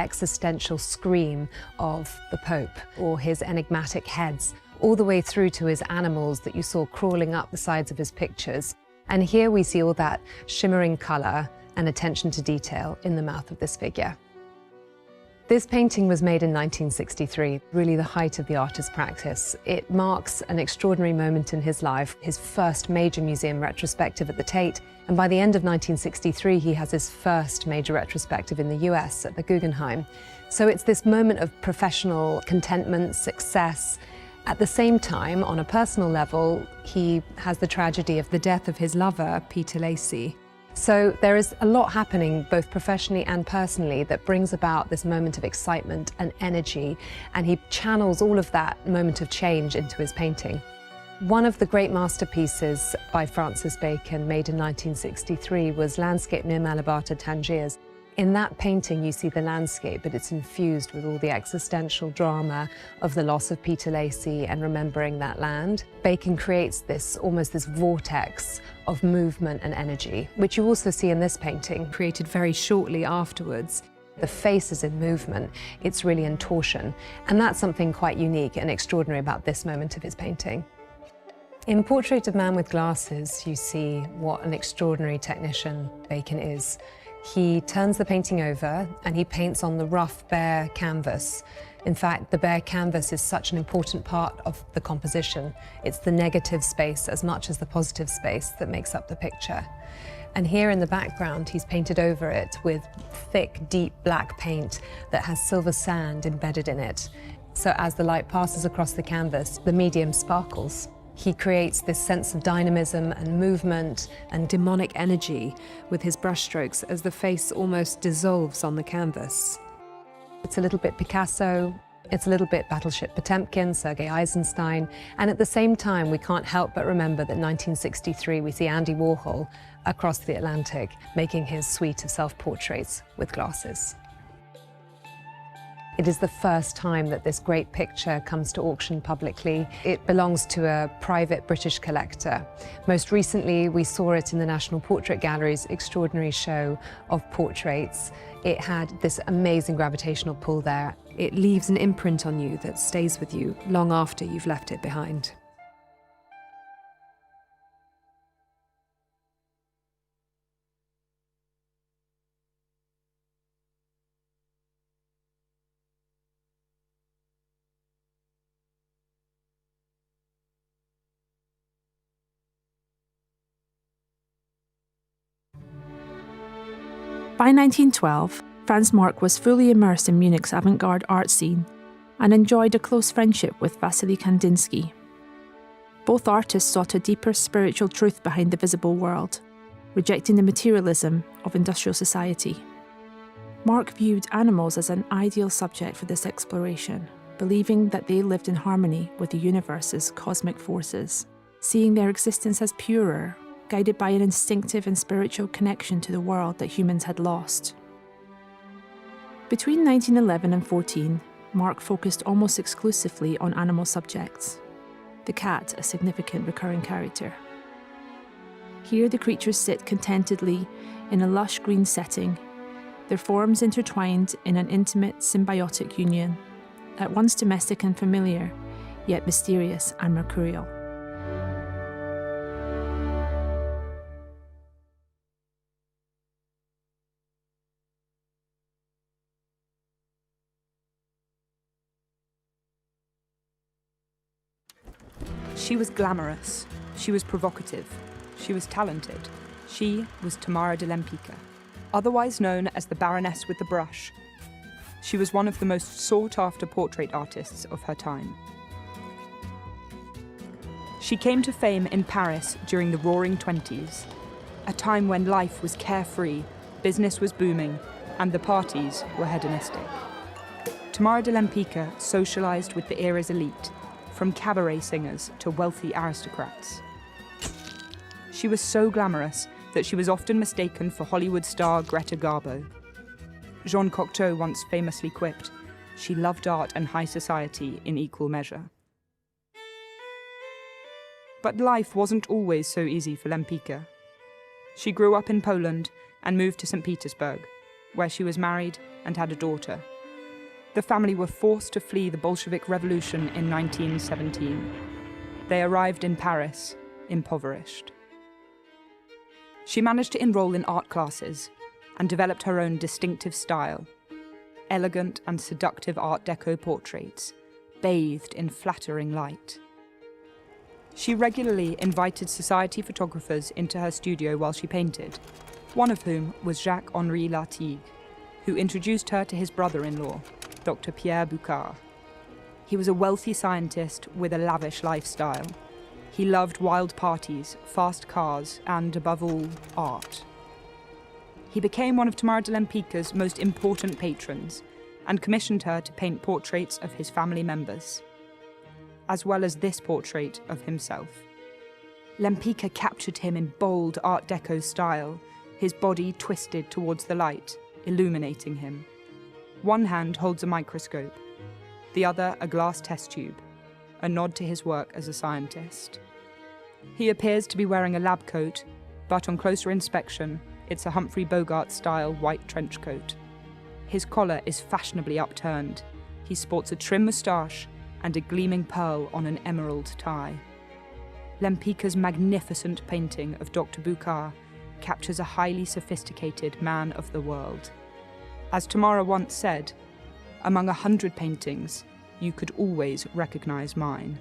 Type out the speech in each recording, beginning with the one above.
existential scream of the Pope, or his enigmatic heads, all the way through to his animals that you saw crawling up the sides of his pictures. And here we see all that shimmering colour and attention to detail in the mouth of this figure. This painting was made in 1963, really the height of the artist's practice. It marks an extraordinary moment in his life, his first major museum retrospective at the Tate, and by the end of 1963 he has his first major retrospective in the US at the Guggenheim. So it's this moment of professional contentment, success. At the same time, on a personal level, he has the tragedy of the death of his lover, Peter Lacey. So there is a lot happening, both professionally and personally, that brings about this moment of excitement and energy, and he channels all of that moment of change into his painting. One of the great masterpieces by Francis Bacon, made in 1963, was Landscape near Malabata, Tangiers. In that painting, you see the landscape, but it's infused with all the existential drama of the loss of Peter Lacey and remembering that land. Bacon creates this, almost this vortex of movement and energy, which you also see in this painting, created very shortly afterwards. The face is in movement, it's really in torsion, and that's something quite unique and extraordinary about this moment of his painting. In Portrait of Man with Glasses, you see what an extraordinary technician Bacon is. He turns the painting over and he paints on the rough, bare canvas. In fact, the bare canvas is such an important part of the composition. It's the negative space as much as the positive space that makes up the picture. And here in the background, he's painted over it with thick, deep black paint that has silver sand embedded in it. So as the light passes across the canvas, the medium sparkles. He creates this sense of dynamism and movement and demonic energy with his brushstrokes as the face almost dissolves on the canvas. It's a little bit Picasso, it's a little bit Battleship Potemkin, Sergei Eisenstein, and at the same time we can't help but remember that in 1963 we see Andy Warhol across the Atlantic making his suite of self-portraits with glasses. It is the first time that this great picture comes to auction publicly. It belongs to a private British collector. Most recently, we saw it in the National Portrait Gallery's extraordinary show of portraits. It had this amazing gravitational pull there. It leaves an imprint on you that stays with you long after you've left it behind. By 1912, Franz Marc was fully immersed in Munich's avant-garde art scene and enjoyed a close friendship with Wassily Kandinsky. Both artists sought a deeper spiritual truth behind the visible world, rejecting the materialism of industrial society. Marc viewed animals as an ideal subject for this exploration, believing that they lived in harmony with the universe's cosmic forces, seeing their existence as purer, guided by an instinctive and spiritual connection to the world that humans had lost. Between 1911 and 14, Marc focused almost exclusively on animal subjects, the cat a significant recurring character. Here the creatures sit contentedly in a lush green setting, their forms intertwined in an intimate symbiotic union, at once domestic and familiar, yet mysterious and mercurial. She was glamorous, she was provocative, she was talented. She was Tamara de Lempicka, otherwise known as the Baroness with the Brush. She was one of the most sought-after portrait artists of her time. She came to fame in Paris during the Roaring Twenties, a time when life was carefree, business was booming, and the parties were hedonistic. Tamara de Lempicka socialized with the era's elite, from cabaret singers to wealthy aristocrats. She was so glamorous that she was often mistaken for Hollywood star Greta Garbo. Jean Cocteau once famously quipped, "She loved art and high society in equal measure." But life wasn't always so easy for Lempicka. She grew up in Poland and moved to St. Petersburg, where she was married and had a daughter. The family were forced to flee the Bolshevik Revolution in 1917. They arrived in Paris, impoverished. She managed to enroll in art classes and developed her own distinctive style, elegant and seductive Art Deco portraits, bathed in flattering light. She regularly invited society photographers into her studio while she painted, one of whom was Jacques-Henri Lartigue, who introduced her to his brother-in-law, Dr. Pierre Boucard. He was a wealthy scientist with a lavish lifestyle. He loved wild parties, fast cars, and, above all, art. He became one of Tamara de Lempicka's most important patrons and commissioned her to paint portraits of his family members, as well as this portrait of himself. Lempicka captured him in bold Art Deco style, his body twisted towards the light, illuminating him. One hand holds a microscope, the other a glass test tube, a nod to his work as a scientist. He appears to be wearing a lab coat, but on closer inspection, it's a Humphrey Bogart-style white trench coat. His collar is fashionably upturned. He sports a trim moustache and a gleaming pearl on an emerald tie. Lempicka's magnificent painting of Dr. Boucard captures a highly sophisticated man of the world. As Tamara once said, among 100 paintings, you could always recognize mine.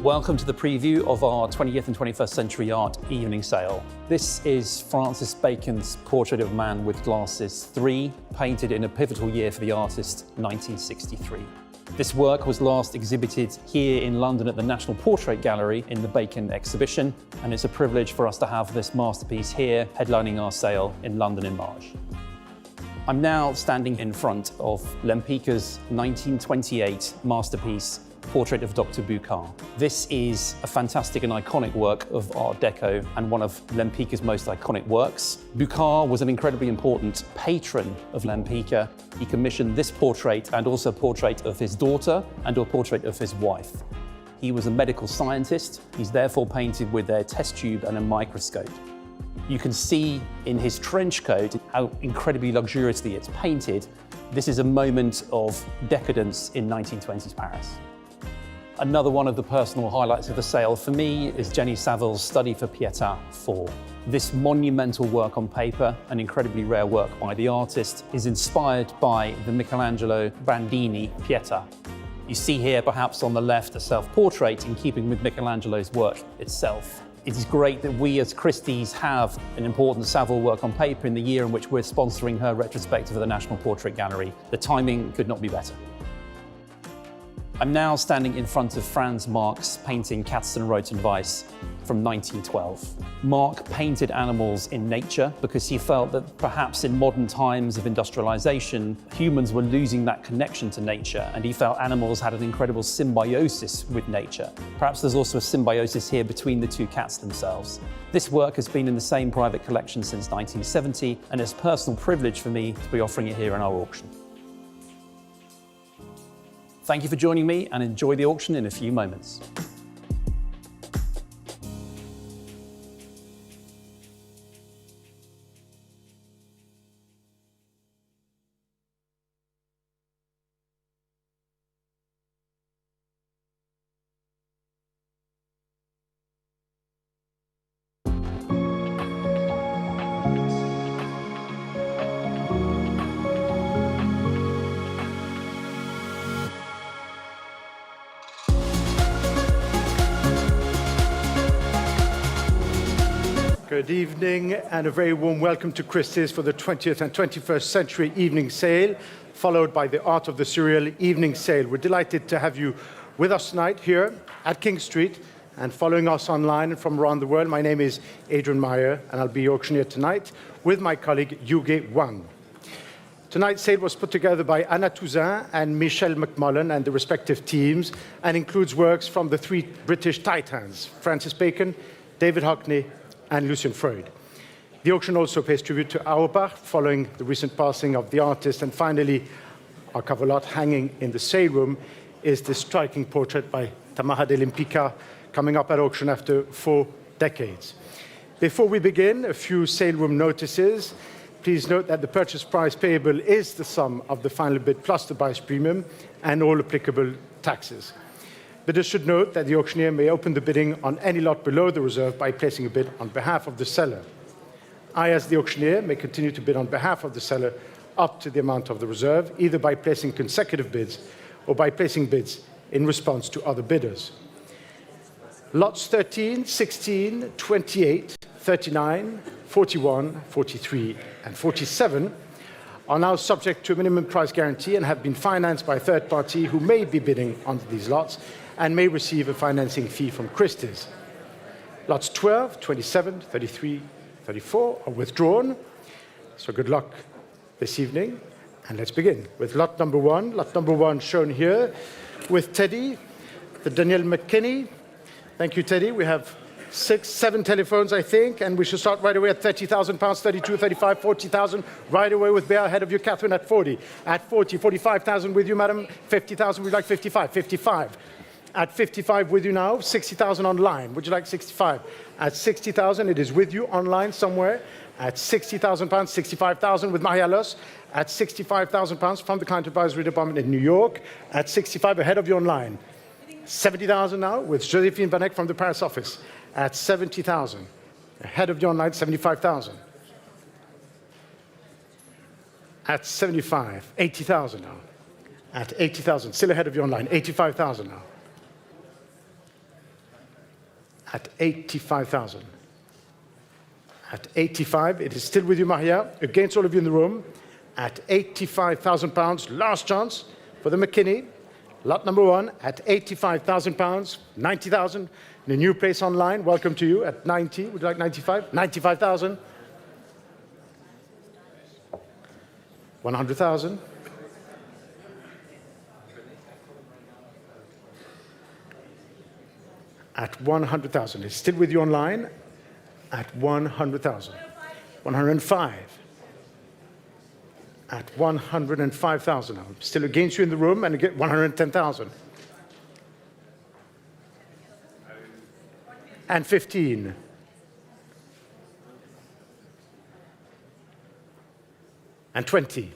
Welcome to the preview of our 20th and 21st Century Art Evening Sale. This is Francis Bacon's Portrait of Man with Glasses 3, painted in a pivotal year for the artist, 1963. This work was last exhibited here in London at the National Portrait Gallery in the Bacon exhibition, and it's a privilege for us to have this masterpiece here headlining our sale in London in March. I'm now standing in front of Lempicka's 1928 masterpiece, Portrait of Dr. Buccar. This is a fantastic and iconic work of Art Deco and one of Lempicka's most iconic works. Buccar was an incredibly important patron of Lempicka. He commissioned this portrait and also a portrait of his daughter and a portrait of his wife. He was a medical scientist. He's therefore painted with a test tube and a microscope. You can see in his trench coat how incredibly luxuriously it's painted. This is a moment of decadence in 1920s Paris. Another one of the personal highlights of the sale for me is Jenny Saville's Study for Pietà 4. This monumental work on paper, an incredibly rare work by the artist, is inspired by the Michelangelo Bandini Pietà. You see here, perhaps on the left, a self-portrait in keeping with Michelangelo's work itself. It is great that we as Christie's have an important Saville work on paper in the year in which we're sponsoring her retrospective at the National Portrait Gallery. The timing could not be better. I'm now standing in front of Franz Marc's painting Katzen Rot und Weiß from 1912. Marc painted animals in nature because he felt that perhaps in modern times of industrialization, humans were losing that connection to nature, and he felt animals had an incredible symbiosis with nature. Perhaps there's also a symbiosis here between the two cats themselves. This work has been in the same private collection since 1970, and it's a personal privilege for me to be offering it here in our auction. Thank you for joining me, and enjoy the auction in a few moments. Good evening and a very warm welcome to Christie's for the 20th and 21st Century Evening Sale, followed by the Art of the Surreal Evening Sale. We're delighted to have you with us tonight here at King Street and following us online from around the world. My name is Adrian Meyer and I'll be your auctioneer tonight with my colleague Yuge Wang. Tonight's sale was put together by Anna Touzin and Michelle McMullen and the respective teams and includes works from the three British titans, Francis Bacon, David Hockney, and Lucian Freud. The auction also pays tribute to Auerbach following the recent passing of the artist. And finally, our cover lot hanging in the sale room is this striking portrait by Tamara de Lempicka coming up at auction after 4 decades. Before we begin, a few sale room notices. Please note that the purchase price payable is the sum of the final bid plus the buyer's premium and all applicable taxes. Bidders should note that the auctioneer may open the bidding on any lot below the reserve by placing a bid on behalf of the seller. I, as the auctioneer, may continue to bid on behalf of the seller up to the amount of the reserve, either by placing consecutive bids or by placing bids in response to other bidders. Lots 13, 16, 28, 39, 41, 43, and 47 are now subject to a minimum price guarantee and have been financed by a third party who may be bidding on these lots and may receive a financing fee from Christie's. Lots 12, 27, 33, 34 are withdrawn. So good luck this evening. And let's begin with lot number 1. Lot number 1 shown here with Teddy, the Daniel McKinney. Thank you, Teddy. We have 6, 7 telephones, I think, and we should start right away at £30,000, 32, 35, 40,000. Right away with Bear ahead of you, Catherine, at 40. At 40, 45,000 with you, madam. 50,000, we'd like 55. 55. At 55 with you now, 60,000 online. Would you like 65? At 60,000, it is with you online somewhere. At £60,000, 65,000 with Maria Los. At £65,000 from the Client Advisory Department in New York. At 65, ahead of you online. 70,000 now with Josephine Vanek from the Paris office. At 70,000, ahead of you online, 75,000. At 75, 80,000 now. At 80,000, still ahead of you online, 85,000 now. at 85,000. At 85, it is still with you, Maria, against all of you in the room. At 85,000 pounds, last chance for the McKinney. Lot number one at 85,000 pounds, 90,000. In a new place online, welcome to you at 90. Would you like 95? 95,000. 100,000. At 100,000. It's still with you online. At 100,000. 105. At 105,000. I'm still against you in the room and get 110,000. And 15. And 20.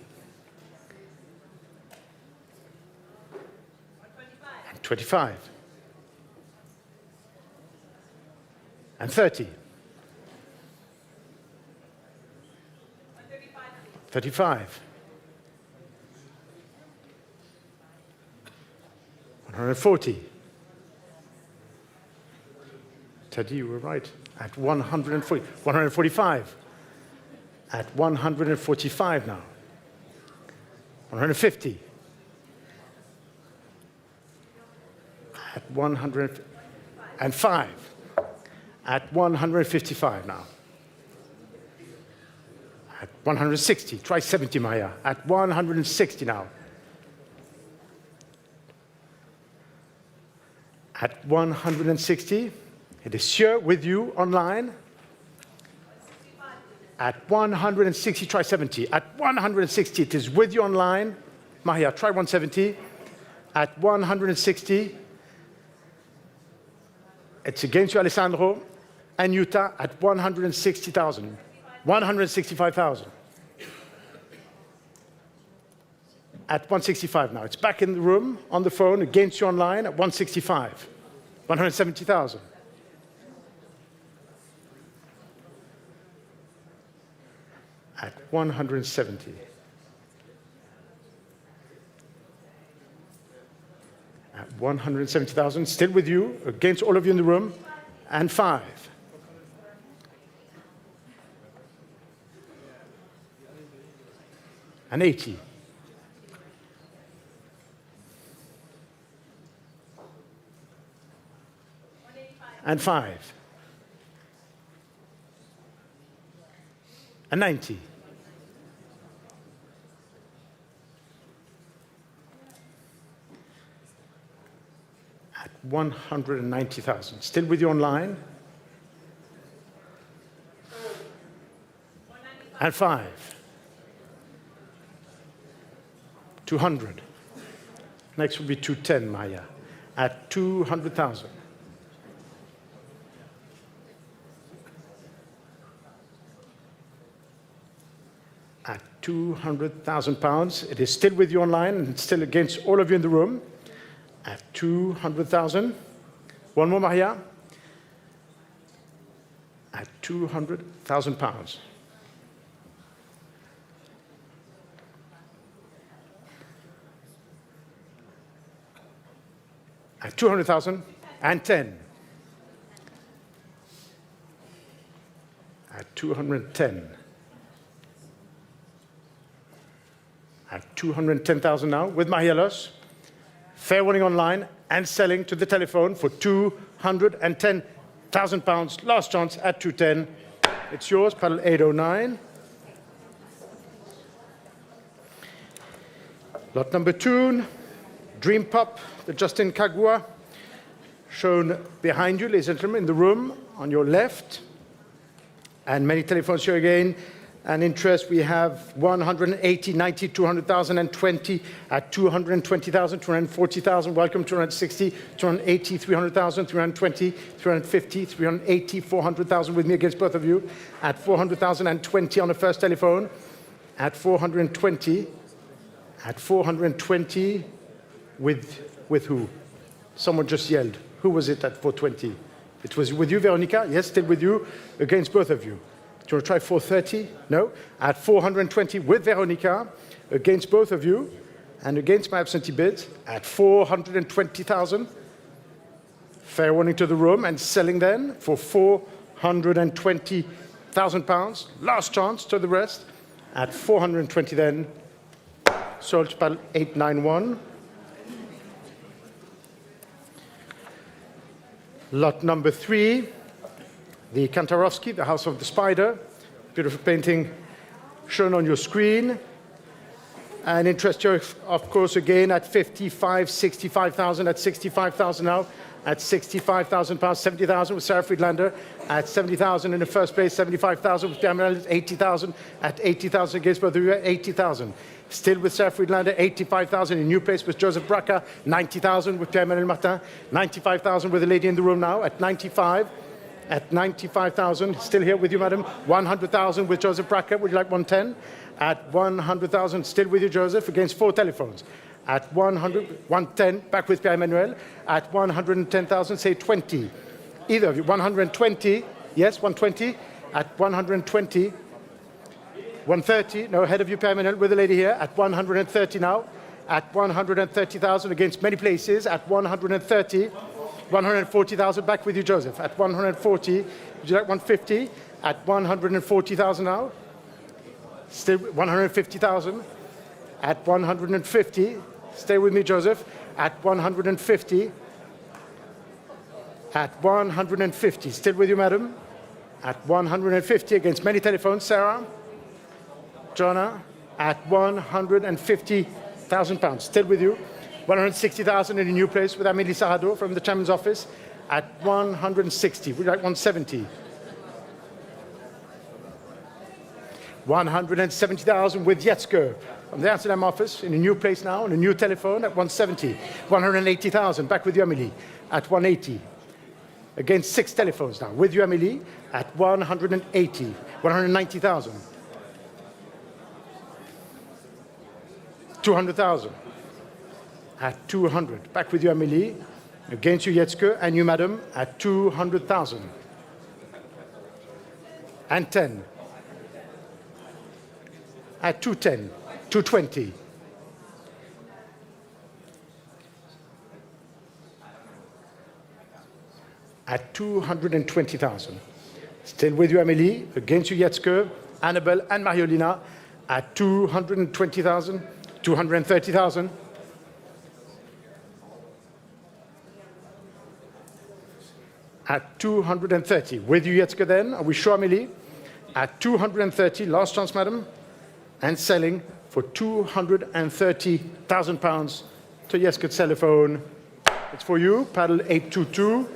And 25. And 30. 35. 140. Teddy, you were right. At 140. 145. At 145 now. 150. At 105. At 155 now. At 160. Try 70, Maya. At 160 now. At 160. It is here with you online. At 160, try 70. At 160, it is with you online. Mahia, try 170. At 160, it's against you, Alessandro. And Utah at 160,000. 165,000. At 165 now. It's back in the room, on the phone, against you online at 165. 170,000. At 170. At 170,000, still with you, against all of you in the room, and 5. And 80. And 5. And 90. At 190,000. Still with you online. And 5. 200. Next will be 210, Maya. At 200,000. At 200,000 pounds. It is still with you online and still against all of you in the room. At 200,000. One more, Maria. At 200,000 pounds. At 200,000 and 10. At 210. At 210,000 now with Mahielos. Fair warning online and selling to the telephone for 210,000 pounds. Last chance at 210. It's yours, paddle 809. Lot number 2, Dream Pop, the Justin Kagua, shown behind you, ladies and gentlemen, in the room on your left. And many telephones here again. And interest, we have 180, 90, 200,000, and 20 at 220,000, 240,000. Welcome, 260, 280, 300,000, 320, 350, 380, 400,000 with me against both of you. At 400,000 and 20 on the first telephone. At 420. At 420 with who? Someone just yelled. Who was it at 420? It was with you, Veronica? Yes, still with you, against both of you. Do you want to try 430? No? At 420 with Veronica, against both of you, and against my absentee bid, at 420,000. Fair warning to the room, and selling then for £420,000. Last chance to the rest. At 420 then, sold to pal 891. Lot number 3, the Kantarovsky, the House of the Spider. Beautiful painting shown on your screen. And interest you, of course, again at 55, 65,000, at 65,000 now, at 65,000 pounds, 70,000 with Sarah Friedlander, at 70,000 in the first place, 75,000 with Tamara, 80,000, at 80,000 against both of you, at 80,000. Still with Sarah Friedlander, 85,000 in new place with Joseph Braca, 90,000 with Pierre-Emmanuel Martin, 95,000 with the lady in the room now, at 95. At 95,000, still here with you, madam. 100,000 with Joseph Braca. Would you like 110? At 100,000, still with you, Joseph, against 4 telephones. At 110, back with Pierre-Emmanuel. At 110,000, say 20. Either of you. 120, yes, 120. At 120, 130, no, ahead of you, Pierre-Emmanuel, with the lady here. At 130 now. At 130,000 against many places. At 130. 140,000, back with you, Joseph. At 140, would you like 150? At 140,000 now. Still 150,000. At 150, stay with me, Joseph. At 150. At 150, still with you, madam. At 150 against many telephones, Sarah. Joanna. At 150,000 pounds, still with you. 160,000 in a new place with Amélie Sarado from the Chairman's office at 160. Would you like 170? 170,000 with Jetsko from the Amsterdam office in a new place now, on a new telephone at 170. 180,000, back with you, Amélie, at 180. Against 6 telephones now, with you, Amélie, at 180. 190,000. 200,000. At 200. Back with you, Amélie. Against you, Jetske, and you, madam, at 200,000. And 10. At 210. 220. At 220,000. Still with you, Amélie. Against you, Jetske, Annabelle, and Mariolina, at 220,000. 230,000. At 230. With you, Jetske, then. Are we sure, Amélie? At 230. Last chance, madam. And selling for £230,000 to Jetske telephone. It's for you. Paddle 822.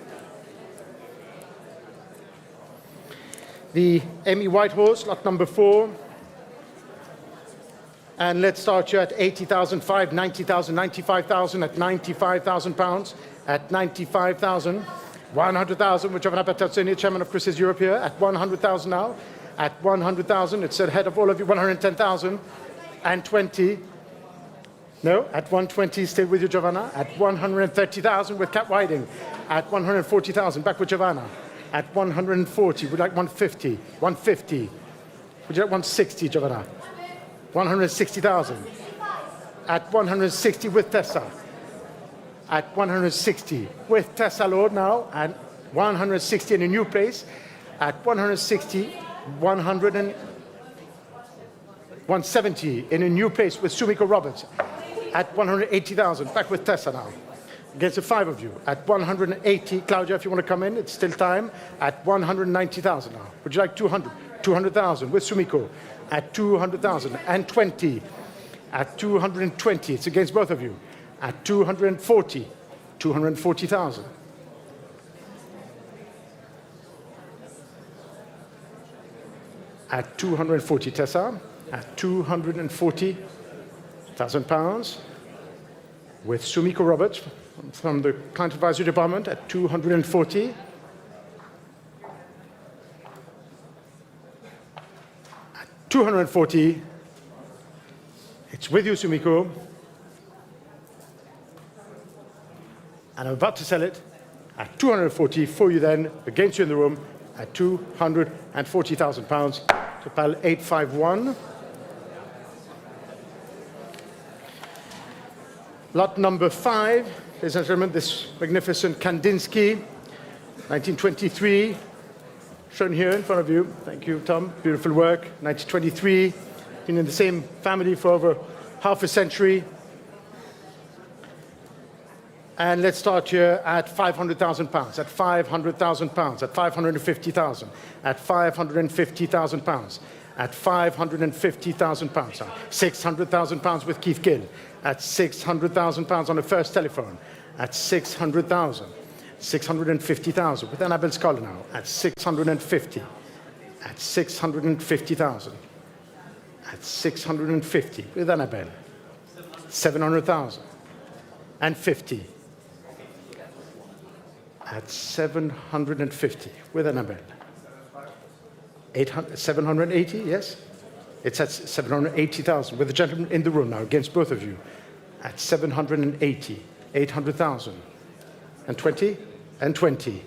The Emmy Whitehorse, lot number 4. And let's start you at 80,000, 90,000, 95,000, at £95,000, at 95,000. 100,000 with Giovanna Bertazzoni, chairman of Christie's Europe here, at 100,000 now. At 100,000, it's ahead of all of you, 110,000 and 20. No, at 120, still with you, Giovanna. At 130,000 with Cat Whiting. At 140,000, back with Giovanna. At 140, would you like 150? 150. Would you like 160, Giovanna? 160,000. At 160 with Tessa. At 160 with Tessa Lord now, and 160 in a new place. At 160, 170 in a new place with Sumiko Roberts. At 180,000, back with Tessa now. Against the 5 of you. At 180, Claudia, if you want to come in, it's still time. At 190,000 now. Would you like 200? 200,000 with Sumiko. At 200,000 and 20. At 220, it's against both of you. At 240, 240,000. At 240, Tessa. At 240,000 pounds. With Sumiko Roberts from the Client Advisory Department at 240. At 240. It's with you, Sumiko. And I'm about to sell it at 240 for you then, against you in the room, at £240,000 to PAL 851. Lot number 5, ladies and gentlemen, this magnificent Kandinsky 1923, shown here in front of you. Thank you, Tom. Beautiful work. 1923, been in the same family for over half a century. And let's start here at £500,000, at £500,000, at £550,000, at £550,000, at £550,000, £600,000 with Keith Gill, at £600,000 on the first telephone, at 600,000, 650,000 with Annabelle Scholar now, at 650, at 650,000, at 650 with Annabelle, 700,000, and 50. At 750 with Annabelle. 780, yes? It's at 780,000 with the gentleman in the room now against both of you. At 780, 800,000. And 20? And 20.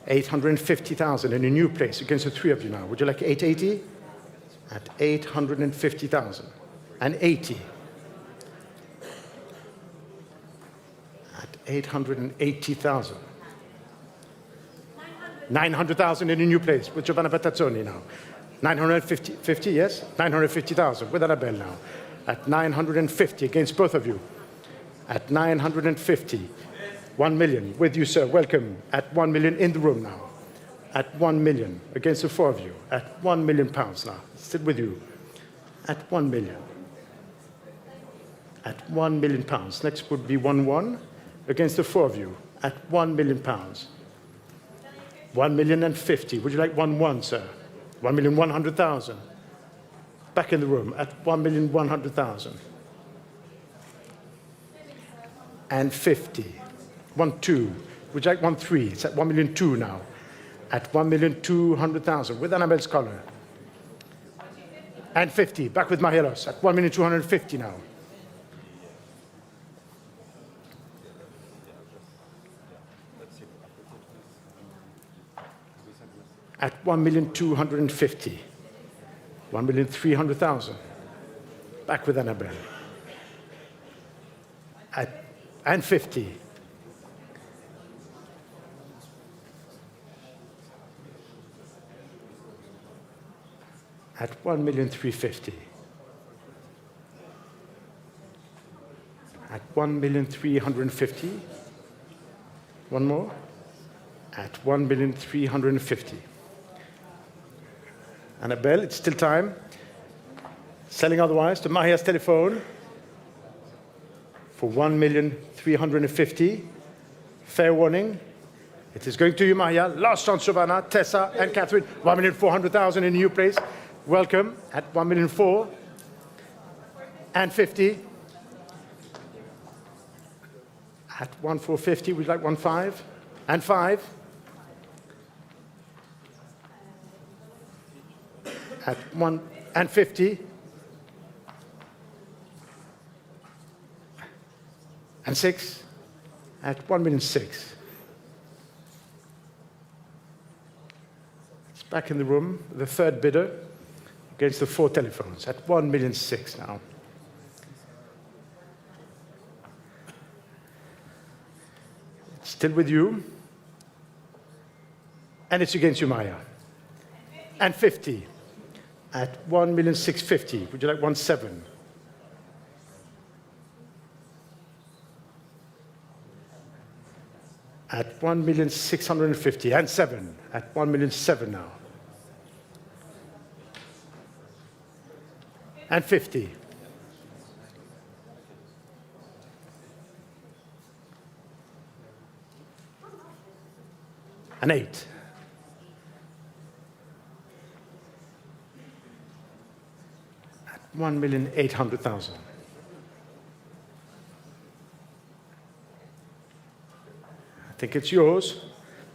850,000 in a new place against the three of you now. Would you like 880? At 850,000. And 80. 880,000. 900,000 in a new place with Giovanna Bertazzoni now. 950, yes? 950,000 with Annabelle now. At 950 against both of you. At 950. 1 million with you, sir. Welcome. At 1 million in the room now. At 1 million against the four of you. At £1 million now. Still with you. At 1 million. At £1 million. Next would be 1-1. Against the four of you, at £1 million. 1,050,000. Would you like 1-1, sir? 1,100,000. Back in the room at 1,100,000. And 50. 1-2. Would you like 1-3? It's at 1,200,000 now. At 1,200,000 with Annabelle Scholar. And 50. Back with Mahelos at 1,250,000 now. At 1,250,000. 1,300,000. Back with Annabelle. And 50. At 1,350,000. At 1,350,000. One more. At 1,350,000. Annabelle, it's still time. Selling otherwise to Mahia's telephone for 1,350,000. Fair warning. It is going to you, Mahia. Last chance, Giovanna, Tessa, and Catherine. 1,400,000 in a new place. Welcome at 1,400,000. And 50. At 1,450,000, would you like 1,500,000? And 5. At 1,50,000. And 6. At 1,600,000. It's back in the room, the third bidder against the 4 telephones at 1,600,000 now. It's still with you. And it's against you, Maya. And 50. At 1,650,000. Would you like 1,700,000? At 1,650,000. And 7. At 1,700,000 now. And 50. And 8. At 1,800,000. I think it's yours.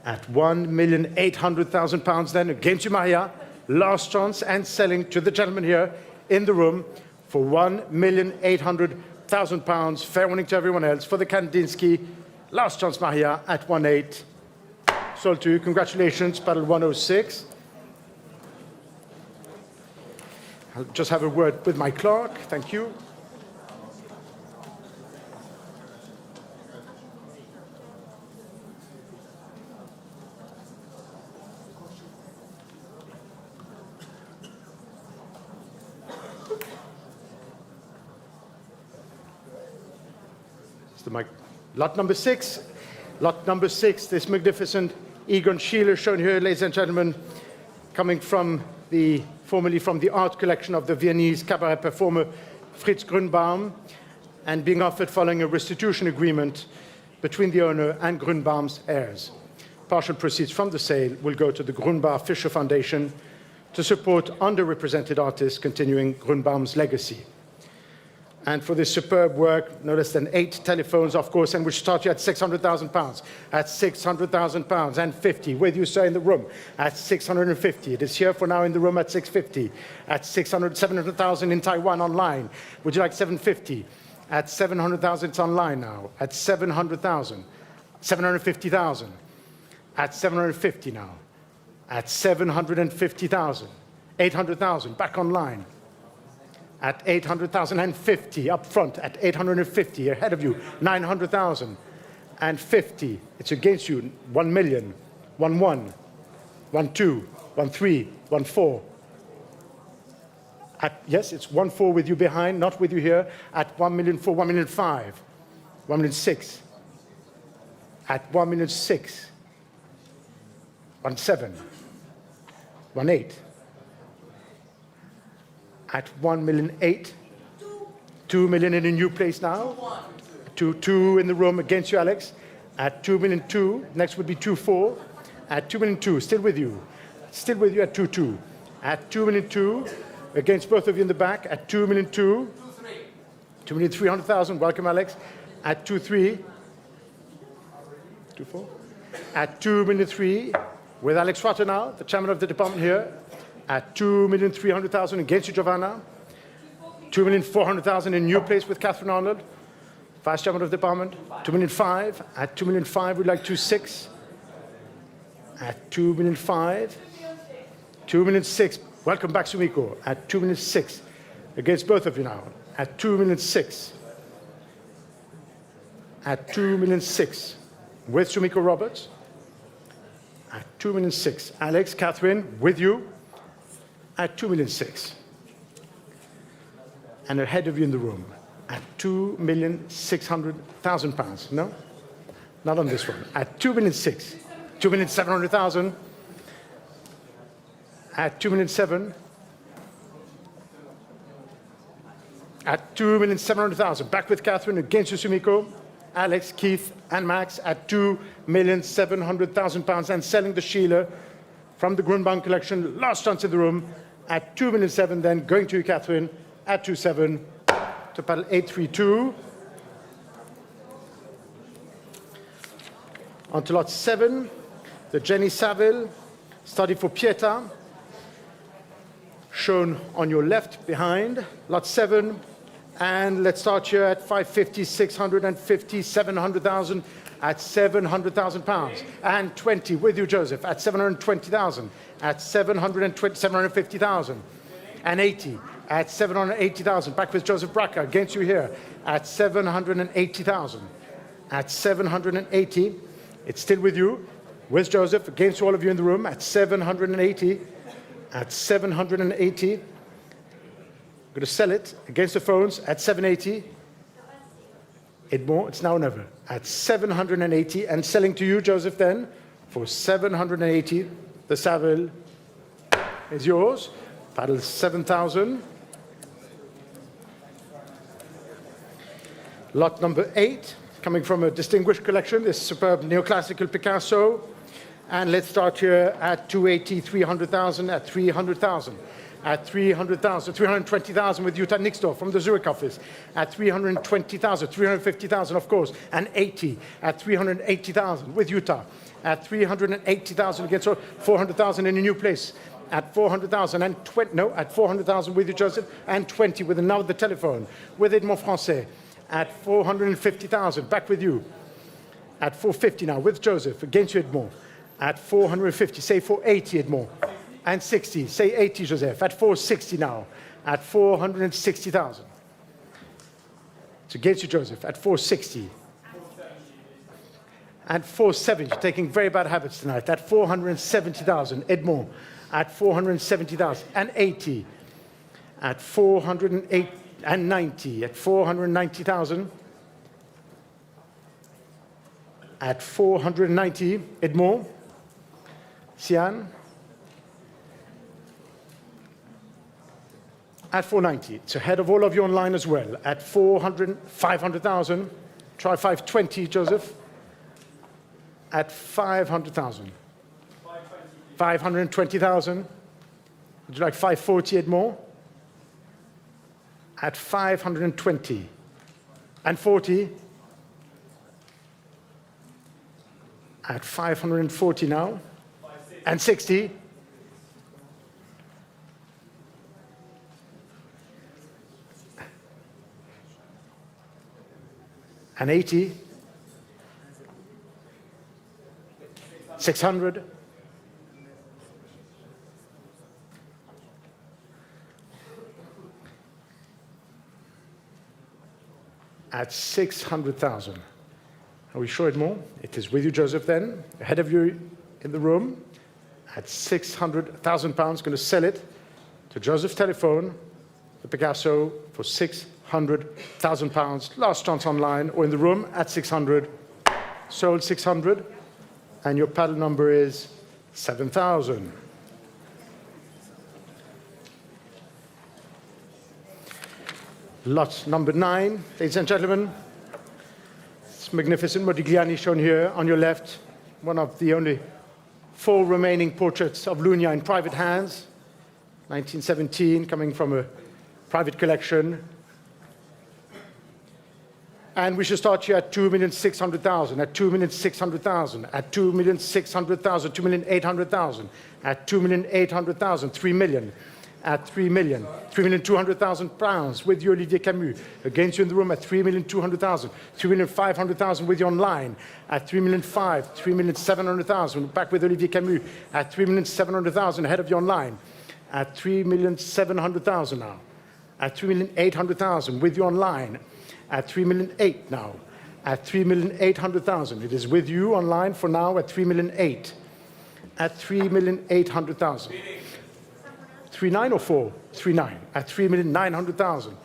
At £1,800,000 then against you, Mahia. Last chance and selling to the gentleman here in the room for £1,800,000. Fair warning to everyone else for the Kandinsky. Last chance, Mahia, at 1,800,000. Sold to you. Congratulations, Battle 106. I'll just have a word with my clerk. Thank you. the mic. Lot number 6. Lot number 6, this magnificent Egon Schiele shown here, ladies and gentlemen, coming from formerly from the art collection of the Viennese cabaret performer Fritz Grünbaum, and being offered following a restitution agreement between the owner and Grünbaum's heirs. Partial proceeds from the sale will go to the Grünbaum Fischer Foundation to support underrepresented artists continuing Grünbaum's legacy. And for this superb work, no less than 8 telephones, of course, and which start you at £600,000, at £600,000, and 50, with you, sir, in the room, at 650. It is here for now in the room at 650, at 700,000 in Taiwan online. Would you like 750? At 700,000, it's online now, at 700,000, 750,000, at 750 now, at 750,000, 800,000, back online, at 800,050 up front, at 850 ahead of you, 900,000 and 50. It's against you. 1 million, 1 1, 1 2, 1 3, 1 4. Yes, it's 1 4 with you behind, not with you here. At 1 million 4, 1 million 5, 1 million 6. At 1 million 6, 1 7, 1 8. At 1 million 8, 2 million in a new place now. 2 in the room against you, Alex. At 2 million 2, next would be 2 4. At 2 million 2, still with you. Still with you at 2 2. At 2 million 2, against both of you in the back. At 2 million 2, 2 million 300,000. Welcome, Alex. At 2 3, 2 4. At 2 million 3, with Alex Rutter now, the chairman of the department here. At 2,300,000 against you, Giovanna. 2,400,000 in new place with Catherine Arnold, vice chairman of the department. 2,000,005. At 2,000,005, we'd like 2,6. At 2,000,005. 2,000,006. Welcome back, Sumiko. At 2,000,006. Against both of you now. At 2,000,006. At 2,000,006. With Sumiko Roberts. At 2,000,006. Alex, Catherine, with you. At 2,000,006. And ahead of you in the room at £2,600,000. No? Not on this one. At 2,000,006. 2,700,000. At 2,000,007. At 2,700,000. Back with Catherine against you, Sumiko. Alex, Keith, and Max at £2,700,000 and selling the Schiele from the Grünbaum collection. Last chance in the room. At 2,007,000, then going to you, Catherine, at 2,700,000 to paddle 832. On to lot 7, the Jenny Saville study for Pieta, shown on your left behind. Lot 7, and let's start here at 550, 650, 700,000. At £700,000 and 20 with you, Joseph, at 720,000, at 750,000 and 80, at 780,000. Back with Joseph Braca against you here at 780,000, at 780. It's still with you, with Joseph against all of you in the room at 780, at 780. I'm going to sell it against the phones at 780. Edmond, it's now or never. At 780, and selling to you, Joseph, then, for 780. The Saville is yours. Paddle 7,000. Lot number 8, coming from a distinguished collection, this superb neoclassical Picasso. And let's start here at 280, 300,000, at 300,000. At 300,000, 320,000 with Jutta Nixdorf from the Zurich office. At 320,000, 350,000, of course, and 80. At 380,000 with Jutta. At 380,000 against 400,000 in a new place. At 400,000 and 20, no, at 400,000 with you, Joseph, and 20 with another telephone. With Edmond Francais. At 450,000, back with you. At 450 now with Joseph, against you, Edmond. At 450, say 480, Edmond. And 60. Say 80, Joseph. At 460 now. At 460,000. It's against you, Joseph. At 460. At 470. You're taking very bad habits tonight. At 470,000. Edmond. At 470,000. And 80. At 408 and 90. At 490,000. at 490. Edmond, Sian, at 490. It's ahead of all of you online as well. At 500,000. Try 520, Joseph. At 500,000. 520,000. Would you like 540, Edmond? At 520. And 40. At 540 now. And 60. And 80. 600. At 600,000. Are we sure, Edmond? It is with you, Joseph, then. Ahead of you in the room. At 600,000 pounds, going to sell it to Joseph's telephone, the Picasso, for 600,000 pounds. Last chance online or in the room at 600. Sold 600. And your paddle number is 7,000. Lot number 9, ladies and gentlemen. It's magnificent Modigliani shown here on your left. One of the only 4 remaining portraits of Lunia in private hands. 1917, coming from a private collection. And we should start here at 2,600,000, at 2,600,000, at 2,600,000, 2,800,000, at 2,800,000, 3 million. At 3 million, 3,200,000 pounds with you, Olivier Camus. Against you in the room at 3,200,000, 3,500,000 with you online. At 3,500,000, 3,700,000. Back with Olivier Camus at 3,700,000 ahead of you online. At 3,700,000 now. At 3,800,000 with you online. At 3,800,000 now. At 3,800,000. It is with you online for now at 3,800,000. At 3,800,000. 3,900,000 or 4? 3,900,000. At 3,900,000.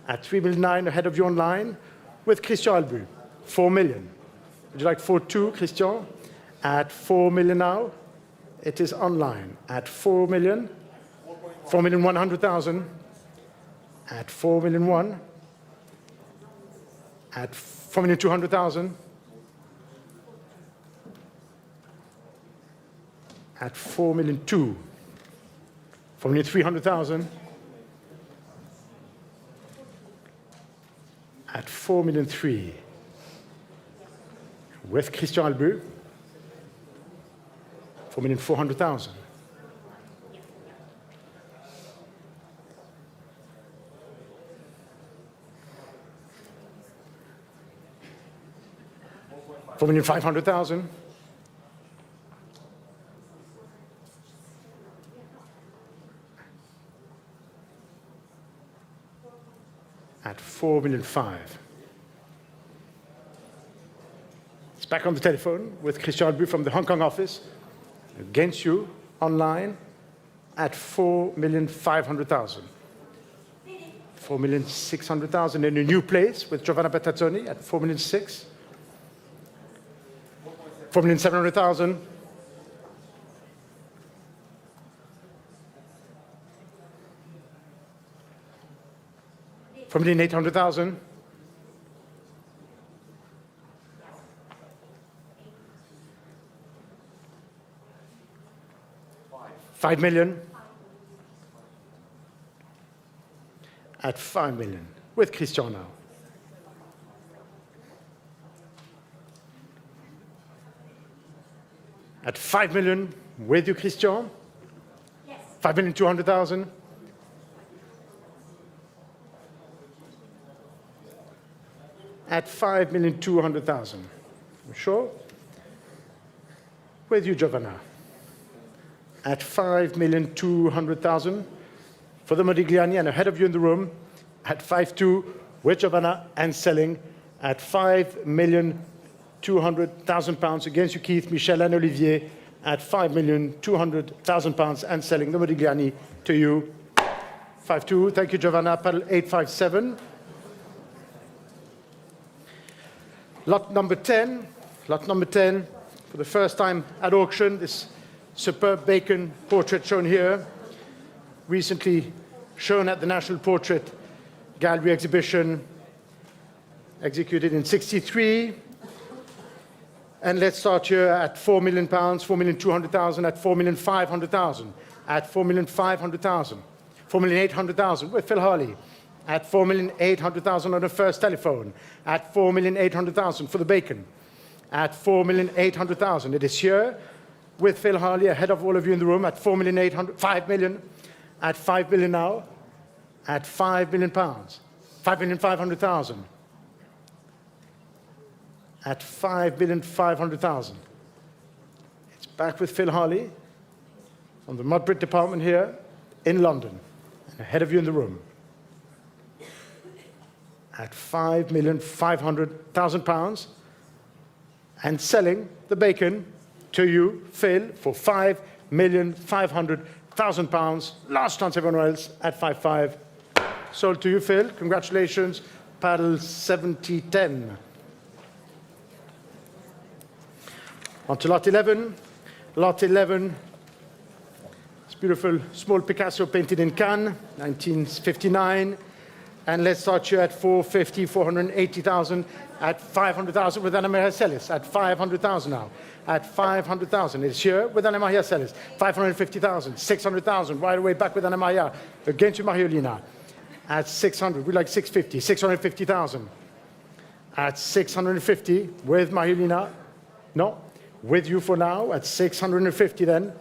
At 3,900,000 ahead of you online with Christian Albu. 4 million. Would you like 4,200, Christian? At 4 million now. It is online. At 4 million. 4,100,000. At 4,100,000. At 4,200,000. At 4,200,000. 4,300,000. At 4,300,000. With Christian Albu. 4,400,000. $4,500,000. At 4,500,000. It's back on the telephone with Christian Albu from the Hong Kong office. Against you, online, at 4,500,000. 4,600,000 in a new place with Giovanna Bertazzoni at 4,600,000. 4,700,000. 4,800,000. 5 million. At 5 million with Christian now. At 5 million with you, Christian. Yes. 5,200,000. At 5,200,000. You sure? With you, Giovanna. At 5,200,000 for the Modigliani, and ahead of you in the room at 5,200,000 with Giovanna and selling at 5,200,000 pounds against you, Keith, Michel, and Olivier at 5,200,000 pounds and selling the Modigliani to you. 5,200,000. Thank you, Giovanna. Paddle 857. Lot number 10. Lot number 10, for the first time at auction, this superb Bacon portrait shown here, recently shown at the National Portrait Gallery exhibition, executed in '63. And let's start here at £4 million, 4,200,000, at 4,500,000, at 4,500,000, 4,800,000 with Phil Harley, at 4,800,000 on the first telephone, at 4,800,000 for the Bacon, at 4,800,000. It is here with Phil Harley, ahead of all of you in the room, at 5 million, at 5 million now, at £5 million, 5,500,000. At 5,500,000. It's back with Phil Harley from the Magritte department here in London, and ahead of you in the room. At £5,500,000, and selling the Bacon to you, Phil, for £5,500,000. Last chance, everyone else, at 5.5. Sold to you, Phil. Congratulations. Paddle 7010. On to lot 11. Lot 11. It's beautiful small Picasso painted in Cannes, 1959. And let's start here at 450, 480,000, at 500,000 with Anna Maria Celis, at 500,000 now. At 500,000. It's here with Anna Maria Celis. 550,000, 600,000, right away back with Anna Maria. Again to Mariolina. At 600, we like 650, 650,000. At 650 with Mariolina. No. With you for now, at 650 then.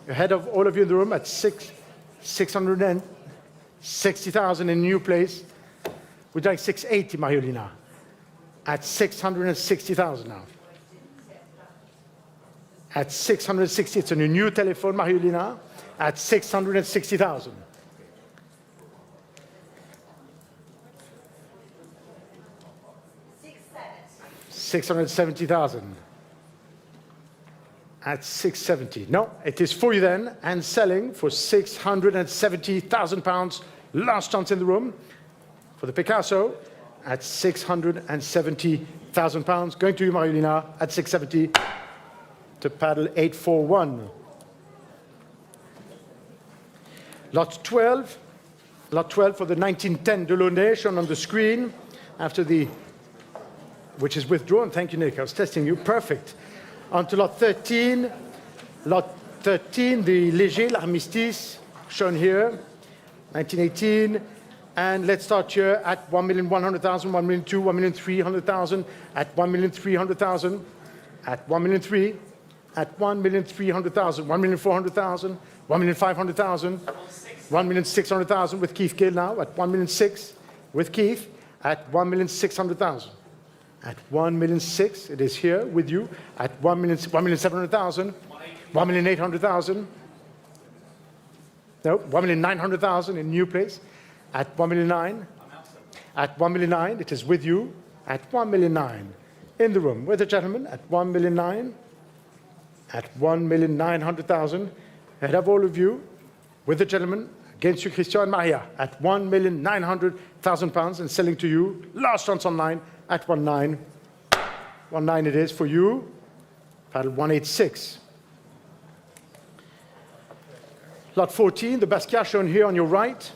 Ahead of all of you in the room, at 660,000 in a new place. We'd like 680, Mariolina. At 660,000 now. At 660, it's on a new telephone, Mariolina. At 660,000. $670,000. At 670. No, it is for you then, and selling for £670,000. Last chance in the room for the Picasso at £670,000. Going to you, Mariolina, at 670 to paddle 841. Lot 12. Lot 12 for the 1910 Delaunay, shown on the screen after the, which is withdrawn. Thank you, Nick. I was testing you. Perfect. On to lot 13. Lot 13, the Léger, l'Armistice, shown here, 1918. And let's start here at 1,100,000, 1,200,000, 1,300,000, at 1,300,000, at 1,300,000, at 1,300,000, 1,400,000, 1,500,000, 1,600,000 with Keith Gill now, at 1,600,000 with Keith, at 1,600,000. At 1,600,000, it is here with you. At 1,700,000, 1,800,000. No, 1,900,000 in new place. At 1,900,000. At 1,900,000, it is with you. At 1,900,000 in the room with the gentleman. At 1,900,000. At 1,900,000. Ahead of all of you with the gentleman against you, Christie and Maria. At £1,900,000 and selling to you. Last chance online. At 1.9. 1.9 it is for you. Paddle 186. Lot 14, the Basquiat shown here on your right.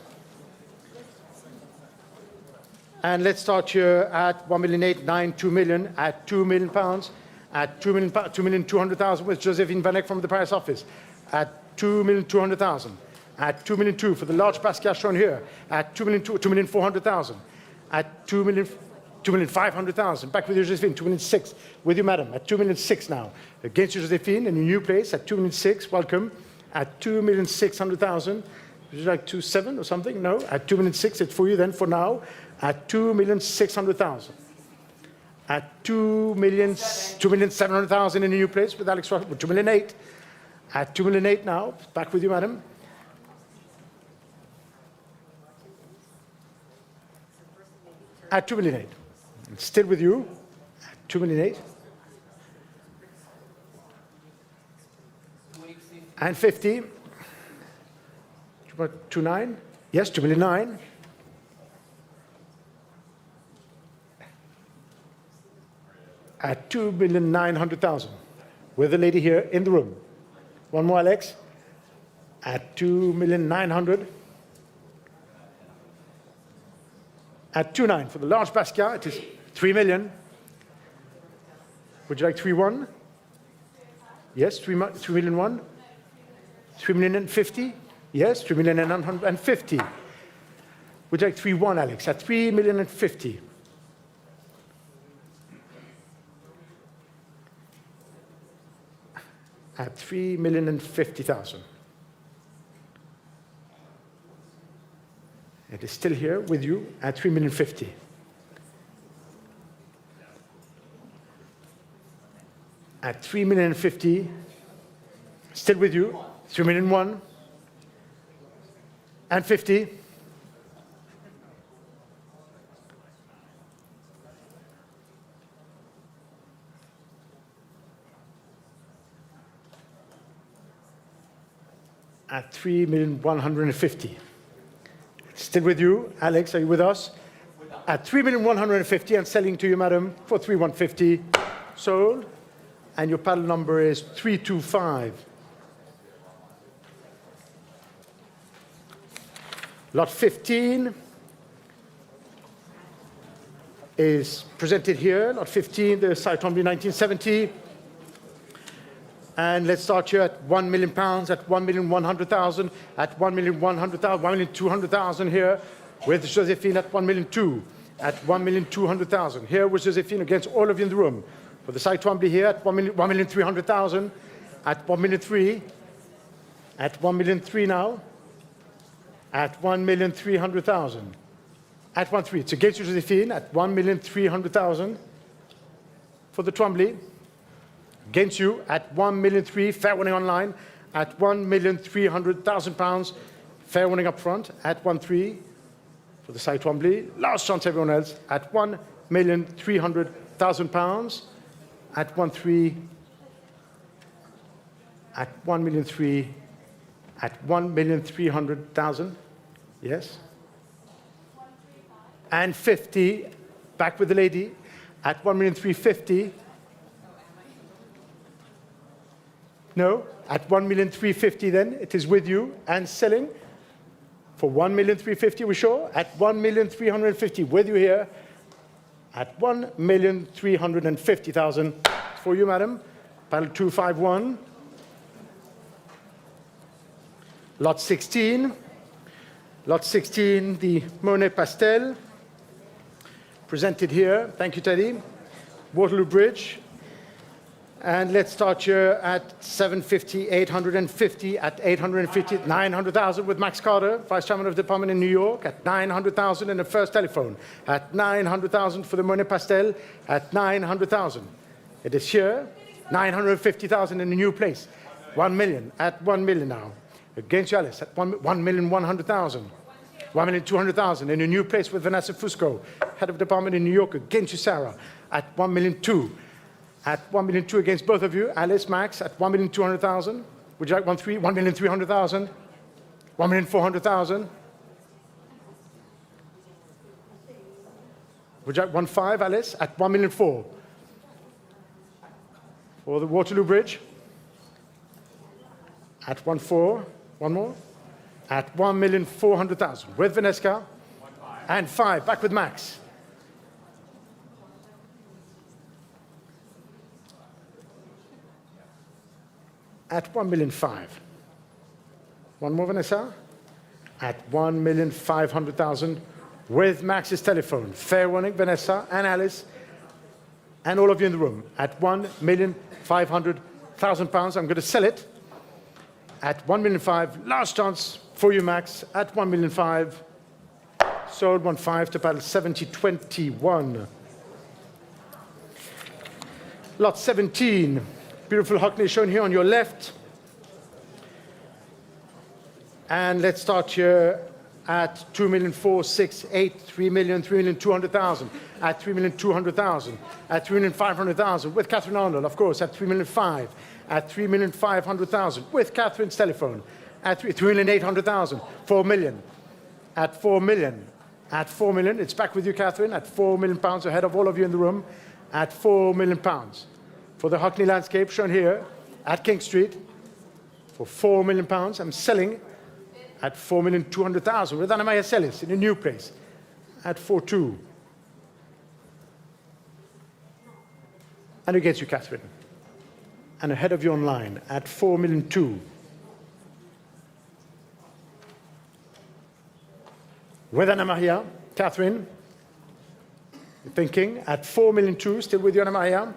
And let's start here at 1,800,000, 2 million, at £2 million, at 2,200,000 with Josephine Vanek from the Paris office. At 2,200,000. At 2,200,000 for the large Basquiat shown here. At 2,400,000. At 2,500,000. Back with you, Josephine. 2,600,000 with you, madam. At 2,600,000 now. Against you, Josephine, in a new place at 2,600,000. Welcome. At 2,600,000. Would you like 2,700,000 or something? No. At 2,600,000, it's for you then for now. At 2,600,000. At 2,700,000 in a new place with Alex Rush. 2,800,000. At 2,800,000 now. Back with you, madam. At 2,800,000. It's still with you. At 2,800,000. And 50. 2,900,000. Yes, 2,900,000. at 2,900,000. With the lady here in the room. One more, Alex. At 2,900,000. At 2.9 for the large Basquiat, it is 3 million. Would you like 3.1? Yes, 3,000,001. 3,050,000? Yes, 3,950,000. Would you like 3.1, Alex? At 3,050,000. At 3,050,000. It is still here with you at 3,050,000. At 3,050,000, still with you, 3,001,000 and 50. At 3,150,000. Still with you, Alex, are you with us? At 3,150,000 and selling to you, madam, for 3,150,000. Sold. And your paddle number is 325. Lot 15 is presented here. Lot 15, the site Hockney 1970. And let's start here at £1 million, at 1,100,000, at 1,100,000, 1,200,000 here, with Josephine at 1,200,000, at 1,200,000. Here with Josephine against all of you in the room. For the site Twombly here at 1,300,000, at 1,300,000, at 1,300,000 now, at 1,300,000, at 1,300,000. It's against Josephine at 1,300,000 for the Twombly. Against you at 1,300,000, fair winning online, at £1,300,000, fair winning up front, at 1,300,000 for the side Twombly. Last chance, everyone else, at £1,300,000, at 1,300,000, at 1,300,000, at 1,300,000, yes, and 50, back with the lady, at 1,350,000. No, at 1,350,000 then, it is with you and selling for 1,350,000, we sure? At 1,350,000 with you here, at 1,350,000 for you, madam. Paddle 251. Lot 16. Lot 16, the Monet Pastel. Presented here. Thank you, Teddy. Waterloo Bridge. And let's start here at 750, 850, at 850, 900,000 with Max Carter, Vice Chairman of the Department in New York, at 900,000 in the first telephone, at 900,000 for the Monet Pastel, at 900,000. It is here, 950,000 in a new place, 1 million, at 1 million now. Against you, Alice, at 1,100,000. 1,200,000 in a new place with Vanessa Fusco, Head of Department in New York, against you, Sarah, at 1,200,000. At 1,200,000 against both of you, Alice, Max, at 1,200,000. Would you like 1,300,000? 1,400,000? Would you like 1,500,000, Alice? At 1,400,000. For the Waterloo Bridge? At 1,400,000. One more? At 1,400,000. With Vanessa? And 5. Back with Max. At 1,500,000. One more, Vanessa. At 1,500,000 with Max's telephone. Fair warning, Vanessa and Alice and all of you in the room. At £1,500,000. I'm going to sell it at 1,500,000. Last chance for you, Max. At 1,500,000. Sold 1,500,000 to paddle 7021. Lot 17. Beautiful Hockney shown here on your left. And let's start here at 2,468,000, 3,200,000, at 3,200,000, at 3,500,000 with Catherine Arnold, of course, at 3,500,000, at 3,500,000 with Catherine's telephone, at 3,800,000, 4 million, at 4 million, at 4 million. It's back with you, Catherine, at £4 million ahead of all of you in the room, at £4 million. For the Hockney landscape shown here at King Street for £4 million. I'm selling at 4,200,000 with Anna-Maria Sellis in a new place at 4.2. And against you, Catherine. And ahead of you online at 4,200,000. With Anna-Maria, Catherine, thinking at 4,200,000, still with you, Anna-Maria.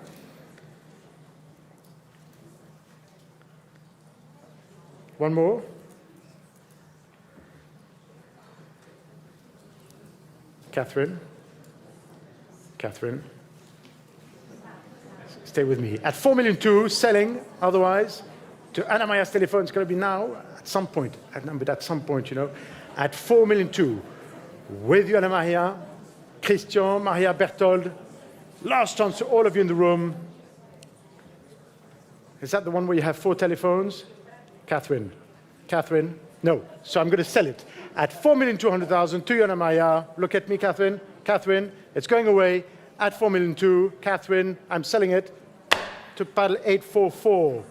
One more. Catherine. Catherine. Stay with me. At 4,200,000, selling otherwise to Anna-Maria's telephone. It's going to be now at some point. But at some point, you know. At 4,200,000. With you, Anna-Maria, Christian, Maria Berthold. Last chance to all of you in the room. Is that the one where you have 4 telephones? Catherine. Catherine? No. So I'm going to sell it at 4,200,000 to you, Anna-Maria. Look at me, Catherine. Catherine, it's going away at 4,200,000. Catherine, I'm selling it to paddle 844.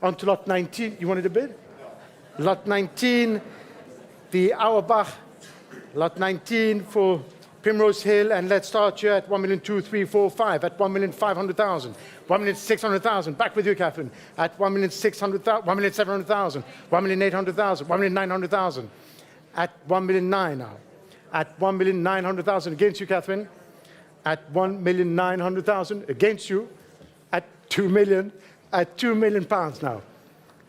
On to lot 19. You wanted a bid? Lot 19, the Auerbach. Lot 19 for Primrose Hill, and let's start you at 1,200,345 at 1,500,000, 1,600,000. Back with you, Catherine. At 1,600,000, 1,700,000, 1,800,000, 1,900,000. At 1,900,000 now. At 1,900,000 against you, Catherine. At 1,900,000 against you. At 2 million. At £2 million now.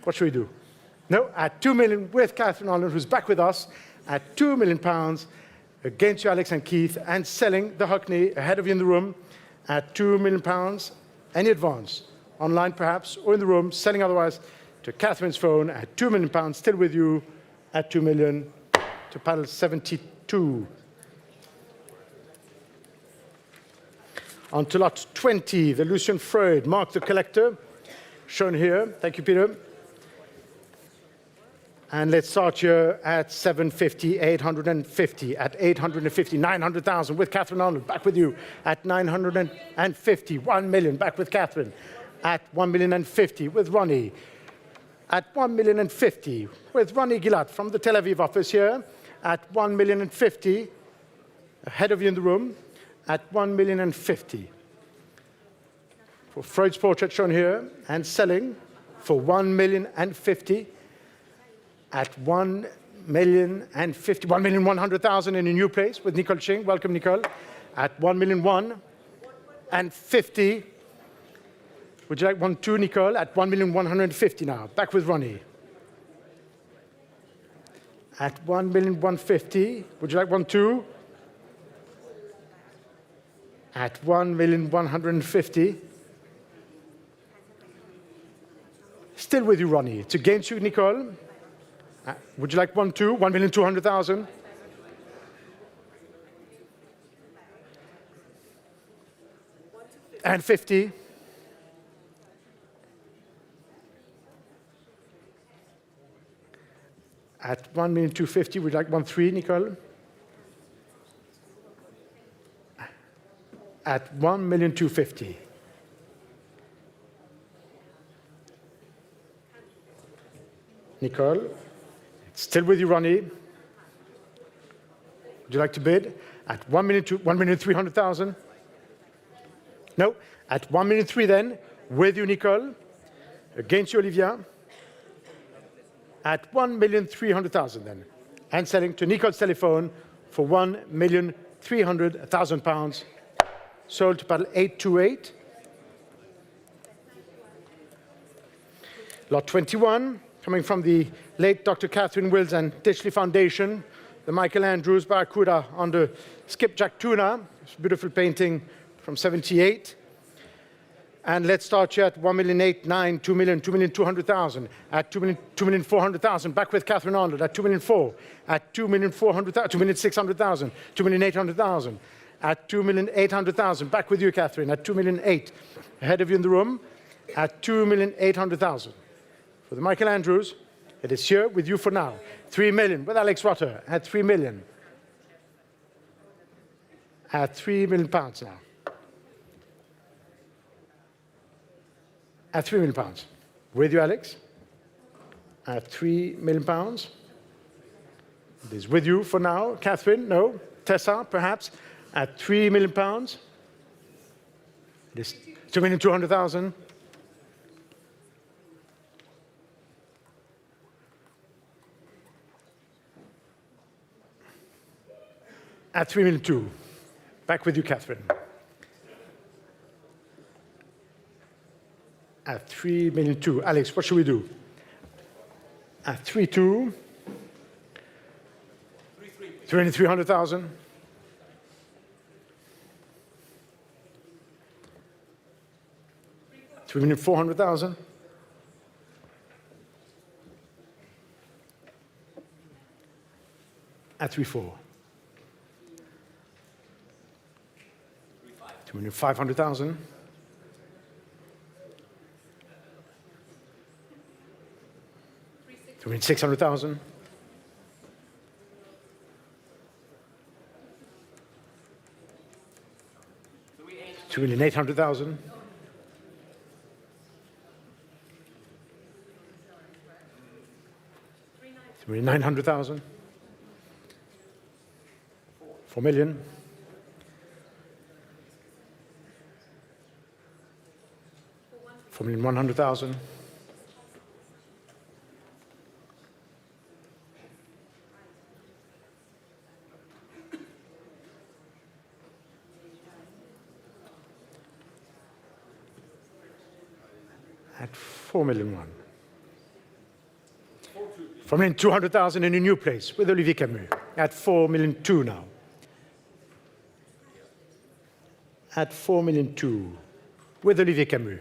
What should we do? No, at 2 million with Catherine Holland, who's back with us. At £2 million against you, Alex and Keith, and selling the Hockney ahead of you in the room at £2 million. Any advance, online perhaps, or in the room, selling otherwise to Catherine's phone at £2 million, still with you at 2 million to paddle 72. On to lot 20, the Lucian Freud, Marc the Collector, shown here. Thank you, Peter. And let's start here at 750, 850, at 850, 900,000 with Catherine Arnold. Back with you at 950, 1 million. Back with Catherine at 1,050,000 with Ronnie. At 1,050,000 with Ronnie Gillard from the Tel Aviv office here at 1,050,000. Ahead of you in the room at 1,050,000. For Freud's portrait shown here and selling for 1,050,000. At 1,050,000, 1,100,000 in a new place with Nicole Ching. Welcome, Nicole. At 1,001,050. Would you like 1,200,000, Nicole? At 1,150,000 now. Back with Ronnie. At 1,150,000. Would you like 1,200,000? At 1,150,000. Still with you, Ronnie. It's against you, Nicole. Would you like 1,200,000? 1,200,000. And 50. At 1,250,000, would you like 1,300,000, Nicole? At 1,250,000. Nicole? Still with you, Ronnie. Would you like to bid? At 1,300,000? No, at 1,300,000 then, with you, Nicole. Against you, Olivia. At 1,300,000 then. And selling to Nicole's telephone for £1,300,000. Sold to paddle 828. Lot 21. Coming from the late Dr. Catherine Wills and Ditchley Foundation, the Michael Andrews Barracuda on the skipjack tuna. It's a beautiful painting from 78. And let's start here at 1,809,000, 2 million, 2,200,000, at 2,400,000. Back with Catherine Arnold at 2,400,000, at 2,400,000, 2,600,000, 2,800,000, at 2,800,000. Back with you, Catherine, at 2,800,000. Ahead of you in the room at 2,800,000. For the Michael Andrews, it is here with you for now. 3 million with Alex Rutter at 3 million. At £3 million now. At £3 million. With you, Alex. At £3 million. It is with you for now. Catherine, no. Tessa, perhaps. At £3 million. It is 2,200,000. At 3 million two. Back with you, Catherine. At 3 million two. Alex, what should we do? At 3.2. 300,000. 3,400,000. At 3.4. 2,500,000. 2,600,000. 2,800,000. 3,900,000. 4 million. 4,100,000. 4 million one. 4,200,000 in a new place with Olivier Camus. At 4 million two now. At 4 million two with Olivier Camus.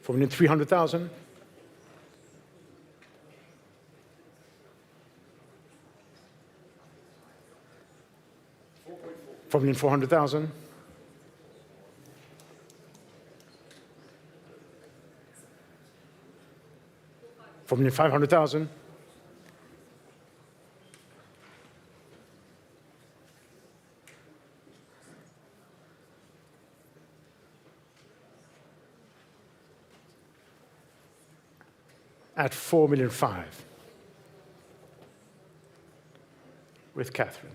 4,300,000. 4,400,000. 4,500,000. 4,500,000 with Catherine.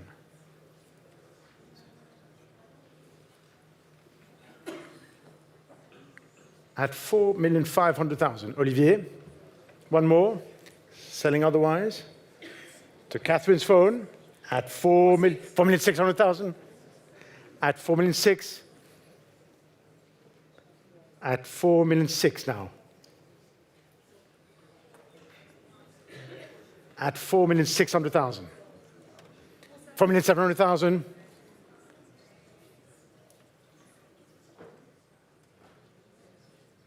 At 4,500,000, Olivier. One more, selling otherwise. To Catherine's phone at 4,600,000. At 4,600,000. At 4,600,000 now. At 4,600,000. 4,700,000.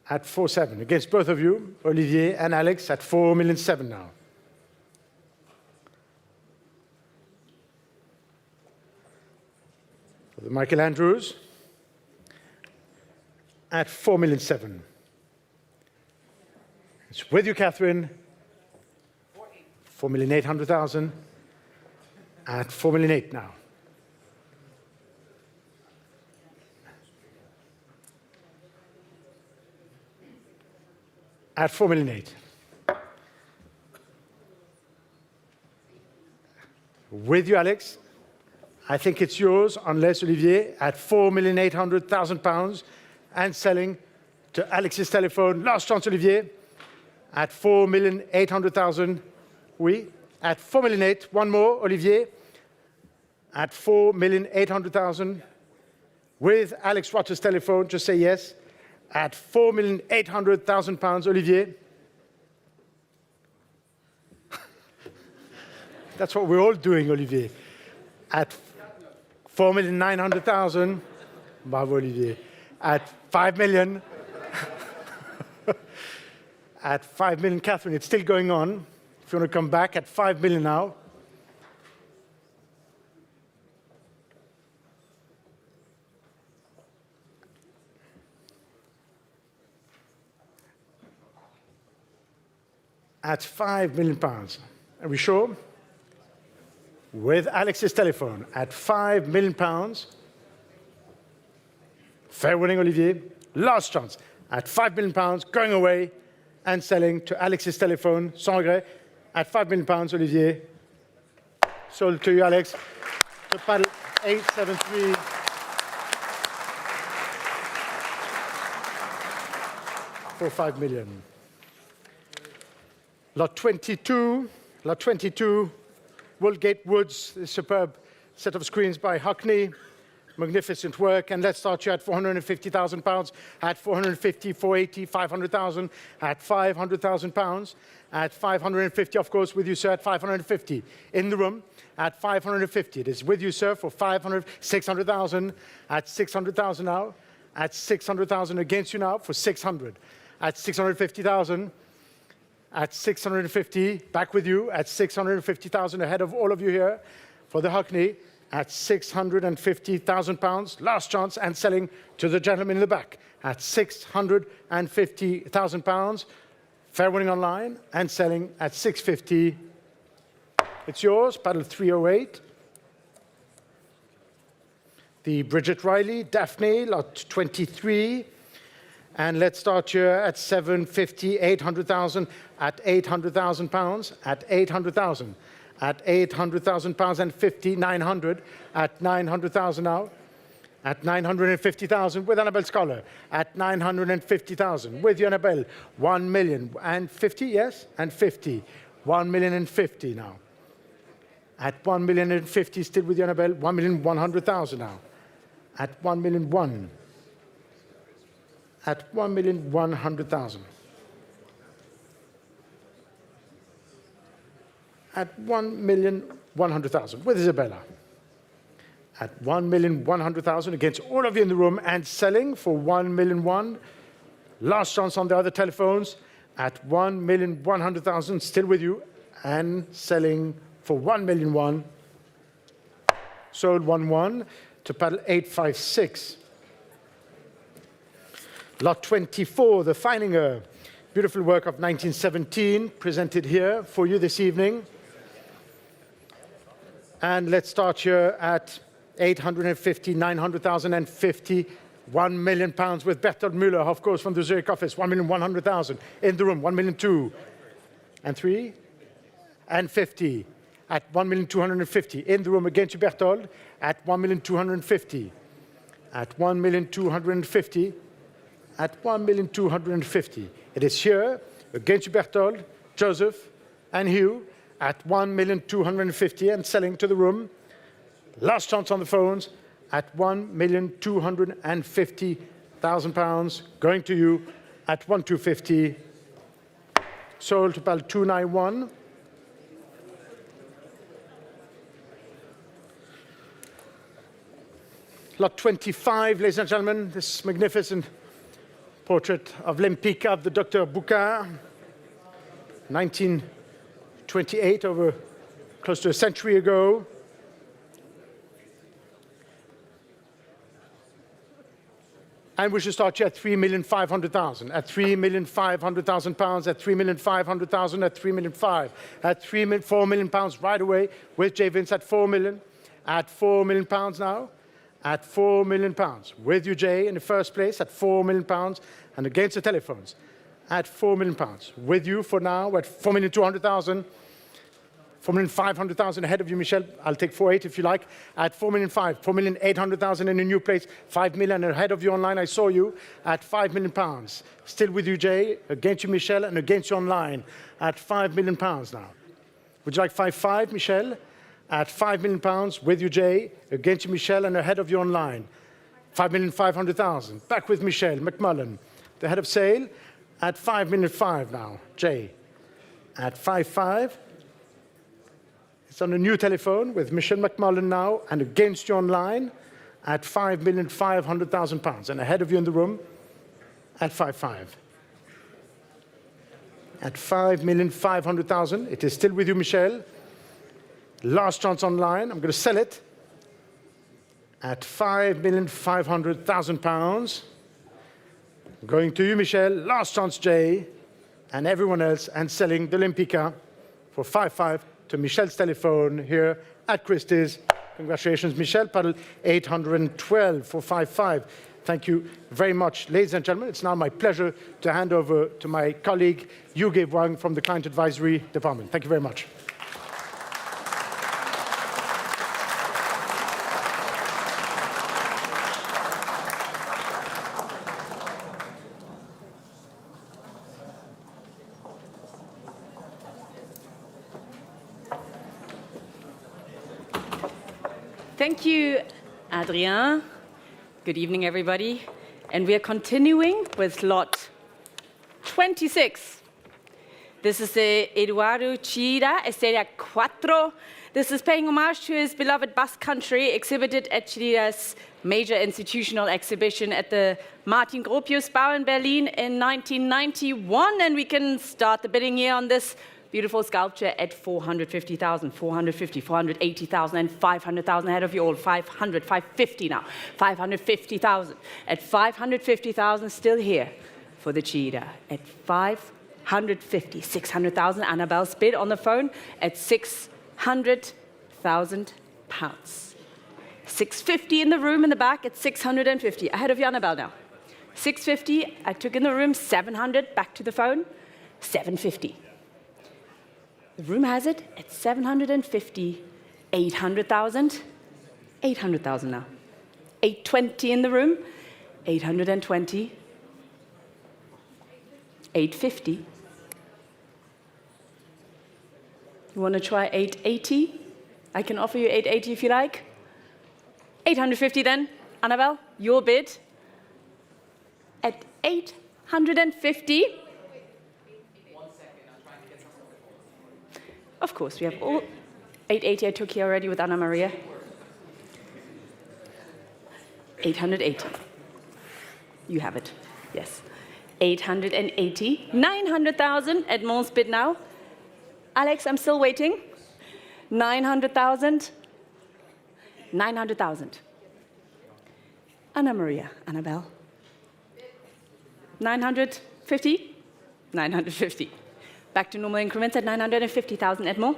At 4,700,000. Against both of you, Olivier and Alex, at 4,700,000 now. For the Michael Andrews, at 4,700,000. It's with you, Catherine. 4,800,000. At 4,800,000 now. At 4,800,000. With you, Alex. I think it's yours, unless, Olivier, at £4,800,000 and selling to Alex's telephone. Last chance, Olivier. At 4,800,000. Oui. At 4,800,000. One more, Olivier. At 4,800,000. With Alex Rotter's telephone, just say yes. At £4,800,000, Olivier. That's what we're all doing, Olivier. At 4,900,000, bravo, Olivier. At 5 million. At 5 million, Catherine, it's still going on. If you want to come back, at 5 million now. At £5 million. Are we sure? with Alex's telephone at £5 million. Fair winning, Olivier. Last chance at £5 million, going away and selling to Alex's telephone, sans regret, at £5 million, Olivier. Sold to you, Alex. The paddle 873. For £5 million. Lot 22, Woolgate Woods, a superb set of screens by Hockney. Magnificent work. And let's start you at £450,000, at 450, 480, 500,000, at £500,000, at 550, of course, with you, sir, at 550. In the room, at 550. It is with you, sir, for 500, 600,000, at 600,000 now, at 600,000 against you now for 600. At 650,000, at 650, back with you, at 650,000 ahead of all of you here for the Hockney, at £650,000, last chance, and selling to the gentleman in the back at £650,000, fair winning online, and selling at 650. It's yours, paddle 308. The Bridget Riley, Daphne, lot 23. And let's start here at 750, 800,000, at £800,000, at 800,000, at £800,000 and 50, 900, at 900,000 now, at 950,000 with Annabelle Scholar, at 950,000 with you, Annabelle, 1 million and 50, yes, and 50, 1 million and 50 now. At 1 million and 50, still with you, Annabelle, 1,100,000 now, at 1,000,001. At 1,100,000. At 1,100,000 with Isabella. At 1,100,000 against all of you in the room and selling for 1,000,001. Last chance on the other telephones at 1,100,000, still with you and selling for 1,000,001. Sold 1-1 to paddle 856. Lot 24, the Feininger, beautiful work of 1917, presented here for you this evening. And let's start here at 850, 900,000 and 50, £1 million with Bertold Müller, of course, from the Zurich office, 1,100,000 in the room, 1,200,000 and 3 and 50 at 1,250,000 in the room against you, Bertold, at 1,250,000, at 1,250,000. At 1,250,000. It is here against you, Bertold, Joseph, and Hugh at 1,250,000 and selling to the room. Last chance on the phones at £1,250,000, going to you at 1,250,000. Sold to PAL 291. Lot 25, ladies and gentlemen, this magnificent portrait of Lempicka of the Dr. Bouquin, 1928, over close to a century ago. And we should start here at 3,500,000, at £3,500,000, at 3,500,000, at 3,500,000, at 4 million pounds right away with J. Vince at 4 million, at £4 million now. At £4 million, with you, Jay, in the first place, at £4 million, and against the telephones, at £4 million, with you for now, at 4,200,000, 4,500,000 ahead of you, Michelle, I'll take 4.8 if you like, at 4,500,000, 4,800,000 in a new place, 5 million ahead of you online, I saw you, at £5 million, still with you, Jay, against you, Michelle, and against you online, at £5 million now. Would you like 5.5, Michelle? At £5 million with you, Jay, against you, Michelle, and ahead of you online. 5,500,000. Back with Michelle McMullen, the head of sale, at 5,500,000 now. Jay, at 5.5. It's on a new telephone with Michelle McMullen now, and against you online, at £5,500,000. And ahead of you in the room, at 5.5. At 5,500,000. It is still with you, Michelle. Last chance online. I'm going to sell it at £5,500,000. Going to you, Michelle. Last chance, Jay, and everyone else, and selling the Lempicka for 5.5 to Michel's telephone here at Christie's. Congratulations, Michel. Paddle 812 for 5-5. Thank you very much, ladies and gentlemen. It's now my pleasure to hand over to my colleague, Yuge Wang from the Client Advisory Department. Thank you very much. Thank you, Adrien. Good evening, everybody. And we are continuing with lot 26. This is the Eduardo Chillida, Estrella 4. This is paying homage to his beloved Basque Country, exhibited at Chillida's major institutional exhibition at the Martin Gropius Bau in Berlin in 1991. And we can start the bidding here on this beautiful sculpture at 450,000, 450, 480,000, and 500,000 ahead of you all. 500, 550 now. 550,000. At 550,000, still here for the Chillida. At 550, 600,000. Annabelle's bid on the phone at 600,000 pounds. 650 in the room in the back at 650. Ahead of you, Annabelle now. 650. I took in the room 700. Back to the phone. 750. The room has it at 750, 800,000, 800,000 now. 820 in the room, 820, 850. You want to try 880? I can offer you 880 if you like. 850 then, Annabelle, your bid at 850. Of course, we have all 880 I took here already with Anna Maria. 880. You have it. Yes. 880. 900,000. Edmond's bid now. Alex, I'm still waiting. 900,000. 900,000. Anna Maria. Annabelle. 950. 950. Back to normal increments at 950,000, Edmond.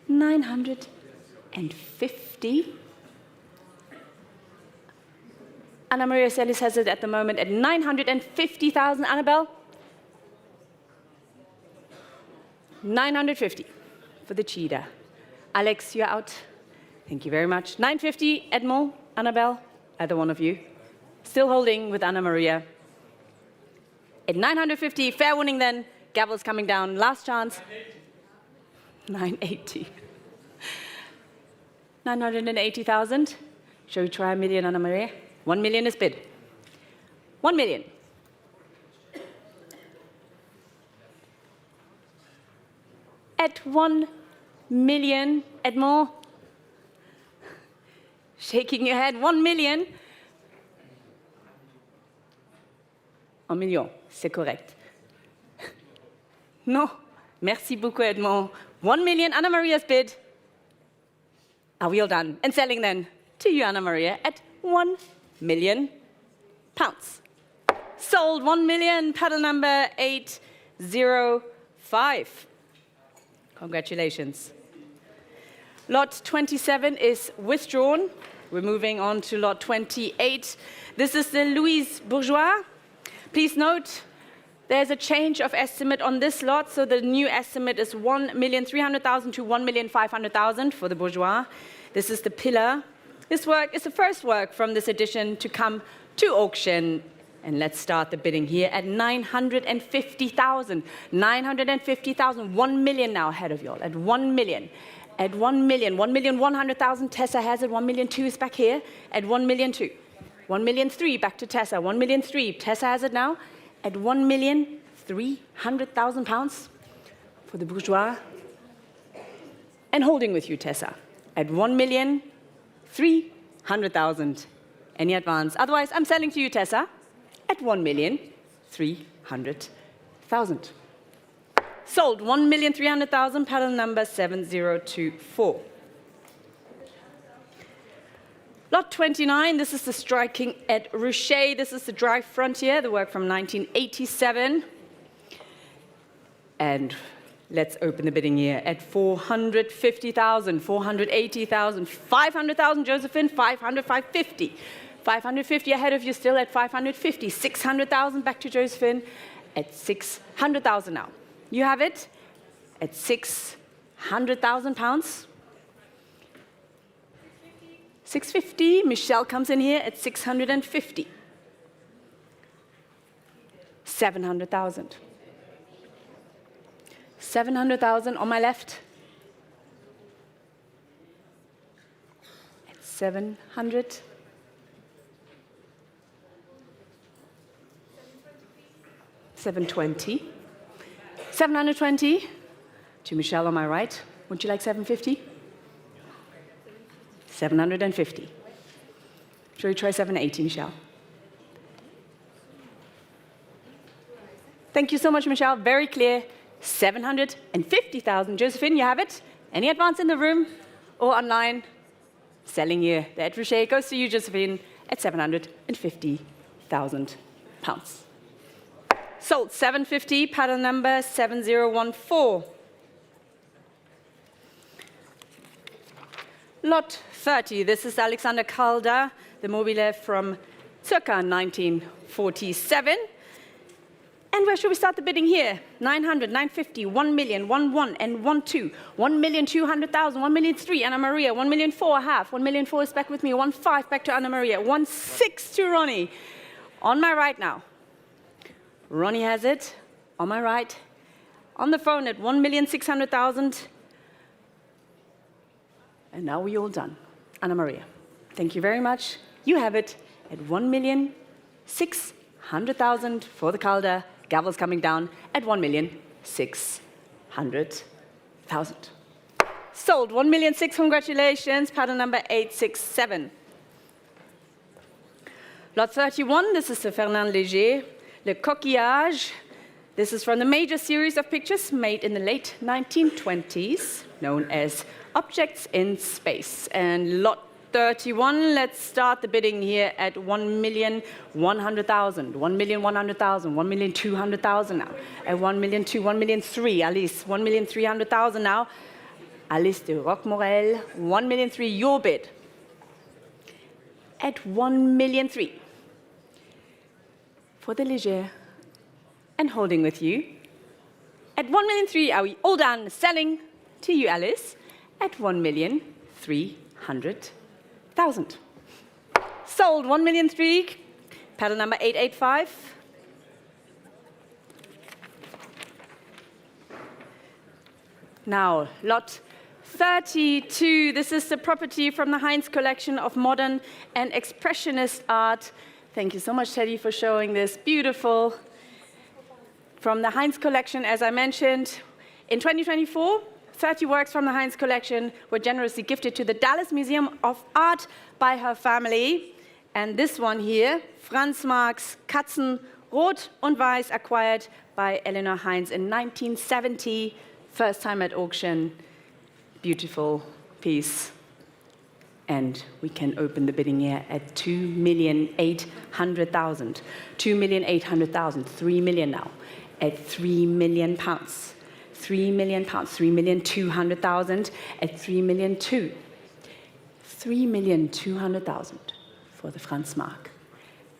950. Anna Maria Celis has it at the moment at 950,000, Annabelle. 950 for the Chillida. Alex, you're out. Thank you very much. 950, Edmond, Annabelle, either one of you. Still holding with Anna Maria. At 950, fair warning then, gavel's coming down, last chance. 980. 980,000. Shall we try a million, Anna Maria? 1 million is bid. 1 million. At 1 million, Edmond. Shaking your head, 1 million. 1 million, c'est correct. Non, merci beaucoup, Edmond. 1 million, Anna Maria's bid. Are we all done? And selling then to you, Anna Maria, at 1 million pounds. Sold 1 million, paddle number 805. Congratulations. Lot 27 is withdrawn. We're moving on to lot 28. This is the Louise Bourgeois. Please note, there's a change of estimate on this lot, so the new estimate is 1,300,000 to 1,500,000 for the Bourgeois. This is the pillar. This work is the first work from this edition to come to auction. And let's start the bidding here at 950,000. 950,000, 1 million now ahead of you all, at 1 million. At 1 million, 1,100,000, Tessa has it, 1,000,002 is back here, at 1,000,002. 1,000,003, back to Tessa, 1,000,003. Tessa has it now at 1,300,000 pounds for the Bourgeois. And holding with you, Tessa, at 1,300,000. Any advance? Otherwise, I'm selling to you, Tessa, at 1,300,000. Sold 1,300,000, paddle number 7024. Lot 29, this is the striking at Ruchet. This is the Dry Frontier, the work from 1987. And Let's open the bidding here at 450,000, 480,000, 500,000, Josephine, 500, 550. 550 ahead of you still at 550. 600,000 back to Josephine at 600,000 now. You have it at 600,000 pounds. 650. Michelle comes in here at 650. 700,000. 700,000 on my left. At 700. 720. 720. To Michelle on my right. Would you like 750? 750. Shall we try 780, Michelle? Thank you so much, Michelle. Very clear. 750,000. Josephine, you have it? Any advance in the room or online? Selling here. The Etruchet goes to you, Josephine, at 750,000 pounds. Sold 750, pattern number 7014. Lot 30. This is Alexander Calder, the mobile from circa 1947. And where should we start the bidding here? 900, 950, 1 million, 1 and 1 2, 1,200,000, 1,003,000, Anna Maria, 1,004,000, half, 1,004,000 is back with me, 1,500,000 back to Anna Maria, 1,600,000 to Ronnie. On my right now. Ronnie has it, on my right, on the phone at 1,600,000. And now we're all done. Anna Maria, thank you very much. You have it at 1,600,000 for the Calder. Gavel's coming down at 1,600,000. Sold 1,600,000. Congratulations. Pattern number 867. Lot 31. This is the Fernand Léger, Le Coquillage. This is from the major series of pictures made in the late 1920s, known as Objects in Space. And lot 31, let's start the bidding here at 1,100,000, 1,100,000, 1,200,000 now. At 1,200,000, 1,300,000, Alice, 1,300,000 now. Alice de Roquemorel, 1,300,000, your bid. At 1,300,000. For the Léger, and holding with you. At 1,300,000, are we all done selling to you, Alice? At 1,300,000. Sold 1,300,000. Paddle number 885. Now, lot 32. This is the property from the Heinz collection of modern and expressionist art. Thank you so much, Teddy, for showing this. Beautiful. From the Heinz collection, as I mentioned, in 2024, 30 works from the Heinz collection were generously gifted to the Dallas Museum of Art by her family. And this one here, Franz Marc's Katzen, Rot und Weiß, acquired by Eleanor Heinz in 1970. First time at auction. Beautiful piece. And we can open the bidding here at 2,800,000. 2,800,000. 3 million now. At 3 million pounds. 3 million pounds. 3,200,000 at 3,200,000. 3,200,000 for the Franz Marc.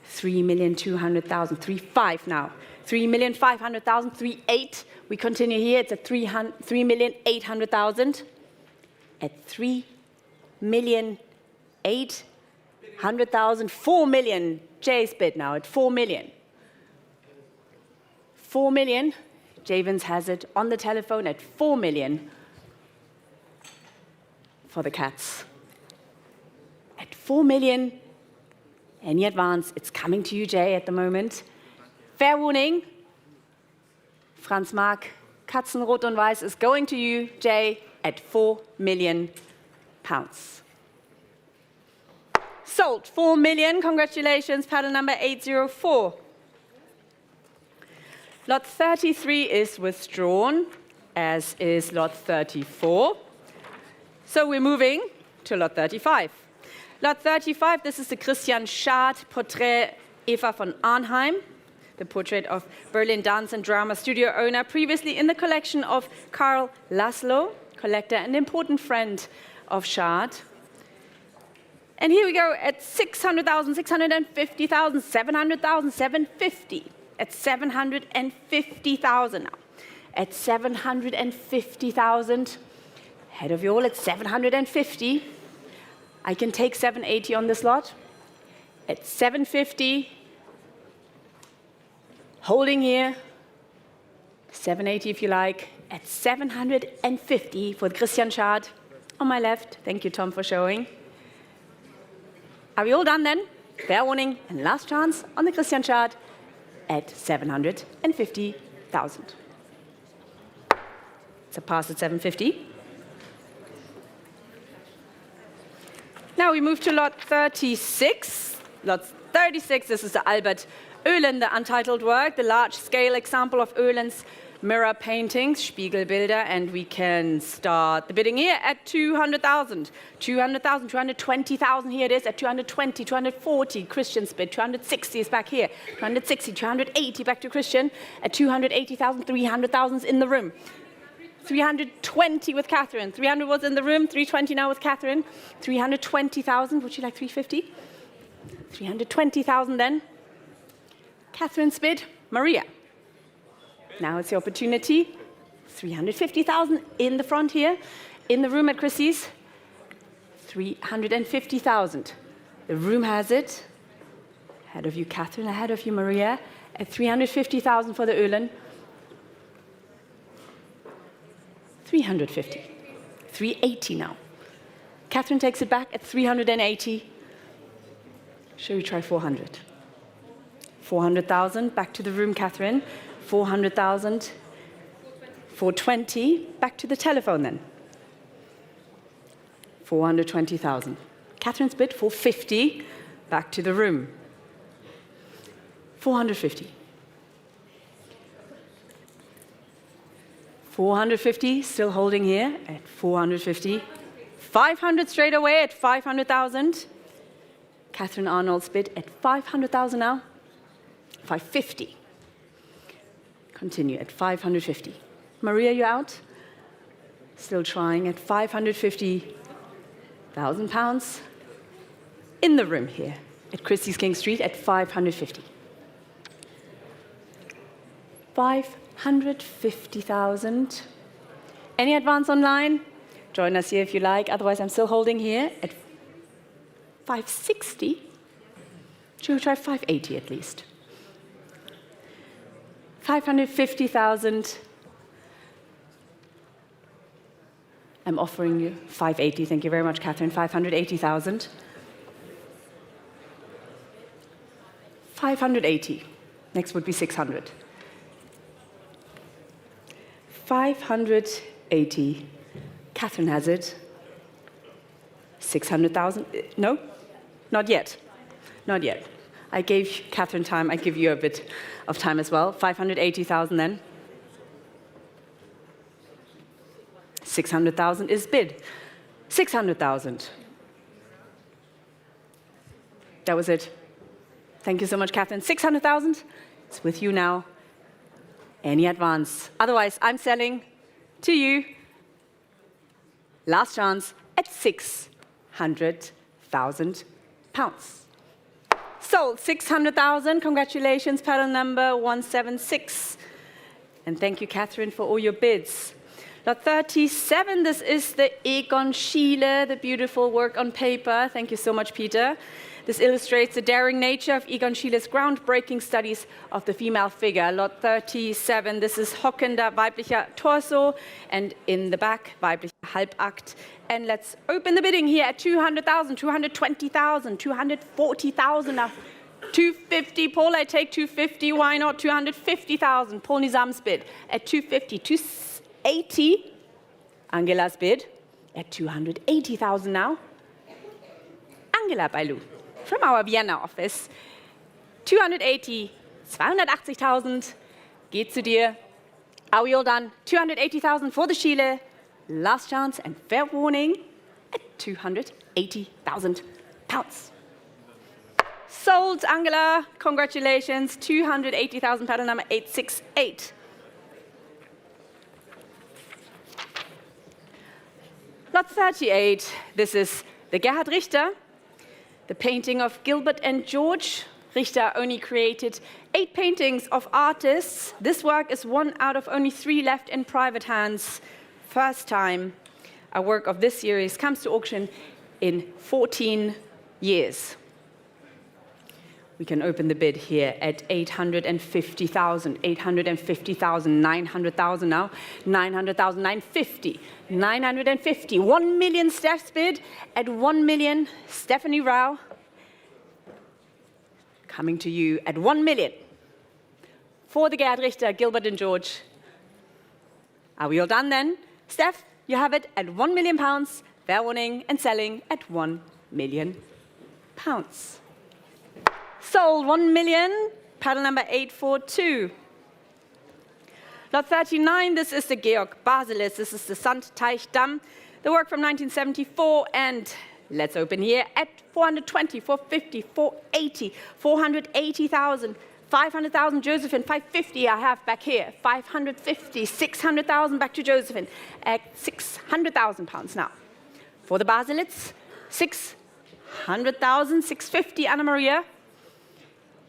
3,200,000. 3,500,000 now. 3,500,000. 3,800,000. We continue here. It's at 3,800,000 at 3,800,000. 4 million. Jay's bid now at 4 million. 4 million. Javins has it on the telephone at 4 million for the cats. At 4 million. Any advance? It's coming to you, Jay, at the moment. Fair warning. Franz Marc, Katzen, Rot und Weiß is going to you, Jay, at 4 million pounds. Sold 4 million. Congratulations. Paddle number 804. Lot 33 is withdrawn, as is lot 34. So we're moving to lot 35. Lot 35, this is the Christian Schad portrait Eva von Arnheim. the portrait of Berlin dance and drama studio owner, previously in the collection of Karl Laszlo, collector and important friend of Schad. And here we go at 600,000, 650,000, 700,000, 750. At 750,000 now. At 750,000, head of you all at 750. I can take 780 on this lot. At 750, holding here, 780 if you like. At 750 for the Christian Schad on my left. Thank you, Tom, for showing. Are we all done then? Fair warning and last chance on the Christian Schad at 750,000. It's a pass at 750. Now we move to lot 36. Lot 36, this is the Albert Oehlen, the untitled work, the large-scale example of Oehlen's mirror paintings, Spiegelbilder, and we can start the bidding here at 200,000. 200,000, 220,000, here it is at 220, 240, Christian's bid, 260 is back here, 260, 280, back to Christian, at 280,000, 300,000 in the room. 320 with Catherine, 300 was in the room, 320 now with Catherine, 320,000, would you like 350? 320,000 then. Catherine's bid, Maria. Now it's the opportunity. 350,000 in the front here, in the room at Christie's. 350,000. The room has it. Ahead of you, Catherine, ahead of you, Maria. At 350,000 for the Oehlen. 350. 380 now. Catherine takes it back at 380. Shall we try 400? 400,000, back to the room, Catherine. 400,000, 420, back to the telephone then. 420,000. Catherine's bid, 450, back to the room. 450. 450, still holding here at 450. 500 straight away at 500,000. Catherine Arnold's bid at 500,000 now. 550. Continue at 550. Maria, you out? Still trying at 550,000 pounds. In the room here at Christie's King Street at 550. 550,000. Any advance online? Join us here if you like. Otherwise, I'm still holding here at 560. Should we try 580 at least? 550,000. I'm offering you 580. Thank you very much, Catherine. 580,000. 580. Next would be 600. 580. Catherine has it. 600,000. No, not yet. Not yet. I gave Catherine time. I give you a bit of time as well. 580,000 then. 600,000 is bid. 600,000. That was it. Thank you so much, Catherine. 600,000. It's with you now. Any advance? Otherwise, I'm selling to you. Last chance at 600,000 pounds. Sold 600,000. Congratulations, panel number 176. And thank you, Catherine, for all your bids. Lot 37, this is the Egon Schiele, the beautiful work on paper. Thank you so much, Peter. This illustrates the daring nature of Egon Schiele's groundbreaking studies of the female figure. Lot 37, this is hockender weiblicher Torso, and in the back, weiblicher Halbakt. And let's open the bidding here at 200,000, 220,000, 240,000. Now, 250, Paul, I take 250, why not? 250,000, Paul Nizam's bid at 250, 280, Angela's bid at 280,000 now. Angela Bailou from our Vienna office. 280, 280,000, geht zu dir. Are we all done? 280,000 for the Schiele. Last chance and fair warning at 280,000 pounds. Sold, Angela. Congratulations. 280,000, paddle number 868. Lot 38. This is the Gerhard Richter, the painting of Gilbert and George. Richter only created 8 paintings of artists. This work is 1 out of only 3 left in private hands. First time a work of this series comes to auction in 14 years. We can open the bid here at 850,000, 850,000, 900,000 now, 900,000, 950, 950, 1 million Steph's bid at 1 million. Stephanie Rao coming to you at 1 million for the Gerhard Richter, Gilbert and George. Are we all done then? Steph, you have it at £1 million, fair warning, and selling at £1 million. Sold 1 million, paddle number 842. Lot 39, this is the Georg Baselis, this is the Sandteichdamm, the work from 1974, and let's open here at 420, 450, 480, 480,000, 500,000 Josephine, 550 I have back here, 550, 600,000 back to Josephine, at 600,000 pounds now. For the Baselitz, 600,000, 650, Anna Maria.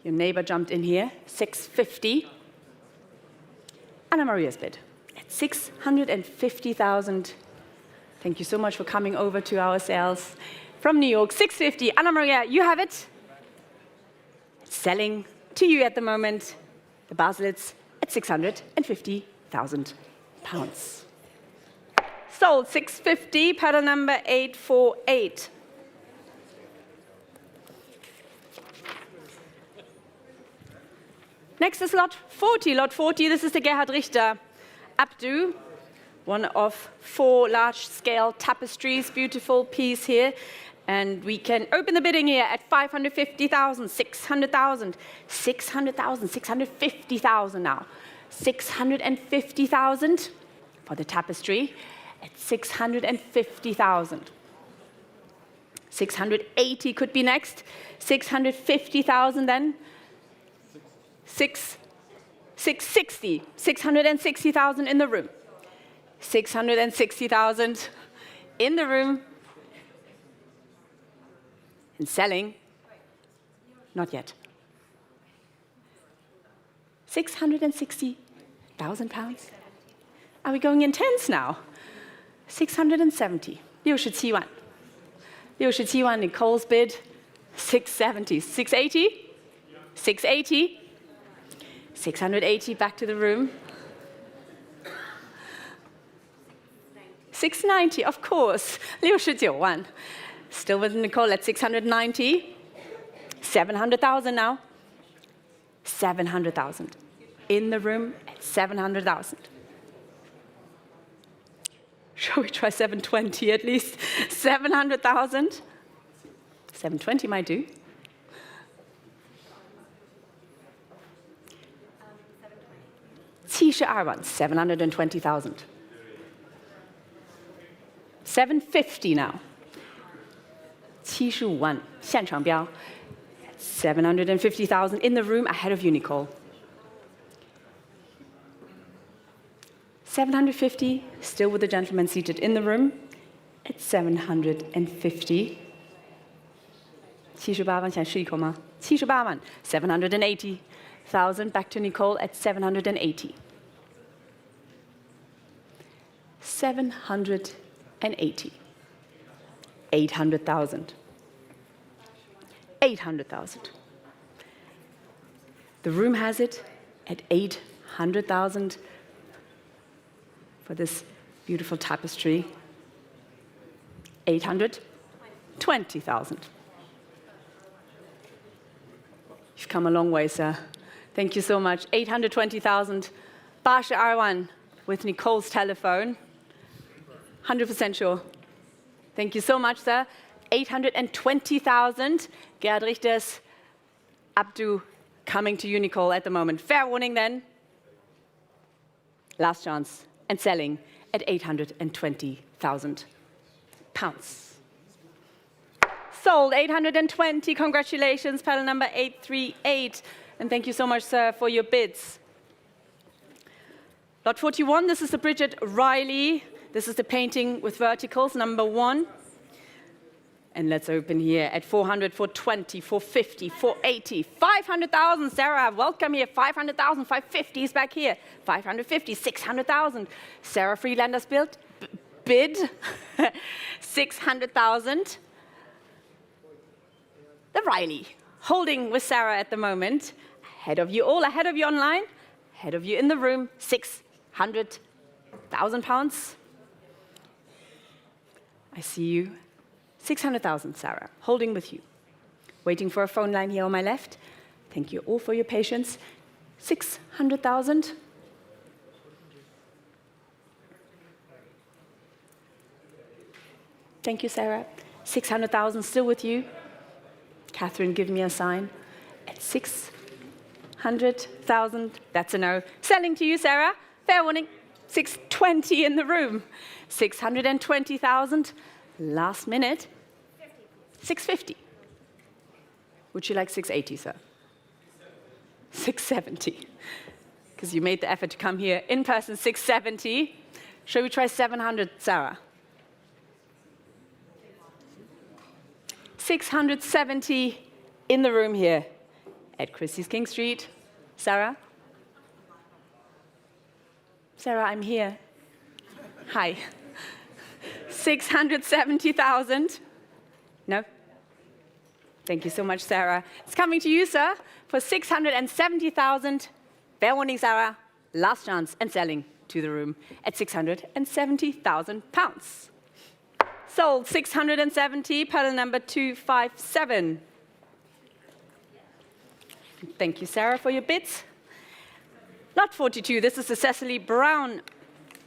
Your neighbor jumped in here, 650. Anna Maria's bid at 650,000. Thank you so much for coming over to our sales. From New York, 650. Anna Maria, you have it. Selling to you at the moment, the Baselitz at 650,000 pounds. Sold 650, paddle number 848. Next is lot 40. Lot 40, this is the Gerhard Richter Abdu, one of 4 large-scale tapestries. Beautiful piece here. And we can open the bidding here at 550,000, 600,000, 600,000, 650,000 now. 650,000 for the tapestry at 650,000. 680 could be next. 650,000 then. 660, 660,000 in the room. 660,000 in the room. And selling, not yet. 660,000 pounds. Are we going in tens now? 670. 67. 67, Nicole's bid. 670. 680. 680. 680 back to the room. 690, of course. 69. Still with Nicole at 690. 700,000 now. 700,000. In the room at 700,000. Shall we try 720 at least? 700,000. 720 might do. Tisha Arwan, 720,000. 750 now. Tisha 1, 现场标, 750,000 in the room ahead of you, Nicole. 750, still with the gentleman seated in the room at 750. 78万想试一口吗？78万 780,000 back to Nicole at 780. 780. 800,000. 800,000. The room has it at 800,000 for this beautiful tapestry. 820,000. You've come a long way, sir. Thank you so much. 820,000. Basha Arwan with Nicole's telephone. 100% sure. Thank you so much, sir. 820,000. Gerhard Richter's Abdu coming to you, Nicole, at the moment. Fair warning then. Last chance. And selling at 820,000 pounds. So Sold, 820. Congratulations, panel number 838. And thank you so much, sir, for your bids. Lot 41, this is the Bridget Riley. This is the painting with verticals, number 1. And let's open here at 400, 420, 450, 480, 500,000. Sarah, welcome here. 500,000, 550 is back here. 550, 600,000. Sarah Freelander's bid, 600,000. The Riley, holding with Sarah at the moment. Ahead of you all, ahead of you online, ahead of you in the room, 600,000 pounds. I see you. 600,000, Sarah, holding with you. Waiting for a phone line here on my left. Thank you all for your patience. 600,000. Thank you, Sarah. 600,000 still with you. Catherine, give me a sign. At 600,000, that's a no. Selling to you, Sarah. Fair warning. 620 in the room. 620,000. Last minute. 650. Would you like 680, sir? 670. Because you made the effort to come here in person. 670. Shall we try 700, Sarah? 670 in the room here at Christie's King Street. Sarah? Sarah, I'm here. Hi. 670,000. No? Thank you so much, Sarah. It's coming to you, sir, for 670,000. Fair warning, Sarah. Last chance and selling to the room at 670,000 pounds. Sold 670, panel number 257. Thank you, Sarah, for your bids. Lot 42, this is the Cecily Brown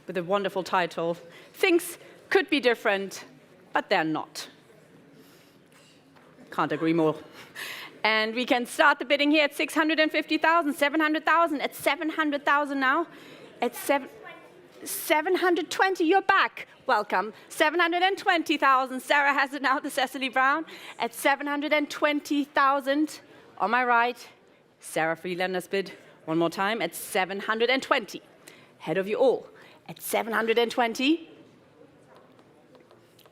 with a wonderful title. Things could be different, but they're not. Can't agree more. And we can start the bidding here at 650,000, 700,000, at 700,000 now. At 720, you're back. Welcome. 720,000. Sarah has it now, the Cecily Brown. At 720,000. On my right, Sarah Freelander's bid. One more time at 720. Ahead of you all at 720.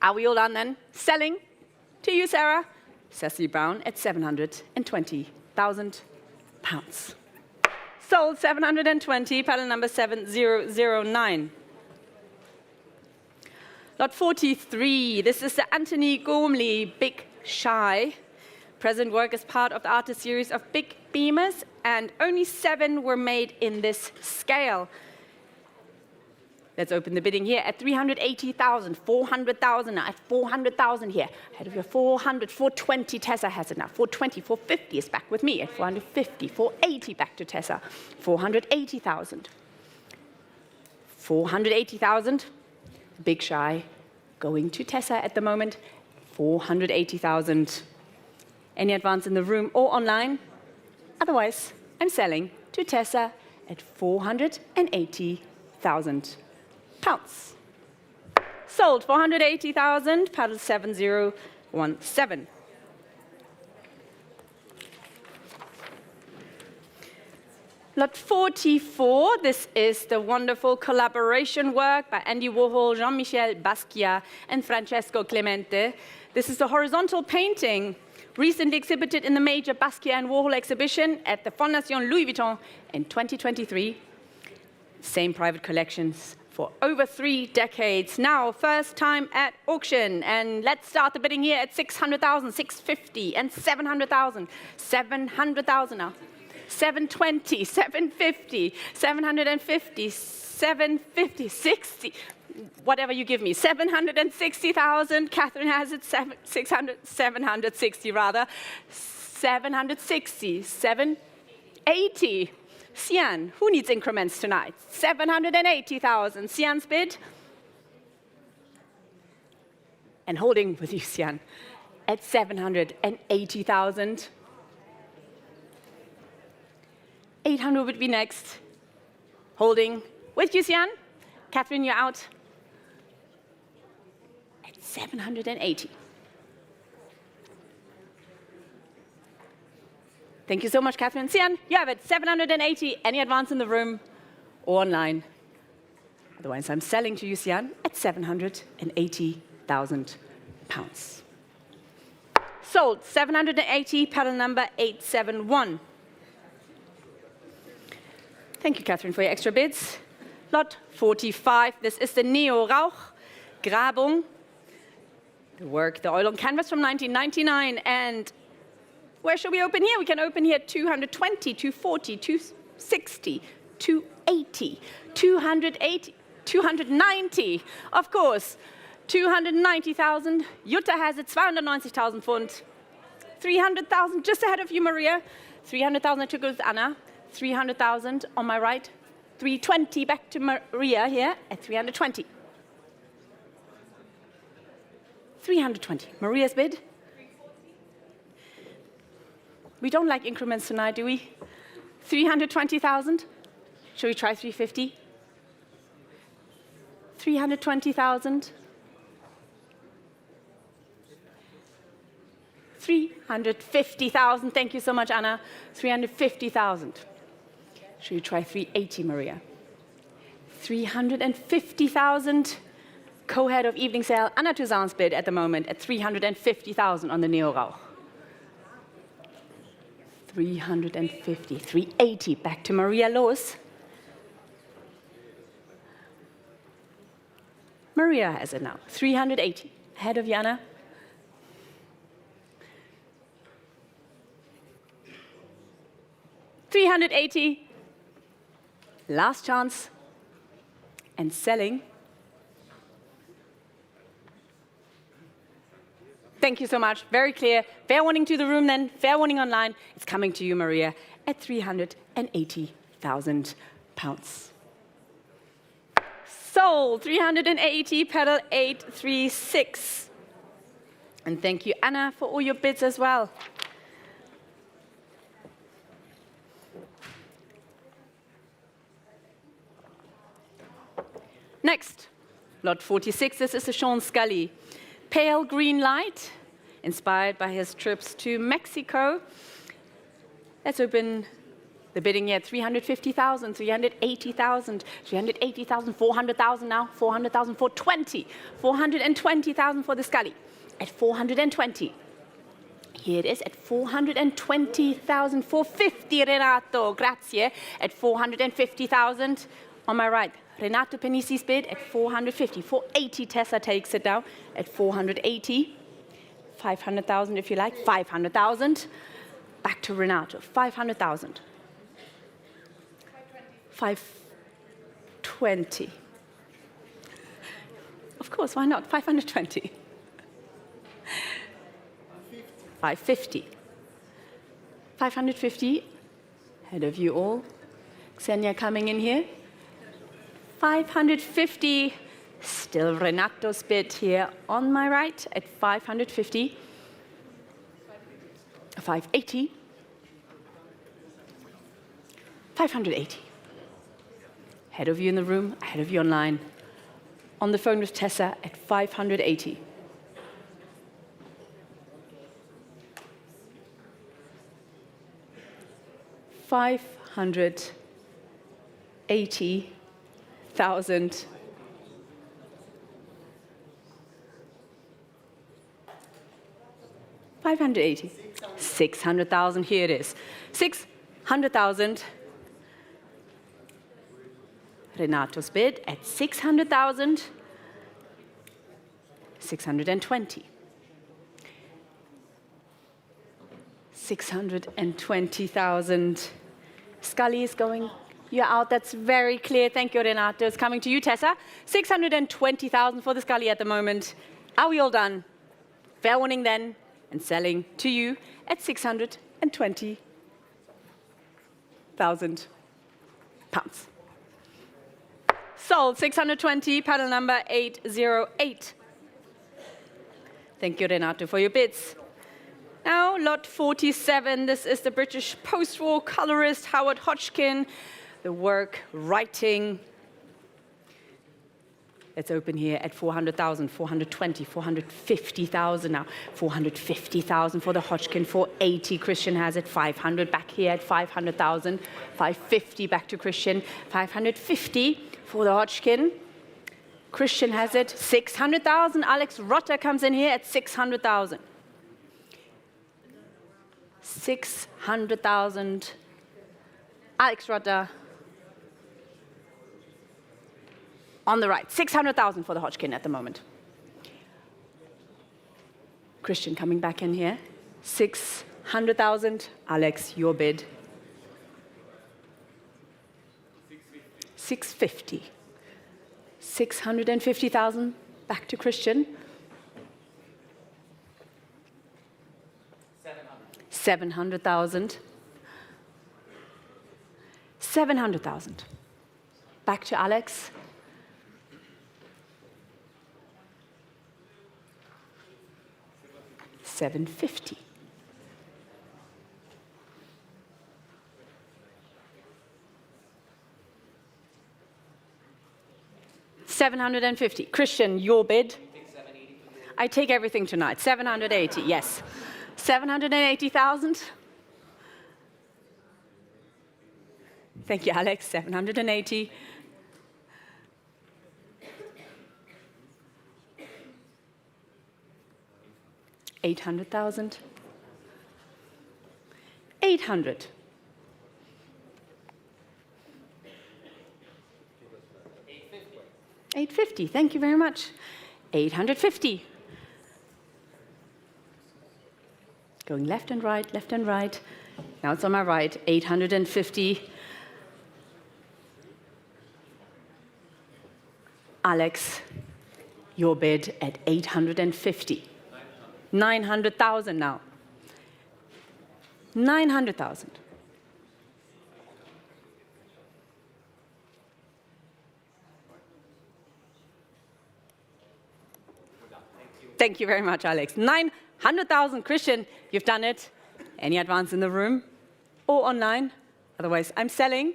Are we all done then? Selling to you, Sarah. Cecily Brown at 720,000 pounds. Sold 720, panel number 7009. Lot 43, this is the Anthony Gormley Big Shy. Present work is part of the artist series of Big Beamers, and only 7 were made in this scale. Let's open the bidding here at 380,000, 400,000 now, at 400,000 here. Ahead of your 400, 420, Tessa has it now. 420, 450 is back with me at 450, 480 back to Tessa. 480,000. 480,000. Big Shy going to Tessa at the moment. 480,000. Any advance in the room or online? Otherwise, I'm selling to Tessa at 480,000 pounds. Sold 480,000, paddle 7017. Lot 44, this is the wonderful collaboration work by Andy Warhol, Jean-Michel Basquiat, and Francesco Clemente. This is the horizontal painting recently exhibited in the major Basquiat and Warhol exhibition at the Fondation Louis Vuitton in 2023. Same private collections for over 3 decades. Now, first time at auction. And let's start the bidding here at 600,000, 650, and 700,000. 700,000 now. 720, 750, 750, 750, 60, whatever you give me. 760,000. Catherine has it. 760 rather. 760, 780. Sian, who needs increments tonight? 780,000. Sian's bid. And holding with you, Sian, at 780,000. 800 would be next. Holding with you, Sian. Catherine, you're out. At 780. Thank you so much, Catherine. Sian, you have it, 780. Any advance in the room or online? Otherwise, I'm selling to you, Sian, at £780,000. Sold, 780, pedal number 871. Thank you, Catherine, for your extra bids. Lot 45, this is the Neo Rauch Grabung. The work, the oil on canvas from 1999. And where shall we open here? We can open here 220, 240, 260, 280, 280, 290. Of course, 290,000. Jutta has it, 290,000 Pfund. 300,000, just ahead of you, Maria. 300,000, I took it with Anna. 300,000 on my right. 320 back to Maria here at 320. 320. Maria's bid. We don't like increments tonight, do we? 320,000. Shall we try 350? 320,000. 350,000. Thank you so much, Anna. 350,000. Should we try 380, Maria? 350,000. Co-head of Evening Sale, Anna Toussaint's bid at the moment at 350,000 on the Neo Rauch. 350, 380. Back to Maria Loos. Maria has it now. 380. Ahead of Jana. 380. Last chance. And selling. Thank you so much. Very clear. Fair warning to the room then. Fair warning online. It's coming to you, Maria, at £380,000. Sold. 380, pedal 836. And thank you, Anna, for all your bids as well. Next, lot 46. This is the Sean Scully. Pale green light, inspired by his trips to Mexico. Let's open the bidding here at 350,000, 380,000, 380,000, 400,000 now, 400,000, 420, 420,000 for the Scully at 420. Here it is at 420,000, 450, Renato, grazie, at 450,000. On my right, Renato Penisi's bid at 450, 480, Tessa takes it now at 480. 500,000 if you like, 500,000. Back to Renato, 500,000. 520. Of course, why not? 520. 550. 550. Ahead of you all. Xenia coming in here. 550. Still Renato's bid here on my right at 550. 580. 580. Ahead of you in the room, ahead of you online. On the phone with Tessa at 580. 580,000. 580. 600,000. Here it is. 600,000. Renato's bid at 600,000. 620. 620,000. Scully is going. You're out. That's very clear. Thank you, Renato. It's coming to you, Tessa. 620,000 for the Scully at the moment. Are we all done? Fair warning then. And selling to you at 620,000 pounds. Sold 620, paddle number 808. Thank you, Renato, for your bids. Now, lot 47. This is the British post-war colorist Howard Hodgkin. The work, writing. Let's open here at 400,000, 420, 450,000 now, 450,000 for the Hodgkin, 480, Christian has it, 500 back here at 500,000, 550 back to Christian, 550 for the Hodgkin. Christian has it, 600,000, Alex Rotter comes in here at 600,000. 600,000, Alex Rotter. On the right, 600,000 for the Hodgkin at the moment. Christian coming back in here. 600,000. Alex, your bid. 650. 650,000. Back to Christian. 700,000. 700,000. Back to Alex. 750. $750. Christian, your bid? I take everything tonight. 780, yes. 780,000. Thank you, Alex. 780. 800,000. 800. 850. Thank you very much. 850. Going left and right, left and right. Now it's on my right. 850. Alex, your bid at 850. 900,000 now. 900,000. Thank you very much, Alex. 900,000. Christian, you've done it. Any advance in the room or online? Otherwise, I'm selling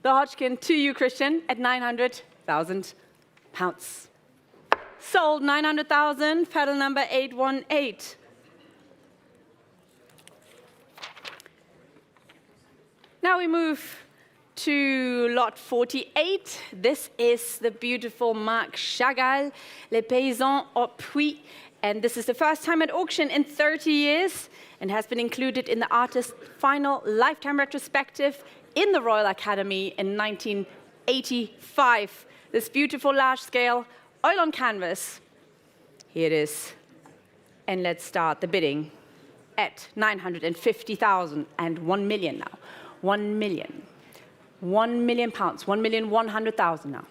the Hodgkin to you, Christian, at 900,000 pounds. Sold 900,000, pedal number 818. Now we move to lot 48. This is the beautiful Marc Chagall, Les Paysans au Puy. And this is the first time at auction in 30 years and has been included in the artist's final lifetime retrospective in the Royal Academy in 1985. This beautiful large-scale oil on canvas. Here it is. And let's start the bidding at 950,000 and 1 million now. 1 million. 1 million pounds. 1,100,000 now.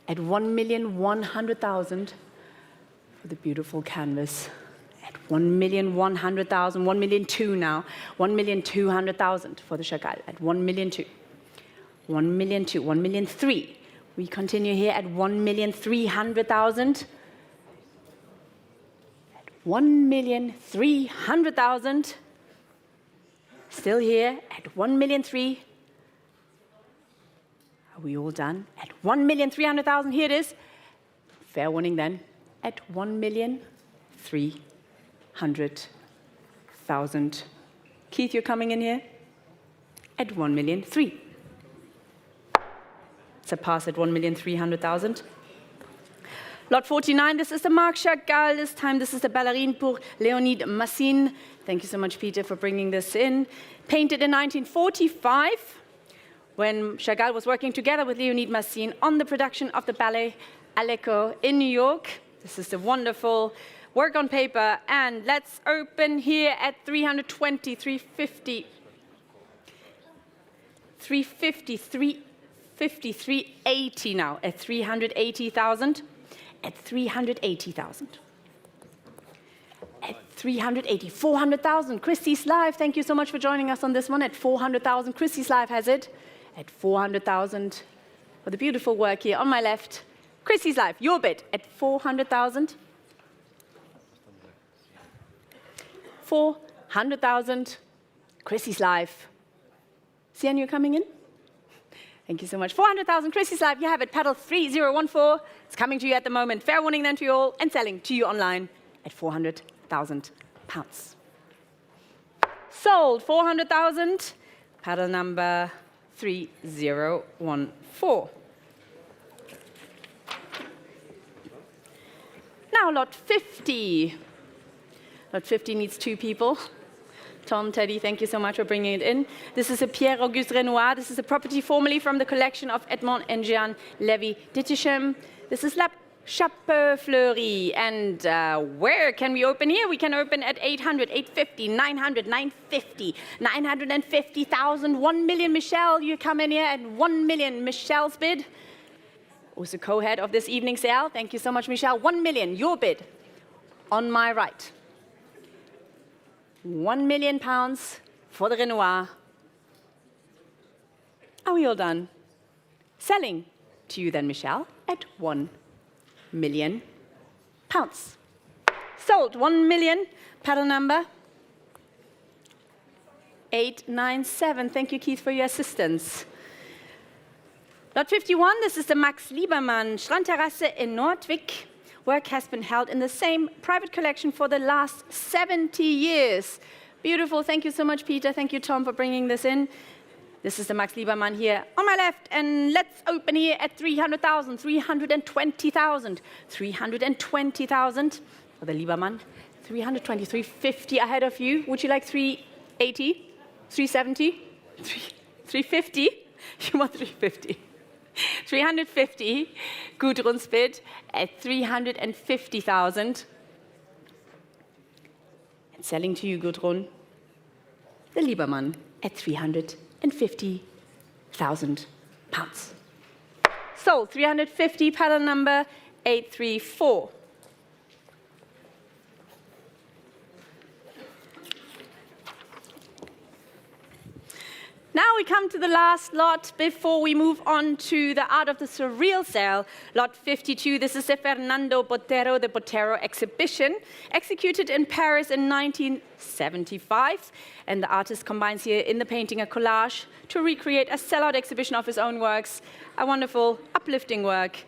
At 1,100,000 for the beautiful canvas. At 1,100,000. 1,200,000 now. 1,200,000 for the Chagall. At 1,200,000. 1,200,000. 1,300,000. We continue here at 1,300,000. At 1,300,000. Still here at 1,300,000. Are we all done? At 1,300,000. Here it is. Fair warning then. At 1,300,000. Keith, you're coming in here? At 1,300,000. It's a pass at 1,300,000. Lot 49, this is the Marc Chagall. This time, this is the Ballerine pour Léonide Massine. Thank you so much, Peter, for bringing this in. Painted in 1945, when Chagall was working together with Léonide Massine on the production of the ballet Aleko in New York. This is the wonderful work on paper. And let's open here at 320, 350. 350, 350, 380 now, at 380,000. At 380,000. At 380, 400,000. Christie's Live, thank you so much for joining us on this one. At 400,000, Christie's Live has it. At 400,000 for the beautiful work here on my left. Christie's Live, your bid at 400,000. 400,000. Christie's Live. Sian, you're coming in? Thank you so much. 400,000, Christie's Live, you have it. Pedal 3014. It's coming to you at the moment. Fair warning then to you all, and selling to you online at £400,000. Sold 400,000, paddle number 3014. Now lot 50. Lot 50 needs 2 people. Tom, Teddy, thank you so much for bringing it in. This is a Pierre-Auguste Renoir. This is a property formerly from the collection of Edmond and Jean Lévy-Dittichem. This is La Chapeau Fleury. And where can we open here? We can open at 800, 850, 900, 950, 950,000, 1 million. Michelle, you come in here at 1 million. Michelle's bid. Also co-head of this evening sale. Thank you so much, Michelle. 1 million, your bid. On my right. £1 million for the Renoir. Are we all done? Selling to you then, Michelle, at £1 million. Sold 1 million, paddle number 897. Thank you, Keith, for your assistance. Lot 51, this is the Max Liebermann Strandterrasse in Nordwijk. Work has been held in the same private collection for the last 70 years. Beautiful. Thank you so much, Peter. Thank you, Tom, for bringing this in. This is the Max Liebermann here on my left. And let's open here at 300,000, 320,000, 320,000 for the Liebermann. 320, 350 ahead of you. Would you like 380, 370, 350? You want 350. 350, Gudrun's bid at 350,000. And selling to you, Gudrun, the Liebermann at £350,000. Sold 350, paddle number 834. Now we come to the last lot before we move on to the Art of the Surreal Sale, lot 52. This is the Fernando Botero, the Botero exhibition, executed in Paris in 1975. And the artist combines here in the painting a collage to recreate a sellout exhibition of his own works, a wonderful, uplifting work.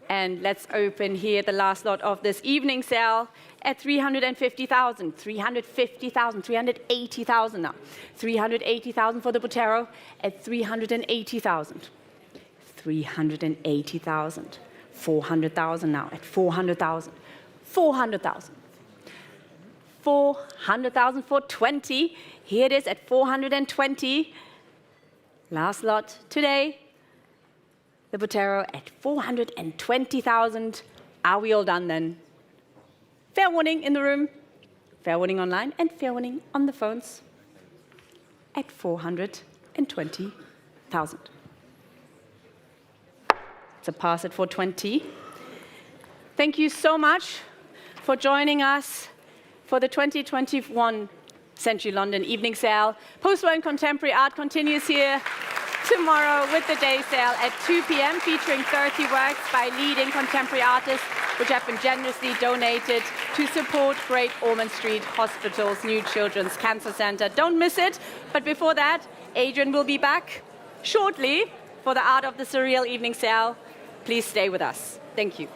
And let's open here the last lot of this evening sale at 350,000, 350,000, 380,000 now. 380,000 for the Botero at 380,000. 380,000. 400,000 now at 400,000. 400,000. 400,000 for 20. Here it is at 420. Last lot today. The Botero at 420,000. Are we all done then? Fair warning in the room, fair warning online, and fair warning on the phones at 420,000. It's a pass at 420. Thank you so much for joining us for the 2021 Century London Evening Sale. Post-war and contemporary art continues here tomorrow with the day sale at 2 p.m. featuring 30 works by leading contemporary artists which have been generously donated to support Great Ormond Street Hospital's new Children's Cancer Center. Don't miss it. But before that, Adrian will be back shortly for the Art of the Surreal Evening Sale. Please stay with us. Thank you.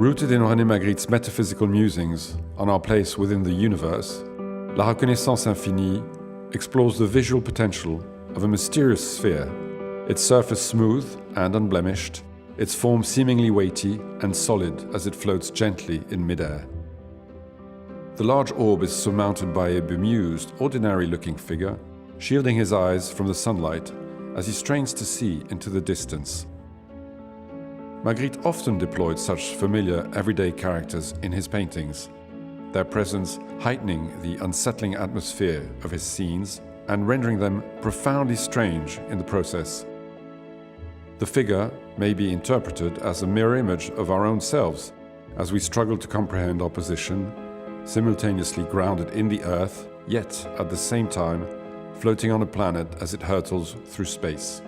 Rooted in René Magritte's metaphysical musings on our place within the universe, La Reconnaissance Infinie explores the visual potential of a mysterious sphere, its surface smooth and unblemished, its form seemingly weighty and solid as it floats gently in midair. The large orb is surmounted by a bemused, ordinary-looking figure, shielding his eyes from the sunlight as he strains to see into the distance. Magritte often deployed such familiar, everyday characters in his paintings, their presence heightening the unsettling atmosphere of his scenes and rendering them profoundly strange in the process. The figure may be interpreted as a mirror image of our own selves as we struggle to comprehend our position, simultaneously grounded in the earth, yet at the same time floating on a planet as it hurtles through space.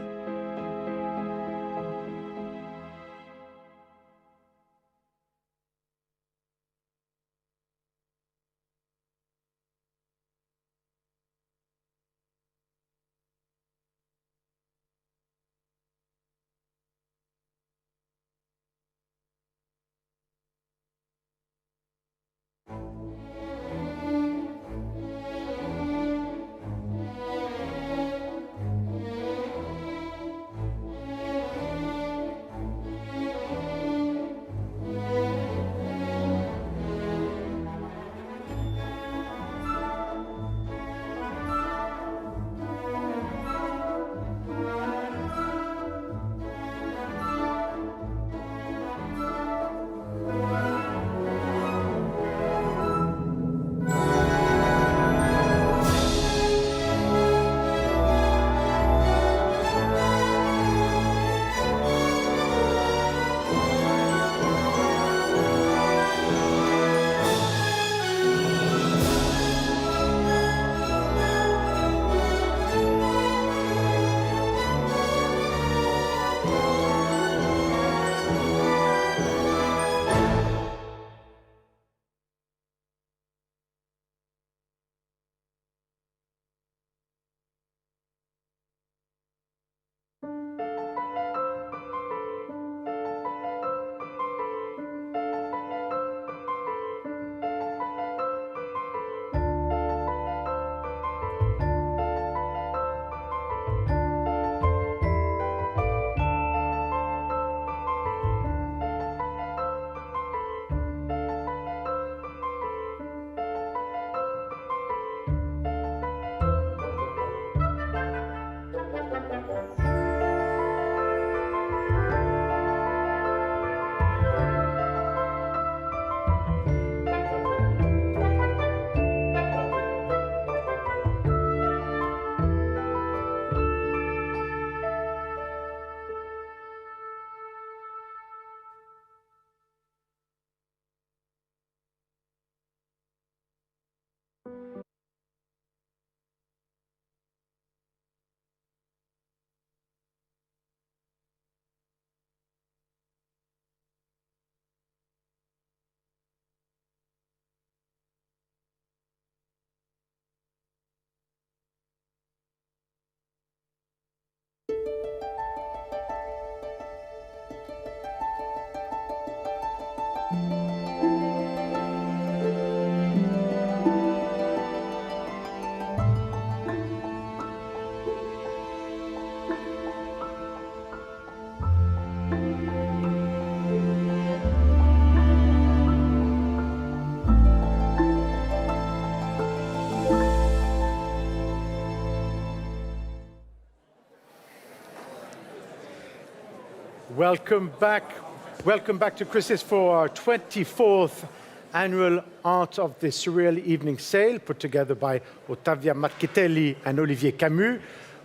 Welcome back to Christie's for our 24th annual Art of the Surreal Evening Sale, put together by Ottavia Marchitelli and Olivier Camus,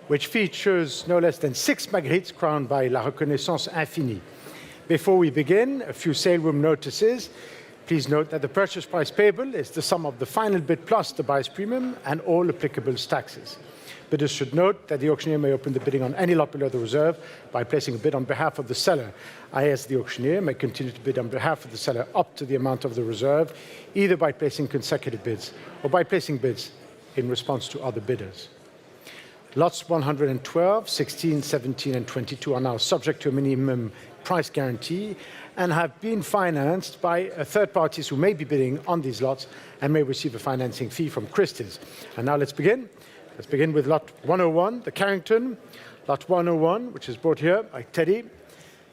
which features no less than 6 Magrittes crowned by La Reconnaissance Infinie. Before we begin, a few sale room notices. Please note that the purchase price payable is the sum of the final bid plus the buyer's premium and all applicable taxes. Bidders should note that the auctioneer may open the bidding on any lot below the reserve by placing a bid on behalf of the seller. I, as the auctioneer, may continue to bid on behalf of the seller up to the amount of the reserve, either by placing consecutive bids or by placing bids in response to other bidders. Lots 112, 16, 17, and 22 are now subject to a minimum price guarantee and have been financed by third parties who may be bidding on these lots and may receive a financing fee from Christie's. And now let's begin. Let's begin with lot 101, the Carrington. Lot 101, which is brought here by Teddy,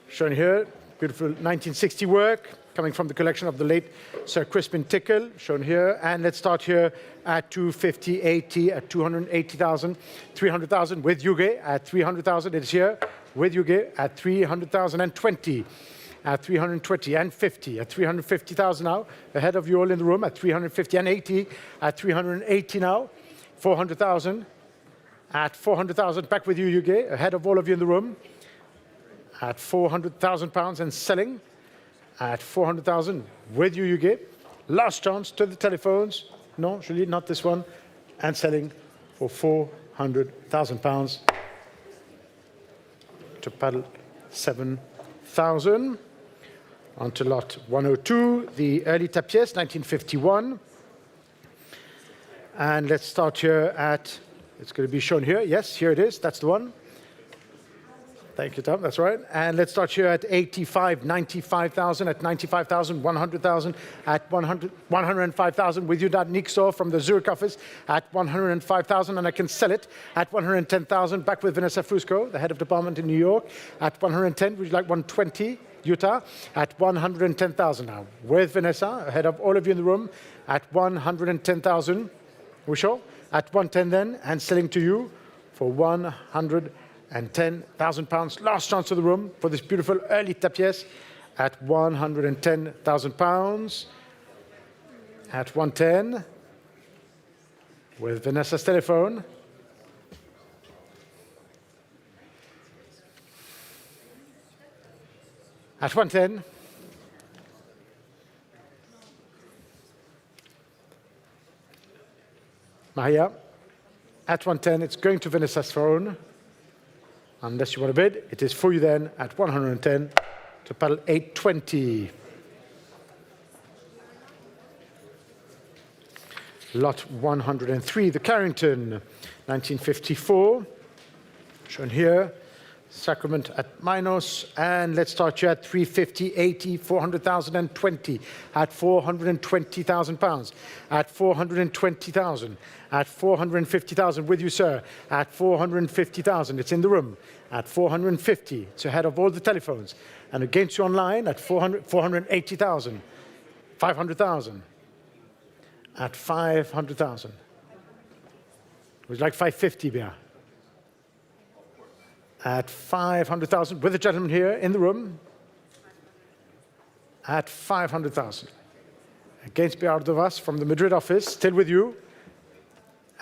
shown here, beautiful 1960 work, coming from the collection of the late Sir Crispin Tickell, shown here. And let's start here at 250, 80, at 280,000, 300,000 with Yuge at 300,000. It's here with Yuge at 300,000 and 20, at 320 and 50, at 350,000 now, ahead of you all in the room at 350 and 80, at 380 now, 400,000, at 400,000, back with you, Yuge, ahead of all of you in the room, at 400,000 pounds and selling, at 400,000 with you, Yuge. Last chance to the telephones. No, Julie, not this one. And selling for 400,000 pounds to paddle 7,000. On to lot 102, the early Tapies, 1951. And let's start here at, it's going to be shown here. Yes, here it is. That's the one. Thank you, Tom. That's right. And let's start here at 85, 95,000, at 95,000, 100,000, at 105,000 with you, that Nixor from the Zurich office at 105,000, and I can sell it at 110,000. Back with Vanessa Fusco, the head of department in New York, at 110. Would you like 120? Utah at 110,000 now. With Vanessa, ahead of all of you in the room, at 110,000. We sure? At 110 then, and selling to you for 110,000 pounds. Last chance of the room for this beautiful early Tapies at 110,000 pounds. At 110 with Vanessa's telephone. At 110. Maria. At 110, it's going to Vanessa's phone. Unless you want to bid, it is for you then at 110 to paddle 820. Lot 103, the Carrington, 1954, shown here. Sacrament at Minos, and let's start you at 350, 80, 400,000 and 20, at 420,000 pounds, at 420,000, at 450,000 with you, sir, at 450,000, it's in the room, at 450, it's ahead of all the telephones, and against you online at 480,000, 500,000, at 500,000. Would you like 550, Bia? At 500,000, with the gentleman here in the room, at 500,000. Against Bernard de Vas from the Madrid office, still with you,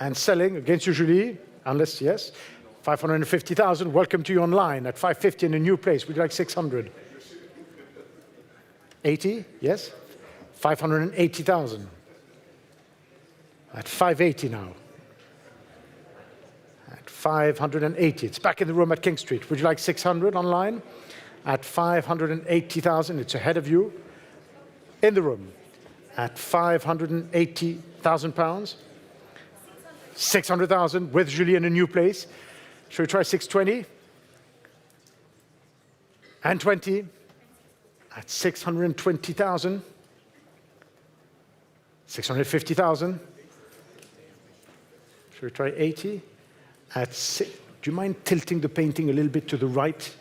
and selling against you, Julie, unless, yes, 550,000. Welcome to you online at 550 in a new place. Would you like 600? 80, yes? 580,000. At 580 now. 580. It's back in the room at King Street. Would you like 600 online? At 580,000. It's ahead of you in the room. At 580,000 pounds. 600,000 with Julie in a new place. Shall we try 620? And 20. At 620,000. 650,000. Shall we try 80? Do you mind tilting the painting a little bit to the right?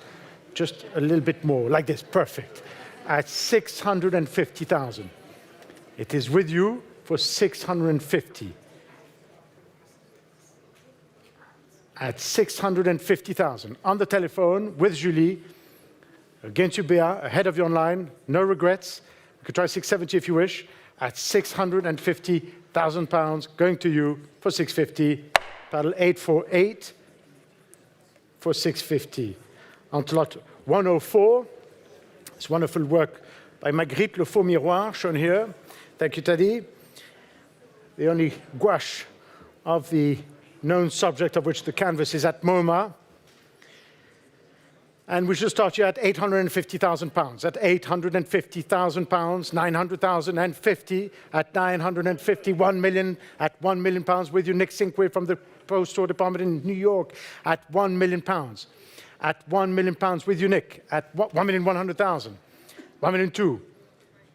Just a little bit more, like this, perfect. At 650,000. It is with you for 650. At 650,000. On the telephone with Julie, against you, Bea, ahead of you online, no regrets. You could try 670 if you wish. At 650,000 pounds, going to you for 650. Paddle 848 for 650. On to lot 104. It's wonderful work by Magritte, Le Faux Miroir, shown here. Thank you, Teddy. The only gouache of the known subject of which the canvas is at MoMA. And we should start you at 850,000 pounds. At 850,000 pounds, 900,050 at 950, 1 million at 1 million pounds with you, Nick Sinquay from the Postal Department in New York at £1 million. At £1 million with you, Nick, at 1,100,000. 1,200,000.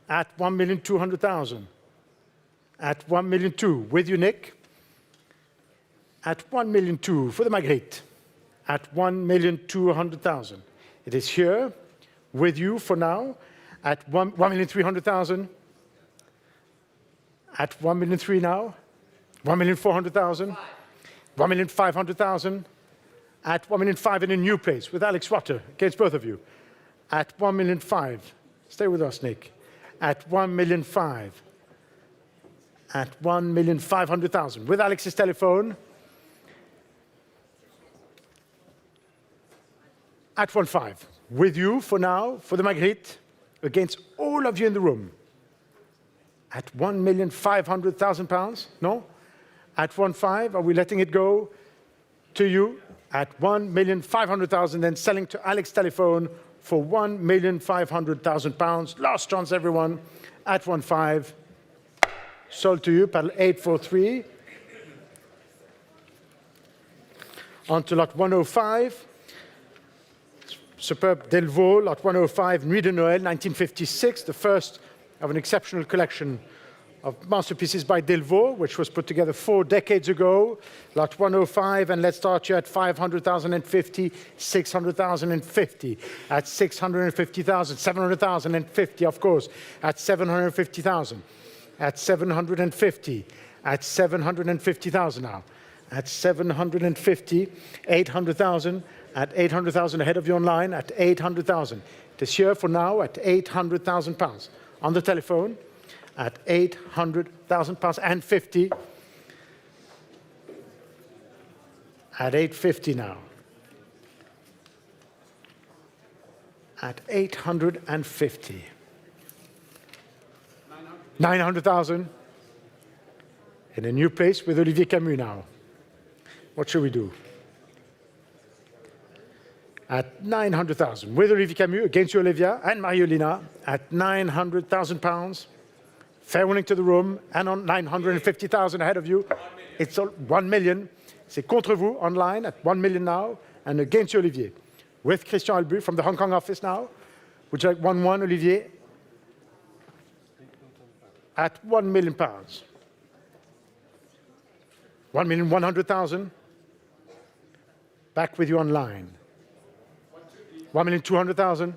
At 1,200,000. At 1,200,000 with you, Nick. At 1,200,000 for the Magritte. At 1,200,000. It is here with you for now at 1,300,000. At 1,300,000 now. 1,400,000. 1,500,000. At 1,500,000 in a new place with Alex Rutter against both of you. At 1,500,000. Stay with us, Nick. At 1,500,000. At 1,500,000 with Alex's telephone. At 1,500,000 with you for now, for the Magritte, against all of you in the room. At £1,500,000, no? At 1,500,000, are we letting it go to you? At £1,500,000, then selling to Alex's telephone for £1,500,000. Last chance, everyone. At 1,500,000, sold to you, paddle 843. On to lot 105. Superb Delvaux, lot 105, Nuit de Noël, 1956, the first of an exceptional collection of masterpieces by Delvaux, which was put together 4 decades ago. Lot 105, and let's start you at 500,050, 600,050, at 650,000, 700,050, of course, at 750,000, at 750, at 750,000 now, at 750, 800,000, at 800,000 ahead of you online, at 800,000. It is here for now at £800,000. On the telephone, at £800,000 and 50. At 850 now. At 850. 900,000. In a new place with Olivier Camus now. What should we do? At 900,000 with Olivier Camus against you, Olivia, and Mariolina at £900,000. Fair winning to the room, and on 950,000 ahead of you. It's 1 million. C'est contre vous online at 1 million now, and against you, Olivier. With Christian Albu from the Hong Kong office now. Would you like 1-1, Olivier? At £1 million. 1,100,000. Back with you online. 1,200,000.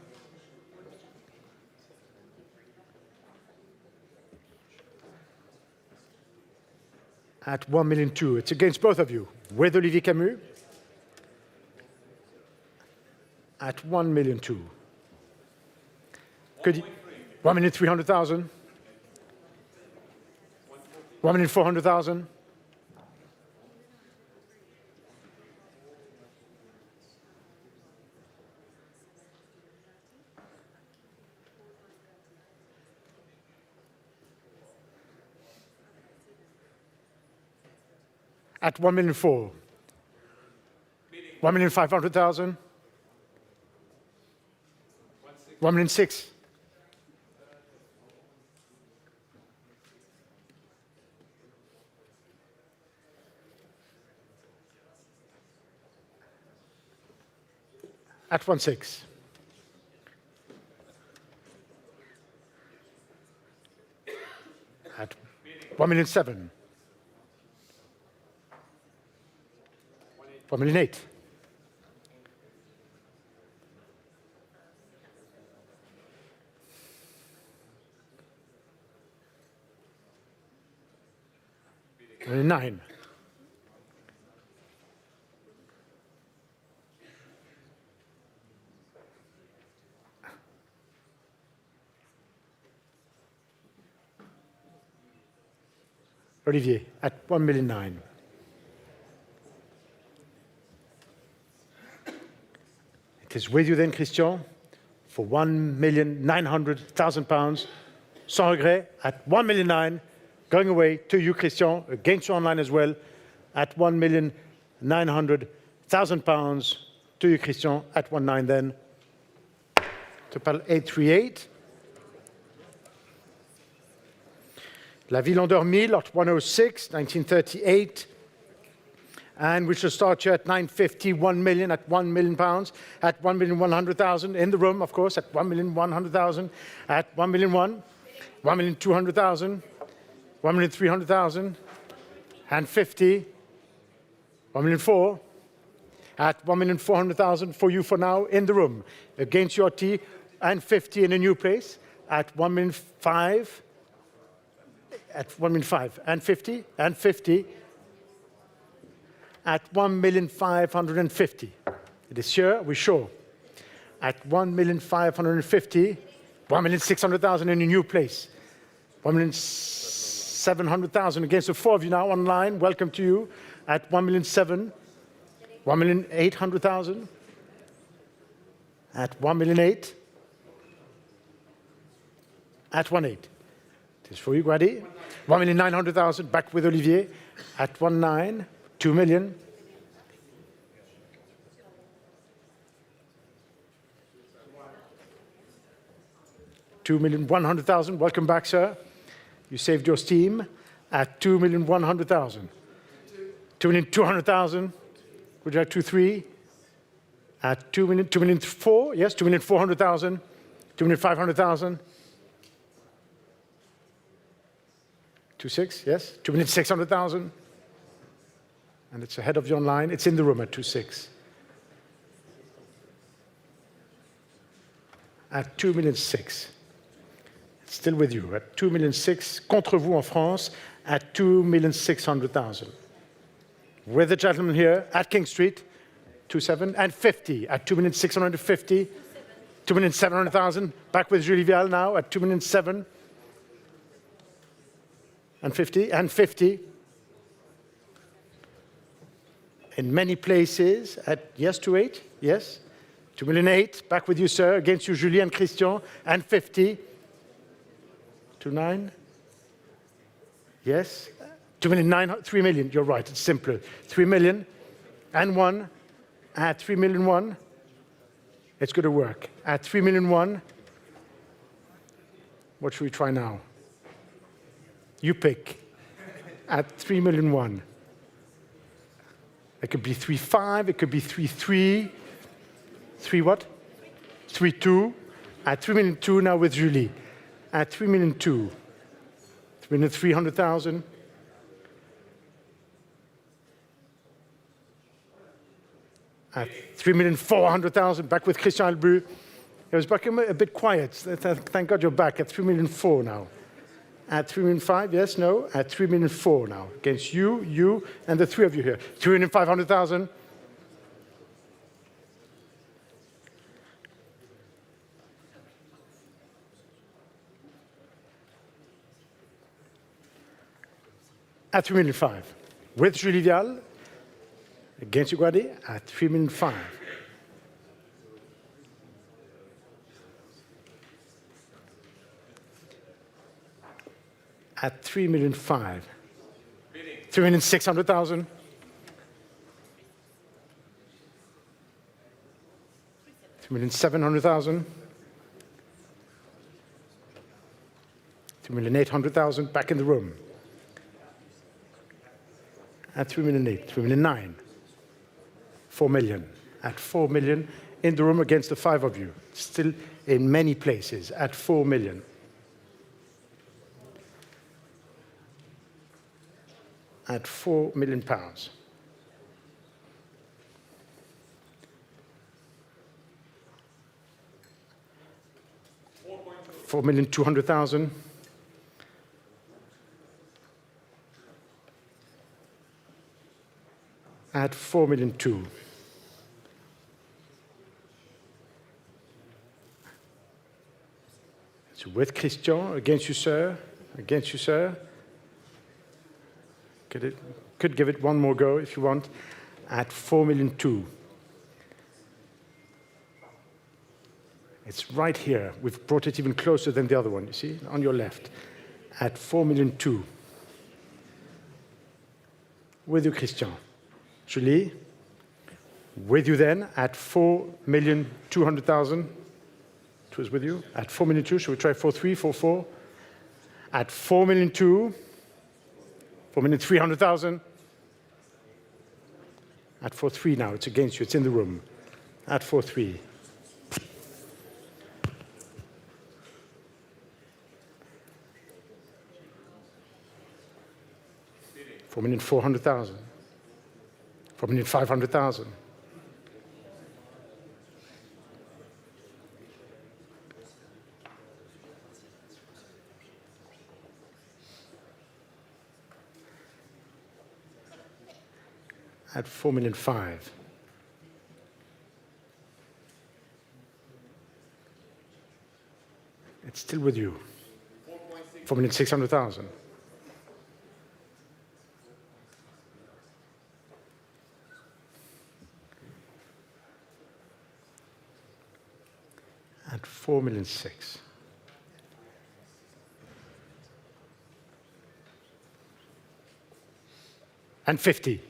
At 1,200,000. It's against both of you. With Olivier Camus. At 1,200,000. Could you? 1,300,000. 1,400,000. At 1,400,000. 1,500,000. 1,600,000. At 1,600,000. At 1,700,000. 1,800,000. $1,900,000. Olivier, at 1,900,000. It is with you then, Christian, for £1,900,000, sans regret, at 1,900,000, going away to you, Christian, against you online as well, at £1,900,000, to you, Christian, at 1,900,000 then, to pal 838. La Ville endormie, lot 106, 1938, And we shall start here at 950, 1 million, at 1 million pounds, at 1,100,000 in the room, of course, at 1,100,000, at 1,000,001, 1,200,000, 1,300,000, and 50, 1,004,000, at 1,400,000 for you for now in the room, against your tea, and 50 in a new place, at 1,500,000, at 1,500,000, and 50, and 50, at 1,550,000. It is here, we're sure. At 1,550,000, 1,600,000 in a new place. 1,700,000 against the four of you now online. Welcome to you. At 1,700,000, 1,800,000. At 1,800,000. At 1,800,000. It is for you, Guadi. 1,900,000, back with Olivier. At 1,900,000. 2 million. $2,100,000. Welcome back, sir. You saved your steam at 2,100,000. 2,200,000. Would you like 2,300,000? At 2,400,000. Yes, 2,400,000. 2,500,000. 2,600,000. Yes, 2,600,000. And it's ahead of you online. It's in the room at 2,600,000. At 2,600,000. It's still with you. At 2,600,000. Contre vous en France. At 2,600,000. With the gentleman here at King Street. 2,700,000. And 50. At 2,650,000. 2,700,000. Back with Julie Vial now at 2,700,000. And 50. And 50. In many places, at, yes, 2,800,000, yes. 2,800,000, back with you, sir, against you, Julie and Christian, and 50. 2,900,000, yes. 2,900,000, 3 million, you're right, it's simpler. 3 million, and 1, at 3,000,001, it's going to work. At 3,000,001, what should we try now? You pick. At 3,000,001. It could be 3,500,000, it could be 3,300,000. 3 what? 3,200,000. At 3,200,000 now with Julie. At 3,200,000. 3,300,000. At 3,400,000, back with Christian Albu. It was back a bit quiet. Thank God you're back at 3,400,000 now. At 3,500,000, yes, no. At 3,400,000 now. Against you, and the three of you here. 3,500,000. At 3,500,000. With Julie Vial. Against you, Guadi. At 3,500,000. At 3,500,000. 3,600,000. 3,700,000. 3,800,000. Back in the room. At 3,800,000. 3,900,000. 4 million. At 4 million in the room against the five of you. Still in many places. At 4 million. At £4 million. 4,200,000. At 4,200,000. So with Christian, against you, sir. Against you, sir. Could give it one more go if you want. At 4,200,000. It's right here. We've brought it even closer than the other one, you see, on your left. At 4,200,000. With you, Christian. Julie. With you then at 4,200,000. It was with you. At 4,200,000. Shall we try 4,300,000, 4,400,000? At 4,200,000. 4,300,000. At 4-3 now, it's against you, it's in the room. At 4-3. $4,400,000. $4,500,000. At $4,500,000. It's still with you. $4,600,000. At $4,600,000. And 50.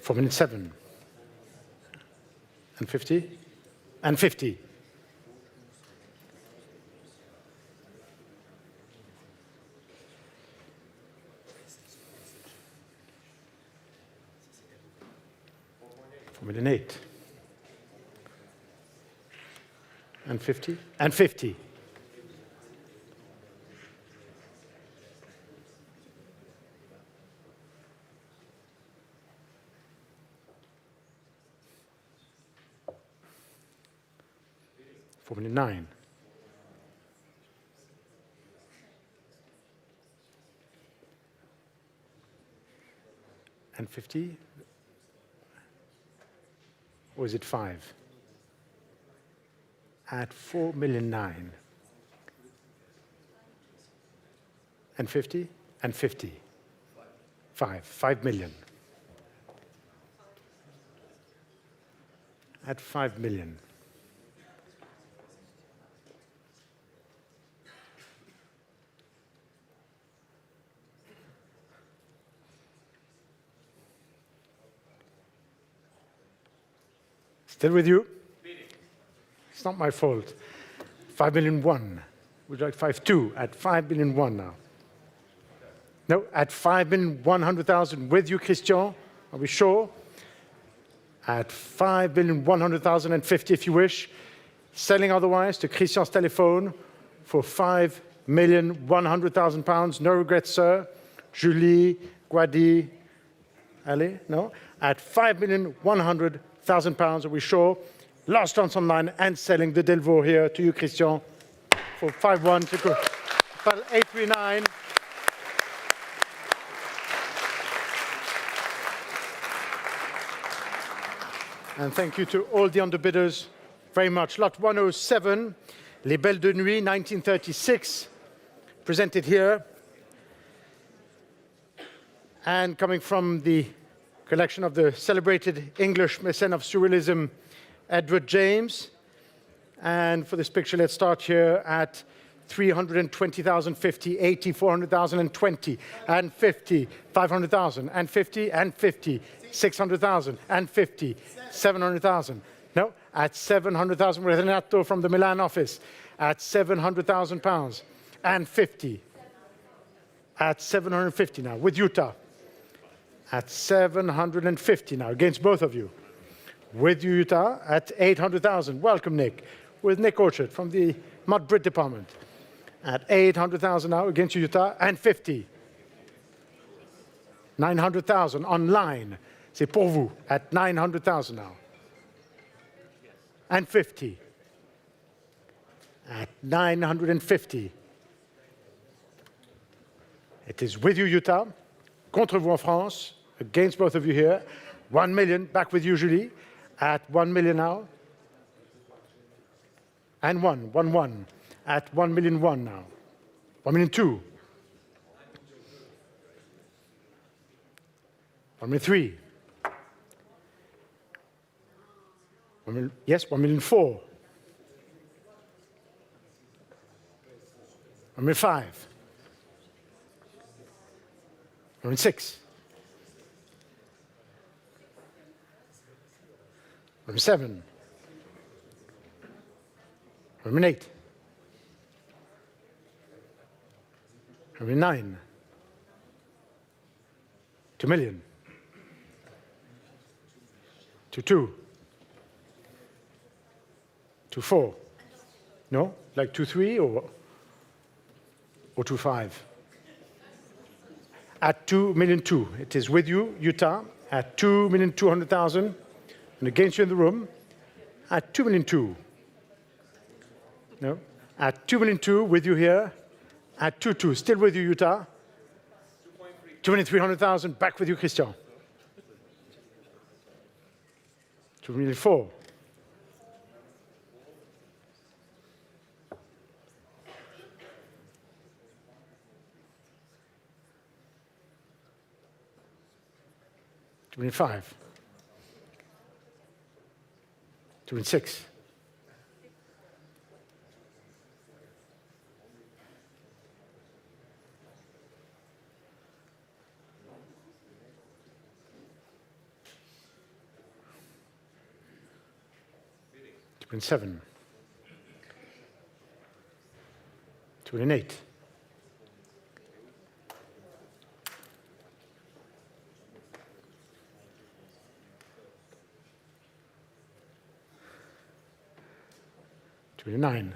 $4,700,000. And 50. And 50. $4,800,000. And 50. And 50. $4,900,000. And 50. Or is it 5? At $4,900,000. And 50? And 50. 5 million. At 5 million. Still with you? It's not my fault. 5,000,001. Would you like 5,200,000 at 5,000,001 now? No, at 5,100,000 with you, Christian. Are we sure? At 5,100,050 if you wish. Selling otherwise to Christian's telephone for £5,100,000. No regrets, sir. Julie, Guadi, Ali, no? At £5,100,000, are we sure? Last chance online and selling the Delvaux here to you, Christian, for 5-1 to go. 839. And thank you to all the underbidders very much. Lot 107, Les Belles de Nuit, 1936, presented here. And coming from the collection of the celebrated English Mécène of Surrealism, Edward James. And for this picture, let's start here at 320,000, 50, 80, 400,000, and 20, and 50, 500,000, and 50, and 50, 600,000, and 50, 700,000. No, at 700,000, Renato from the Milan office, at 700,000 pounds, and 50, at 750 now, with Utah, at 750 now, against both of you. With you, Utah, at 800,000. Welcome, Nick. With Nick Orchard from the Mud Brit department. At 800,000 now, against you, Utah, and 50. 900,000 online. C'est pour vous, at 900,000 now. And 50. At 950. It is with you, Utah. Contre vous en France. Against both of you here. 1 million, back with you, Julie. At 1 million now. And 1. At 1,000,001 now. 1,000,002. 1,003. Yes, 1,004. 1,005. 1,006. Room 7. Room 8. Room 9. 2 million. To 2. To 4. No? Like 2, 3 or 2, 5? At 2,200,000. It is with you, Utah, at 2,200,000. And against you in the room, at 2,200,000. No? At 2,200,000 with you here, at 2,200,000. Still with you, Utah. 2,300,000. Back with you, Christian. 2,400,000. 2,500,000. 2,600,000. 2,700,000. 2,800,000. 2,900,000.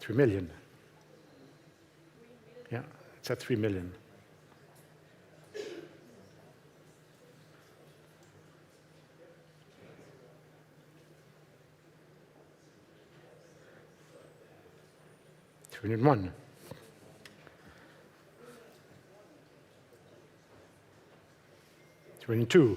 3 million. Yeah, it's at 3 million. 3,100,000. 3,200,000.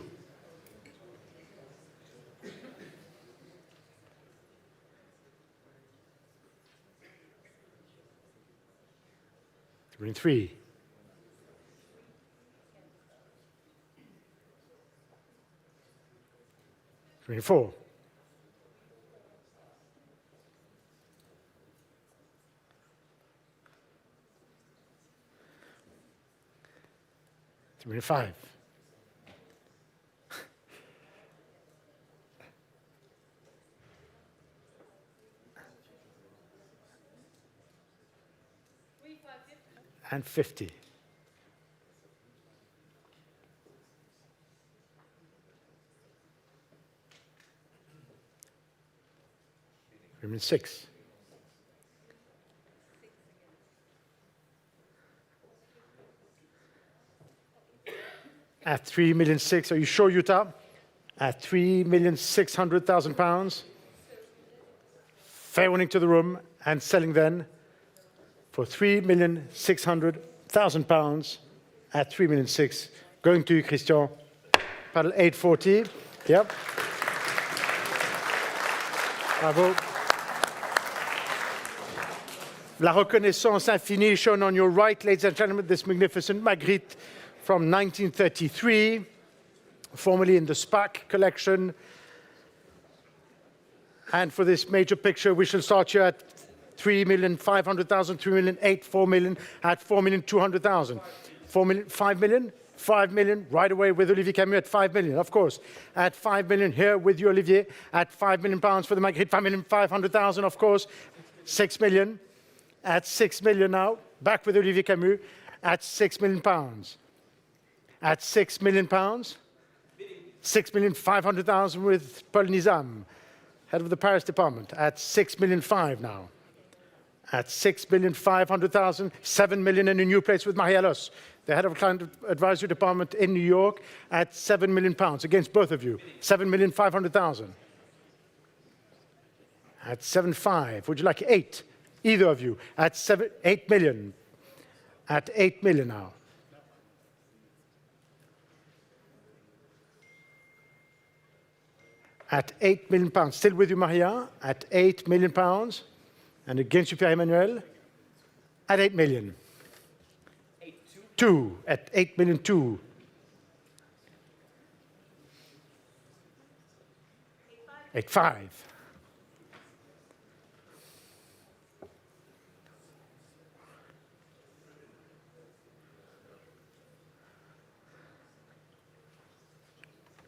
3,300,000. 3,400,000. 3,500,000. 50,000. 3,600,000. At 3,600,000, are you sure, Utah? At 3,600,000 pounds. Fair warning to the room and selling then for 3,600,000 pounds at 3,600,000. Going to you, Christian. Paddle 840. Yep. Bravo. La Reconnaissance Infinie shown on your right, ladies and gentlemen, this magnificent Magritte from 1933, formerly in the SPAC collection. And for this major picture, we shall start here at 3,500,000, 3,800,000, 4 million, at 4,200,000. 4 million, 5 million, 5 million, right away with Olivier Camus at 5 million, of course. At 5 million, here with you, Olivier, at 5 million pounds for the Magritte, 5,500,000, of course. 6 million, at 6 million now, back with Olivier Camus, at 6 million pounds. At 6 million pounds, 6,500,000 with Paul Nizam, head of the Paris department, at 6,500,000 now. At 6,500,000, 7 million in a new place with Marielos, the head of client advisory department in New York, at 7 million pounds against both of you. 7,500,000. At 7,500,000, would you like 8? Either of you. At 8 million. At 8 million now. At 8 million pounds. Still with you, Maria, at 8 million pounds. And against you, Pierre-Emmanuel, at 8 million. 2, at 8 million 2. 8,500,000.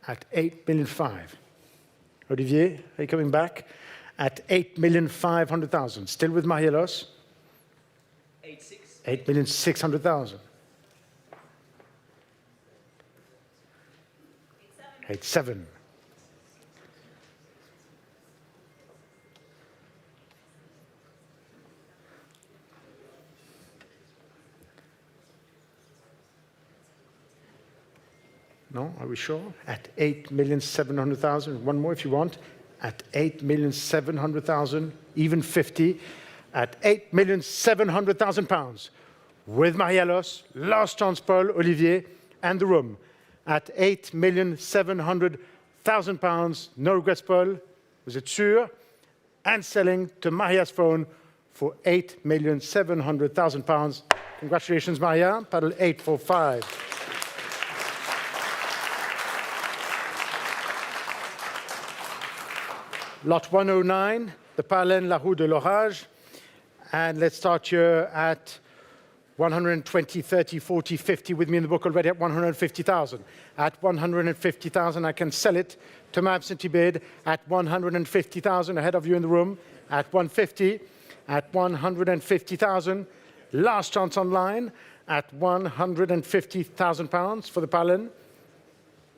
at 8,500,000. Olivier, are you coming back? At 8,500,000. Still with Marielos? 8,600,000. 8,700,000. No, are we sure? At 8,700,000. One more if you want. At 8,700,000, even 50. At 8,700,000 pounds. With Marielos, last chance, Paul, Olivier, and the room. At 8,700,000 pounds. No regrets, Paul. Was it sûr? And selling to Maria's phone for 8,700,000 pounds. Congratulations, Maria. Paddle 845. Lot 109, the Parlen La Rue de l'Orage. And let's start here at 120, 30, 40, 50 with me in the book already at 150,000. At 150,000, I can sell it to my absentee bid at 150,000 ahead of you in the room at 150, at 150,000. Last chance online at 150,000 pounds for the Parlen.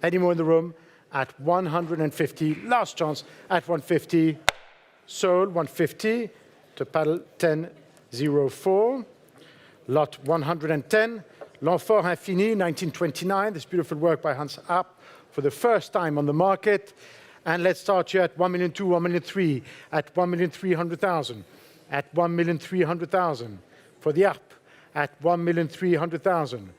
Any more in the room? At 150, last chance at 150, sold 150 to paddle 1004. Lot 110, L'Enfort Infini, 1929, this beautiful work by Hans App for the first time on the market. And let's start here at 1,200,000, 1,300,000, at 1,300,000, at 1,300,000 for the App, at 1,300,000,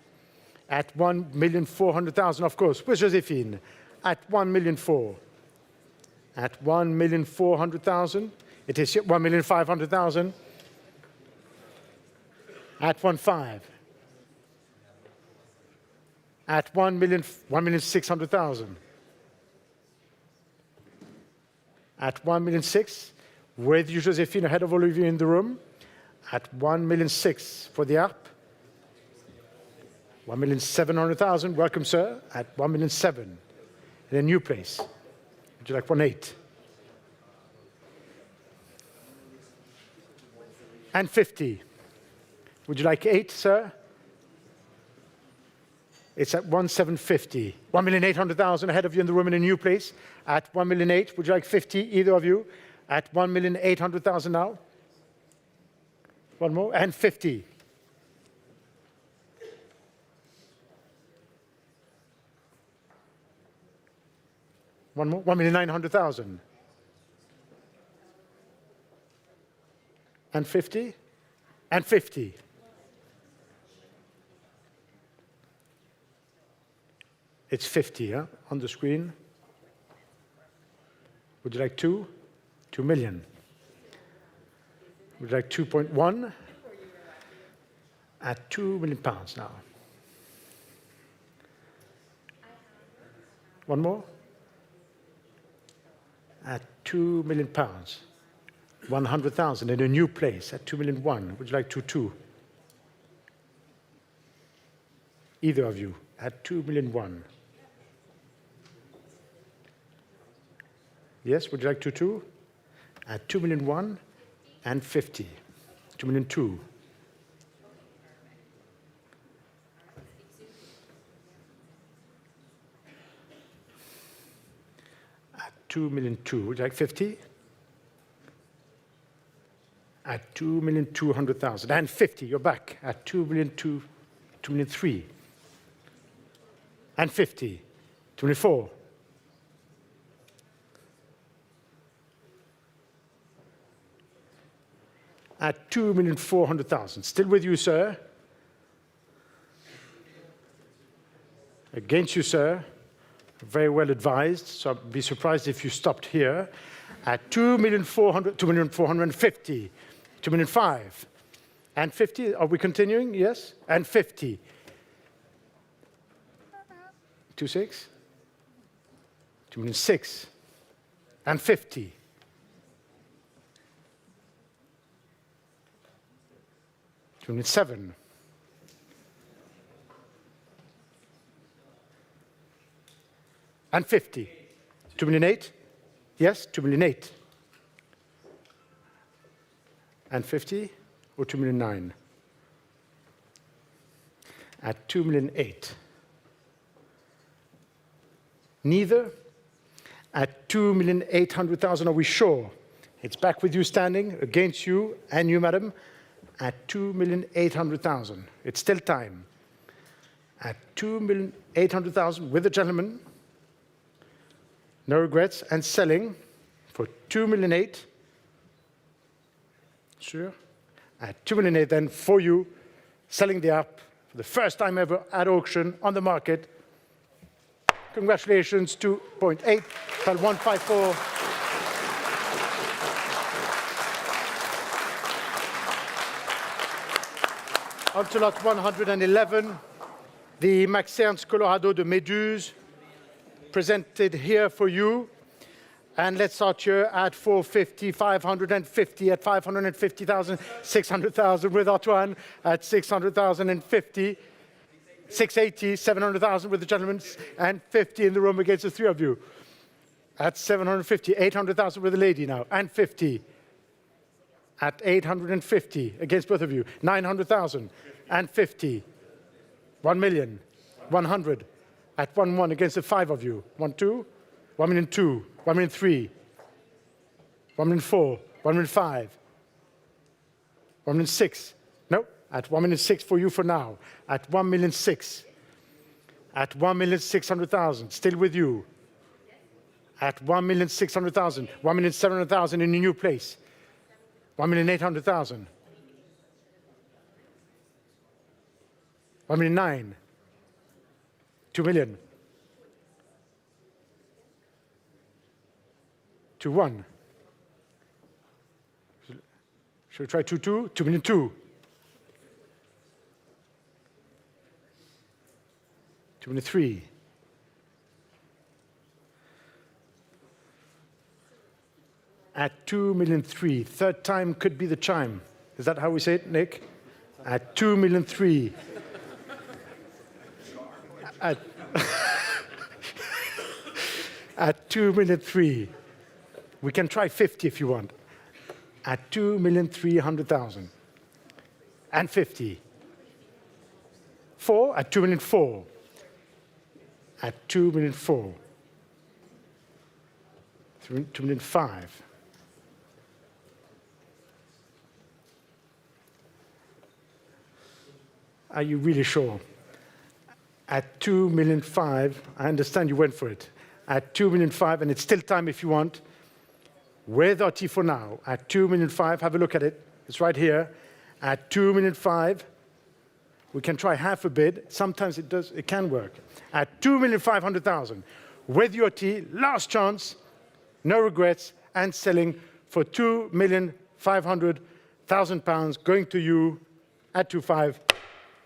at 1,400,000, of course, with Josephine. At 1,400,000, at 1,400,000, it is 1,500,000, at 1,500,000, at 1,600,000, at 1,600,000, with you, Josephine, ahead of Olivier in the room, at 1,600,000 for the app, 1,700,000, welcome, sir, at 1,700,000. In a new place. Would you like 1,800,000? And 50. Would you like 8, sir? It's at 1,750. 1,800,000 ahead of you in the room in a new place. At 1,800,000. Would you like 50, either of you? At 1,800,000 now. One more. And 50. One more, 1,900,000. And 50? And 50. It's 50, huh, on the screen. Would you like 2? 2 million. Would you like 2.1? At 2 million pounds now. One more? At 2 million pounds, 100,000 in a new place at 2,000,001. Would you like 2.2? Either of you at 2,000,001. Yes, would you like 2.2? At 2,000,001 and 50. 2,000,002. 2,000,002. Would you like 50? At 2,200,000. And 50, you're back at 2,002,000, 2,003,000. And 50, 24. At 2,400,000. Still with you, sir. Against you, sir. Very well advised, so I'd be surprised if you stopped here. At 2,400,000, 2,450,000, 2,500,000. And 50, are we continuing? Yes? And 50. 2,600,000, 2,600,000. And 50. 2,700,000. And 50. 2,000,008? Yes, 2,000,008. And 50 or 2,000,009? At 2,000,008. Neither? At 2,800,000, are we sure? It's back with you standing, against you and you, madam, at 2,800,000. It's still time. At 2,800,000 with the gentleman, no regrets, and selling for 2,000,008. Sure. At 2,000,008 then for you, selling the app for the first time ever at auction on the market. Congratulations, 2.8, 154. On to lot 111, the Max Ernst Colorado de Méduse, presented here for you. And let's start here at 450, 550, at 550,000, 600,000 with Antoine, at 600,050, 680, 700,000 with the gentlemen, and 50 in the room against the three of you. At 750, 800,000 with the lady now, and 50. At 850 against both of you, 900,000 and 50. 1,000,000, 100 at 1,1 against the five of you. 1, 2, 1,000,002, 1,000,003, 1,000,004, 1,000,005, 1,000,006. No, at 1,000,006 for you for now. At 1,000,006. At 1,600,000, still with you. At 1,600,000, 1,700,000 in a new place. 1,800,000. 1,009,000. 2 million. 2,1. Should we try 2,2? 2,002,000. 2,003,000. At 2,003,000. Third time could be the chime. Is that how we say it, Nick? At 2,003,000. At 2,003,000. We can try 50 if you want. At 2,300,000. And 50. 4 at 2,004,000. At 2,004,000. 2,005,000. Are you really sure? At 2,005,000, I understand you went for it. At 2,005,000, and it's still time if you want. With RT for now. At 2,005,000, have a look at it. It's right here. At 2,005,000, we can try half a bid. Sometimes it can work. At 2,500,000, with your T, last chance, no regrets, and selling for £2,500,000, going to you at 2.5.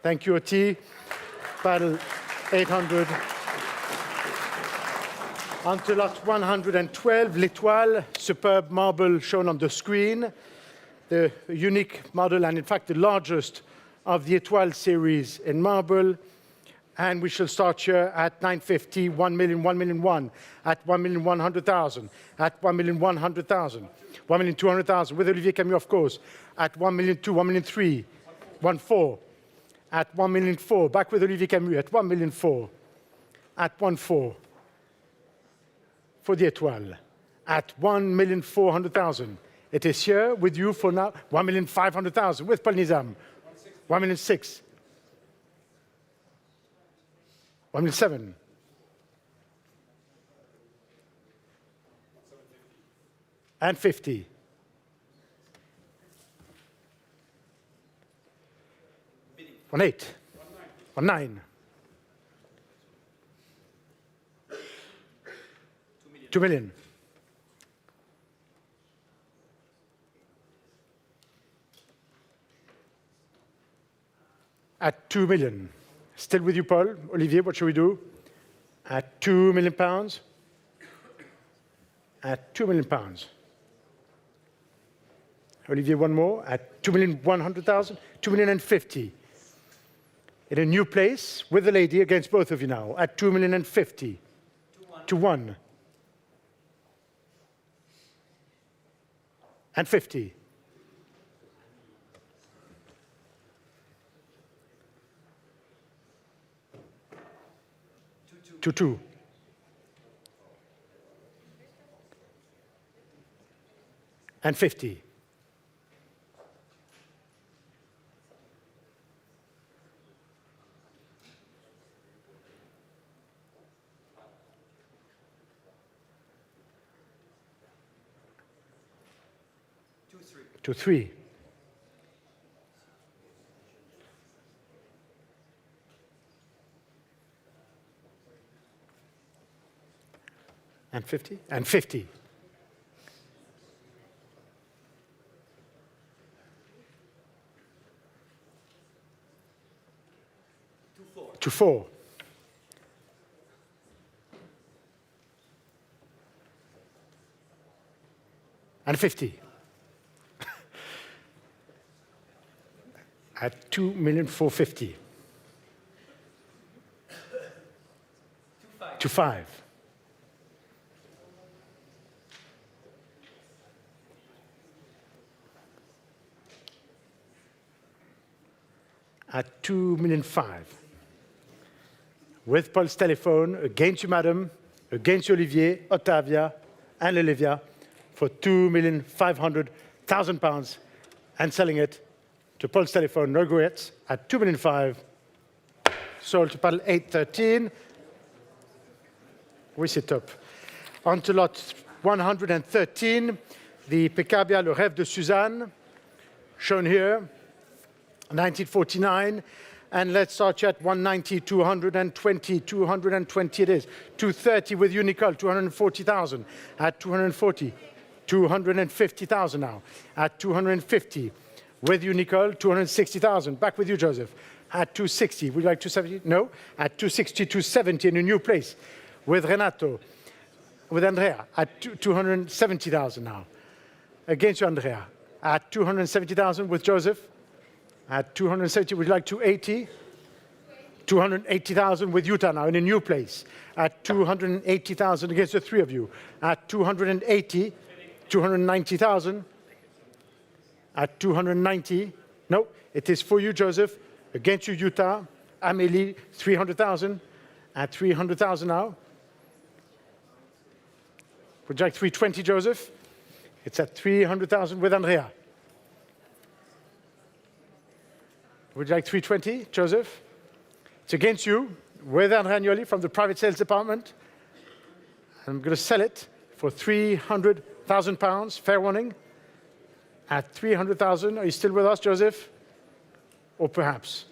Thank you, OT. Battle 800. On to lot 112, L'Étoile, superb marble shown on the screen. The unique model, and in fact the largest of the Étoile series in marble. And we shall start here at 950, 1 million, 1,000,001, at 1,100,000, at 1,100,000, 1,200,000, with Olivier Camus, of course, at 1,002,000, 1,003,000, 1,400,000, at 1,004,000, back with Olivier Camus, at 1,004,000, at 1,400,000, for the Étoile, at 1,400,000. It is here with you for now, 1,500,000, with Paul Nizam, 1,600,000. 1,700,000. And 50. 1,800,000. 1,900,000. 2 million. At 2 million. Still with you, Paul. Olivier, what should we do? At £2 million? At £2 million. Olivier, one more. At 2,100,000, 2,050,000. In a new place with the lady against both of you now. At 2,050,000. to 1. And 50. To 2. And 50. To 3. And 50. And 50. To 4. And 50. At 2,450,000. To 5. At 2,500,000. With Paul's telephone, against you, madam, against you, Olivier, Ottavia, and Olivia, for £2,500,000, and selling it to Paul's telephone, no regrets, at 2,500,000. Sold to paddle 813. We sit up. On to lot 113, the Peccabia, Le Rêve de Suzanne, shown here, 1949. And let's start at 190, 220, 220 it is. 230 with you, Nicole, 240,000. At 240, 250,000 now. At 250, with you, Nicole, 260,000. Back with you, Joseph. At 260, would you like 270? No. At 260, 270 in a new place. With Renato, with Andrea, at 270,000 now. Against you, Andrea. At 270,000 with Joseph. At 270, would you like 280? 280,000 with Utah now in a new place. At 280,000 against the three of you. At 280, 290,000. At 290, no, it is for you, Joseph. Against you, Utah. Amélie, 300,000. At 300,000 now. Would you like 320, Joseph? It's at 300,000 with Andrea. Would you like 320, Joseph? It's against you, with Andrea Agnoli from the private sales department. I'm going to sell it for £300,000, fair warning. At 300,000, are you still with us, Joseph? Or perhaps?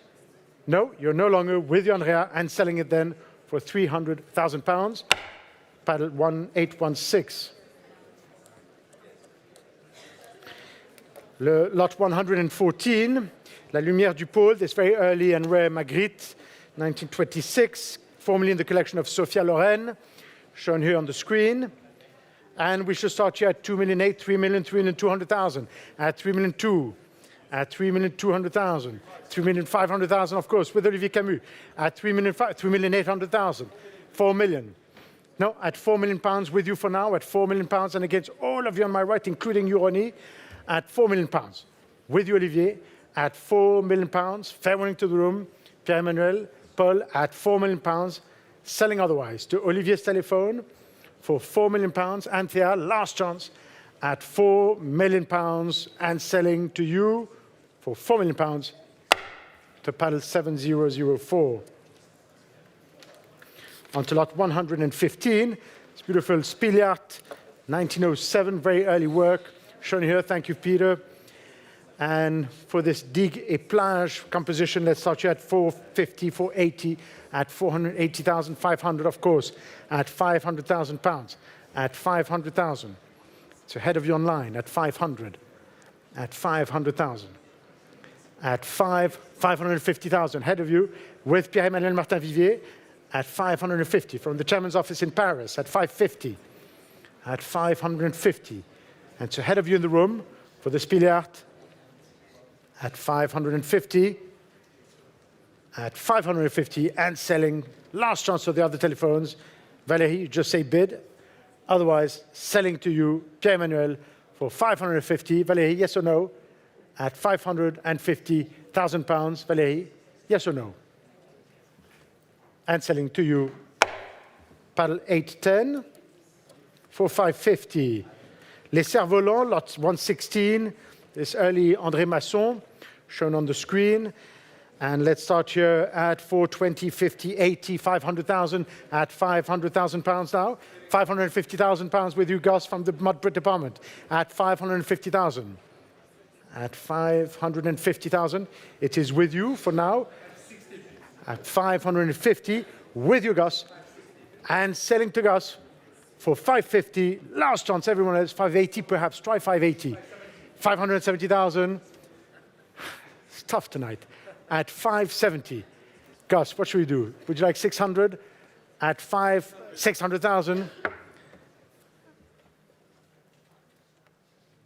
No, you're no longer with you, Andrea, and selling it then for £300,000. Paddle 1816. Lot 114. La Lumière du Pôle, this very early and rare Magritte, 1926, formerly in the collection of Sophia Loren, shown here on the screen. And we should start here at 2,800,000, 3,000,000, 3,200,000, at 3,200,000, at 3,200,000, 3,500,000, of course, with Olivier Camus, at 3,800,000, 4 million. No, at £4 million with you for now, at £4 million, and against all of you on my right, including you, Ronnie, at £4 million. With you, Olivier, at £4 million, fair warning to the room, Pierre-Emmanuel, Paul, at £4 million, selling otherwise to Olivier's telephone for £4 million, Anthea, last chance, at £4 million, and selling to you for £4 million to paddle 7004. On to lot 115, it's beautiful Spiliart, 1907, very early work, shown here, thank you, Peter. And for this Digue et Plage composition, let's start you at 450, 480, at 480,500, of course, at £500,000, at 500,000. It's ahead of you online, at 500, at 500,000, at 550,000, ahead of you, with Pierre-Emmanuel Martin-Vivier, at 550, from the chairman's office in Paris, at 550, at 550. And it's ahead of you in the room for the Spiliart, at 550, at 550, and selling, last chance of the other telephones, Valérie, you just say bid. Otherwise, selling to you, Pierre-Emmanuel, for 550. Valérie, yes or no? At 550,000 pounds. Valérie, yes or no? And selling to you, paddle 810 for 550. Les Cerfs-Volants, lot 116. This early André Masson, shown on the screen. And let's start here at 420, 50, 80, 500,000 at 500,000 pounds now. 550,000 pounds with you, Gus, from the Mudbrit department at 550,000. At 550,000, it is with you for now. At 550, with you, Gus, and selling to Gus for 550. Last chance, everyone else. 580, perhaps. Try 580. 570,000. It's tough tonight. At 570. Gus, what should we do? Would you like 600? At 600,000.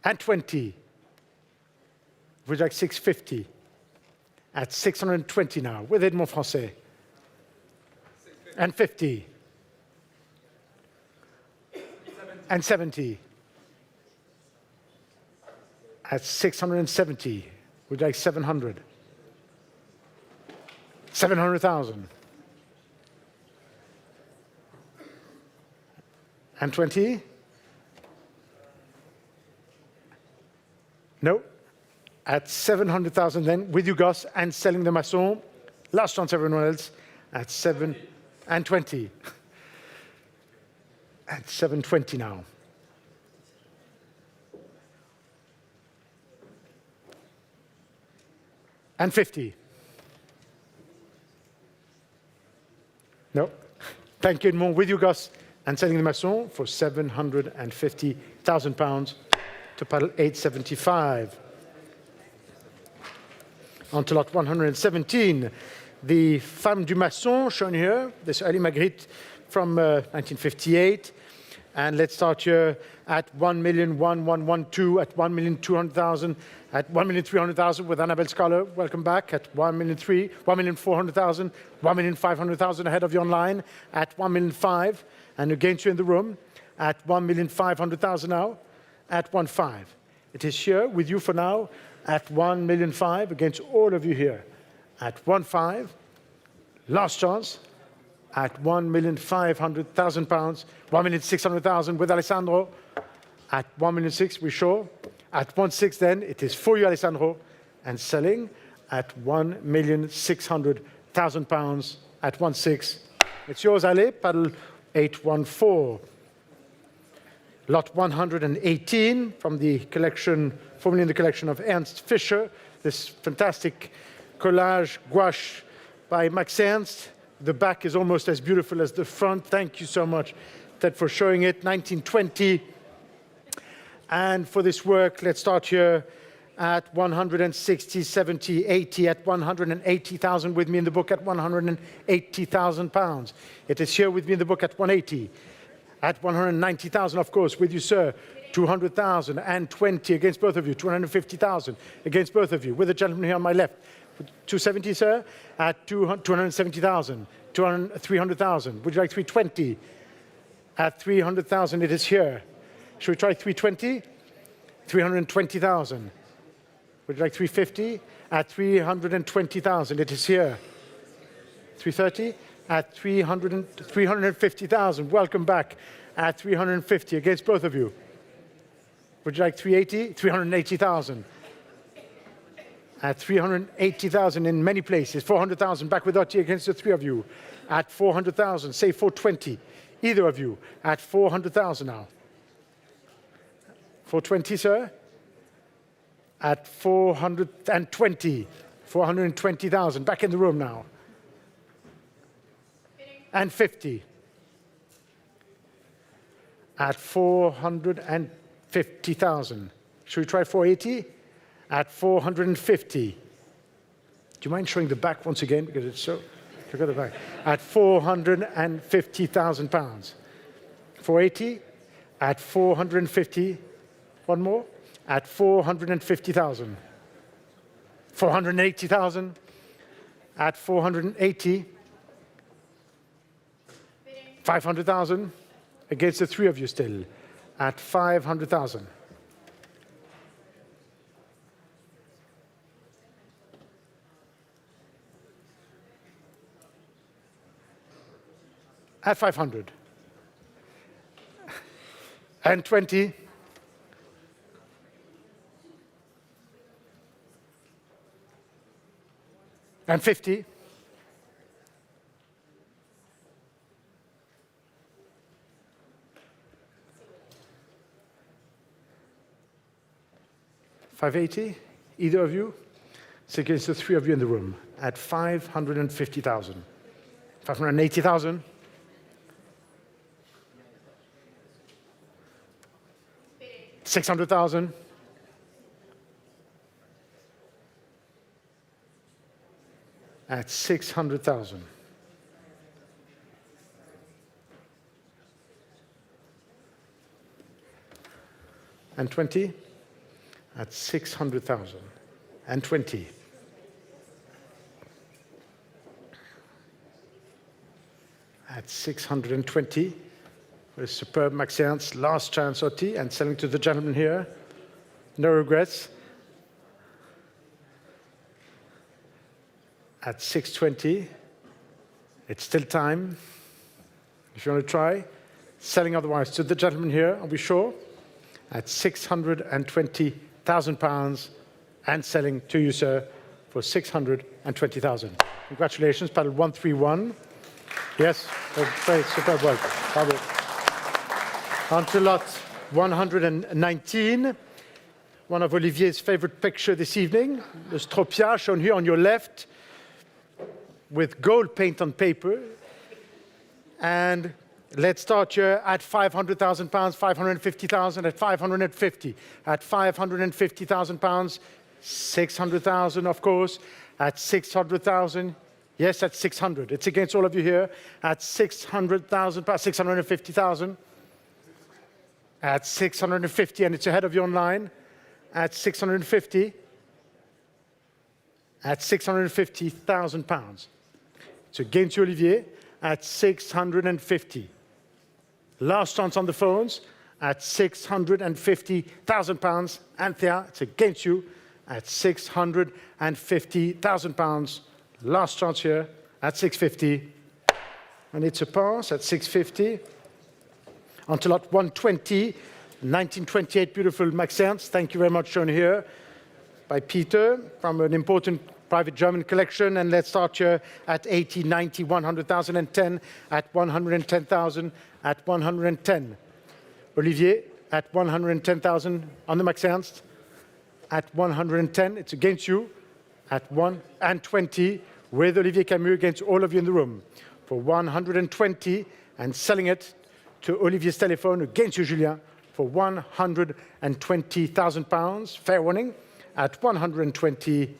And 20. Would you like 650? At 620 now. With it, mon français. And 50. And 70. At 670. Would you like 700? 700,000. And 20? No. At 700,000 then, with you, Gus, and selling the Masson. Last chance, everyone else. At 7 and 20. At 720 now. And 50. No. Thank you, Edmond. With you, Gus, and selling the Masson for 750,000 pounds to paddle 875. On to lot 117. The Femme du Masson, shown here, this early Magritte from 1958. And let's start here at 1,112,000, at 1,200,000, at 1,300,000 with Annabelle Scholar. Welcome back at 1,300,000, 1,400,000, 1,500,000 ahead of you online at 1,500,000, and against you in the room at 1,500,000 now at 1,500,000. It is here with you for now at 1,500,000 against all of you here at 1,500,000. Last chance. At 1,500,000 pounds, 1,600,000 with Alessandro. At 1,600,000, we sure. At 1,600,000 then, it is for you, Alessandro, and selling at 1,600,000 pounds at 1,600,000. It's yours, Ale, paddle 814. Lot 118 from the collection, formerly in the collection of Ernst Fischer, this fantastic collage gouache by Max Ernst. The back is almost as beautiful as the front. Thank you so much, Ted, for showing it. 1920. And for this work, let's start here at 160, 70, 80, at 180,000 with me in the book at 180,000 pounds. It is here with me in the book at 180. At 190,000, of course, with you, sir. 200,000 and 20 against both of you. 250,000 against both of you. With the gentleman here on my left. 270, sir, at 270,000, 300,000. Would you like 320? At 300,000, it is here. Should we try 320? 320,000. Would you like 350? At 320,000, it is here. 330? At 350,000. Welcome back. At 350 against both of you. Would you like 380? 380,000. At 380,000 in many places, 400,000 back with Otti against the three of you. At 400,000, say 420, either of you. At 400,000 now. 420, sir. At 420, 420,000, back in the room now. And 50. At 450,000. Should we try 480? At 450. Do you mind showing the back once again? Because it's so... Look at the back. At 450,000 pounds. 480. At 450. One more. At 450,000. 480,000. At 480. 500,000 against the three of you still at 500,000. At 500. And 20. And 50. $580, either of you? It's against the three of you in the room at 550,000. 580,000. $600,000. At 600,000. And 20 at 600,000. And 20. At 620. With superb Maxiance, last chance OT, and selling to the gentleman here. No regrets. At 620. It's still time. If you want to try. Selling otherwise to the gentleman here, are we sure? At £620,000 and selling to you, sir, for 620,000. Congratulations, paddle 131. Yes, very superb work. Bravo. On to lot 119, one of Olivier's favorite pictures this evening, the Stropia, shown here on your left, with gold paint on paper. And let's start here at £500,000, 550,000, at 550, at £550,000, 600,000, of course, at 600,000. Yes, at 600. It's against all of you here. At 600,000, 650,000. At 650, and it's ahead of you online. At 650. At £650,000. It's against you, Olivier. At 650. Last chance on the phones. At £650,000. Anthea, it's against you. At £650,000. Last chance here at 650. And it's a pass at 650. On to lot 120, 1928, beautiful Maxiance. Thank you very much, shown here by Peter from an important private German collection. And let's start here at 80, 90, 100,000, and 10 at 110,000 at 110. Olivier at 110,000 on the Maxiance. At 110, it's against you. At 120, with Olivier Camus against all of you in the room. For 120, and selling it to Olivier's telephone against you, Julien, for £120,000. Fair warning. At 120,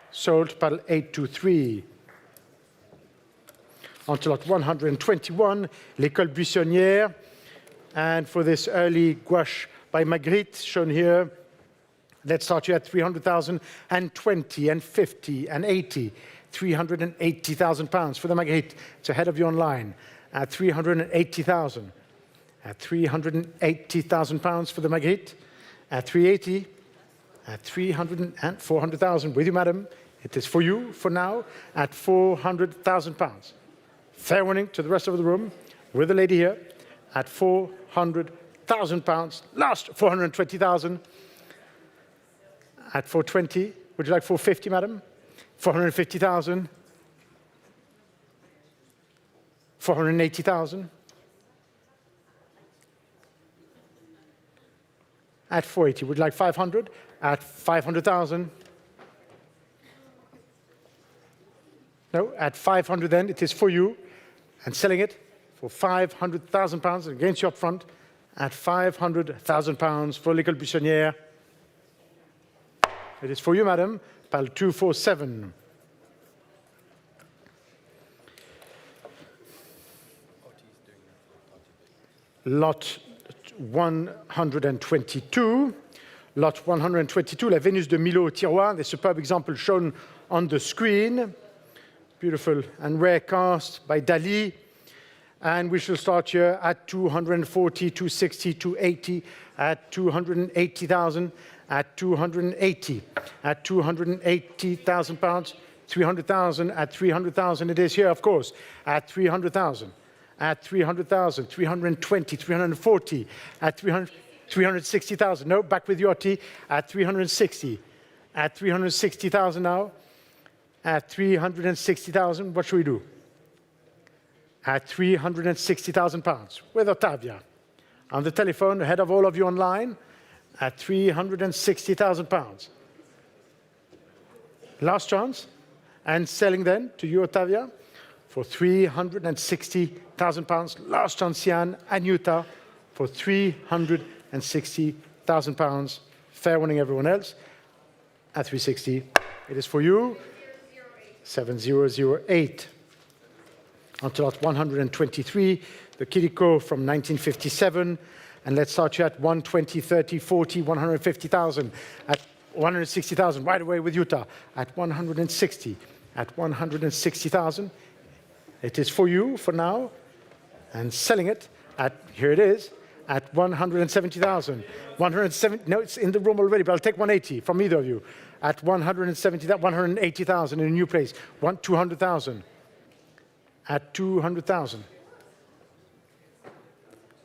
sold, paddle 823. On to lot 121, L'École Buissonnière. And for this early gouache by Magritte, shown here, let's start you at 300,000 and 20 and 50 and 80, £380,000 for the Magritte. It's ahead of you online at 380,000. At £380,000 for the Magritte. At 380, at 300 and 400,000 with you, madam. It is for you for now at £400,000. Fair warning to the rest of the room with the lady here at £400,000. Last 420,000. At 420, would you like 450, madam? 450,000. 480,000. At 480, would you like 500? At 500,000. No, at 500 then, it is for you. And selling it for £500,000 against you up front at £500,000 for L'École Buissonnière. It is for you, madam. Pal 247. Lot 122. Lot 122, La Vénus de Milo au Tiroir, the superb example shown on the screen. Beautiful and rare cast by Dali. And we shall start here at 240, 260, 280, at 280,000, at 280, at 280,000 pounds, 300,000, at 300,000 it is here, of course, at 300,000, at 300,000, 320, 340, at 360,000, no, back with your T, at 360, at 360,000 now, at 360,000, what should we do? At 360,000 pounds, with Ottavia. On the telephone, ahead of all of you online, at 360,000 pounds. Last chance, and selling then to you, Ottavia, for 360,000 pounds. Last chance, Jan and Jutta, for 360,000 pounds. Fair warning, everyone else. At 360, it is for you. 7008. Until at 123, the Kiriko from 1957. And let's start you at 120, 30, 40, 150,000. At 160,000, right away with Jutta. At 160, at 160,000. It is for you for now. And selling it at, here it is, at 170,000. 170, no, it's in the room already, but I'll take 180 from either of you. At 180,000 in a new place. 200,000. At 200,000.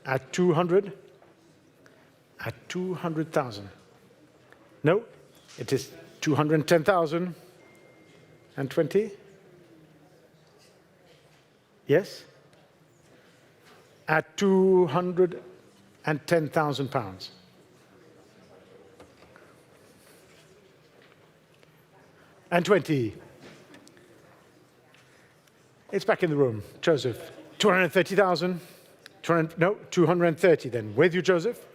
At 200. At 200,000. No, it is 210,000 and 20. Yes? At 210,000 pounds. And 20. It's back in the room. Joseph, 230,000. 230 then. With you, Joseph.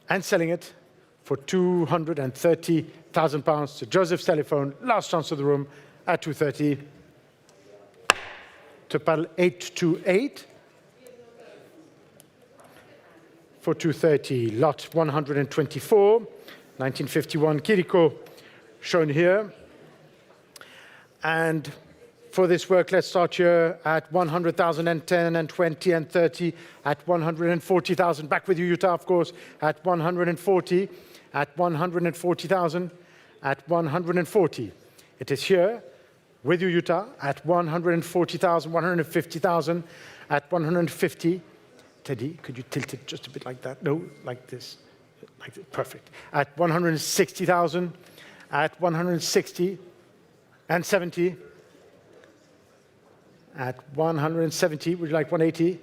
And selling it for 230,000 pounds to Joseph's telephone. Last chance of the room at 230. To paddle 828. For 230, lot 124. 1951 Kiriko, shown here. And for this work, let's start here at 100,000 and 10 and 20 and 30, at 140,000. Back with you, Jutta, of course, at 140, at 140,000, at 140. It is here with you, Jutta, at 140,000, 150,000, at 150. Teddy, could you tilt it just a bit like that? No, like this. Like this. Perfect. At 160,000, at 160 and 70. At 170, would you like 180?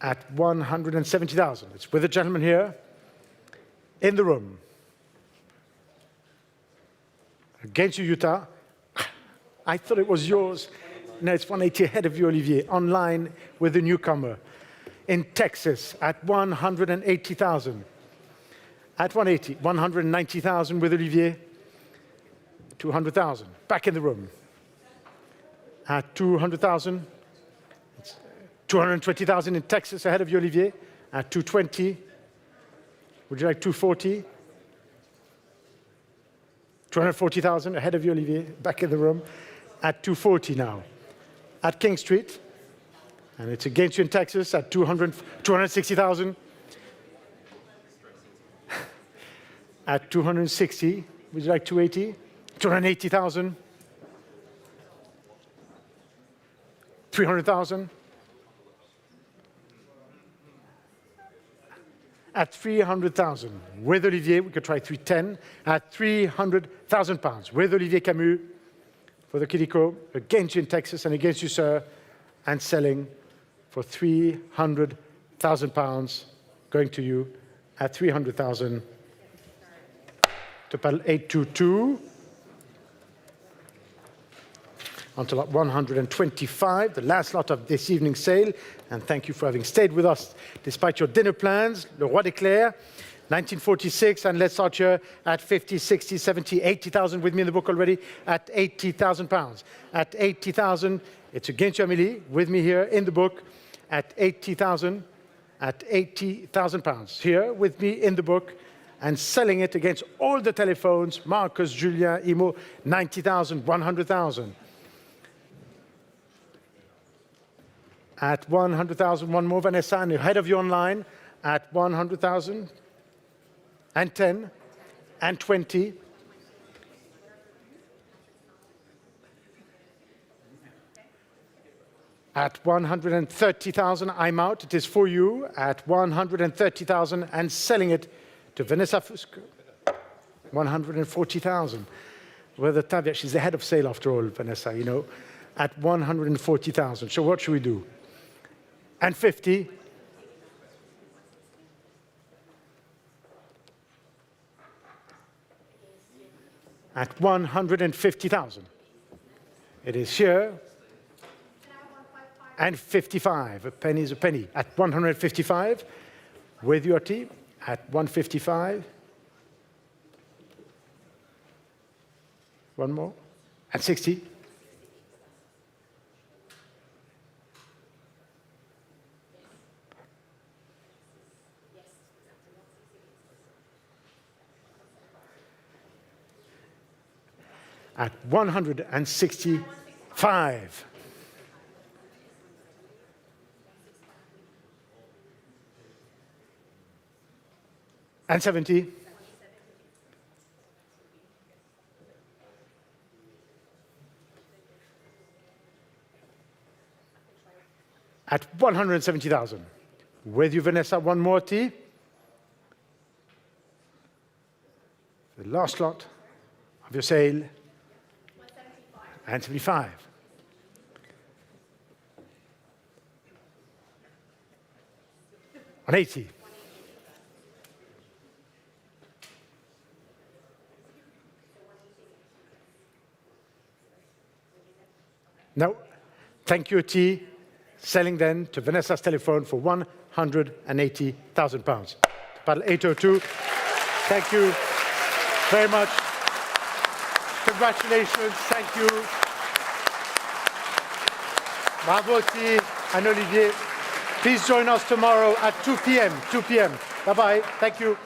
At 170,000. It's with the gentleman here in the room. Against you, Jutta. I thought it was yours. No, it's 180 ahead of you, Olivier. Online with the newcomer. In Texas, at 180,000. At 180, 190,000 with Olivier. 200,000. Back in the room. At 200,000. 220,000 in Texas ahead of you, Olivier. At 220. Would you like 240? 240,000 ahead of you, Olivier. Back in the room. At 240 now. At King Street. And it's against you in Texas at 260,000. At 260. Would you like 280? 280,000. 300,000. At 300,000. With Olivier, we could try 310. At 300,000 pounds. With Olivier Camus for the Kiriko. Against you in Texas and against you, sir. And selling for 300,000 pounds. Going to you at 300,000. To paddle 822. Until 125, the last lot of this evening's sale. And thank you for having stayed with us despite your dinner plans. Le Roi d'Éclair, 1946. And let's start here at 50, 60, 70, 80,000 with me in the book already at 80,000 pounds. At 80,000, it's against you, Amélie, with me here in the book at 80,000, at 80,000 pounds. Here with me in the book and selling it against all the telephones, Marcus, Julien, Imo, 90,000, 100,000. at 100,000. One more, Vanessa, and ahead of you online at 100,000. And 10, and 20. At 130,000, I'm out. It is for you at 130,000 and selling it to Vanessa Fusco. 140,000. Well, the caveat, she's ahead of sale after all, Vanessa, you know, at 140,000. So what should we do? And 50. At 150,000. It is here. And 55. A penny is a penny. At 155, with your team. At 155. One more. At 60. At 165. And 70. At 170,000. With you, Vanessa, one more T. The last lot of your sale. And 75. On 80. No. Thank you, T. Selling then to Vanessa's telephone for £180,000. Paddle 802. Thank you very much. Congratulations. Thank you. Bravo, T. and Olivier. Please join us tomorrow at 2 p.m. 2 p.m. Bye-bye. Thank you.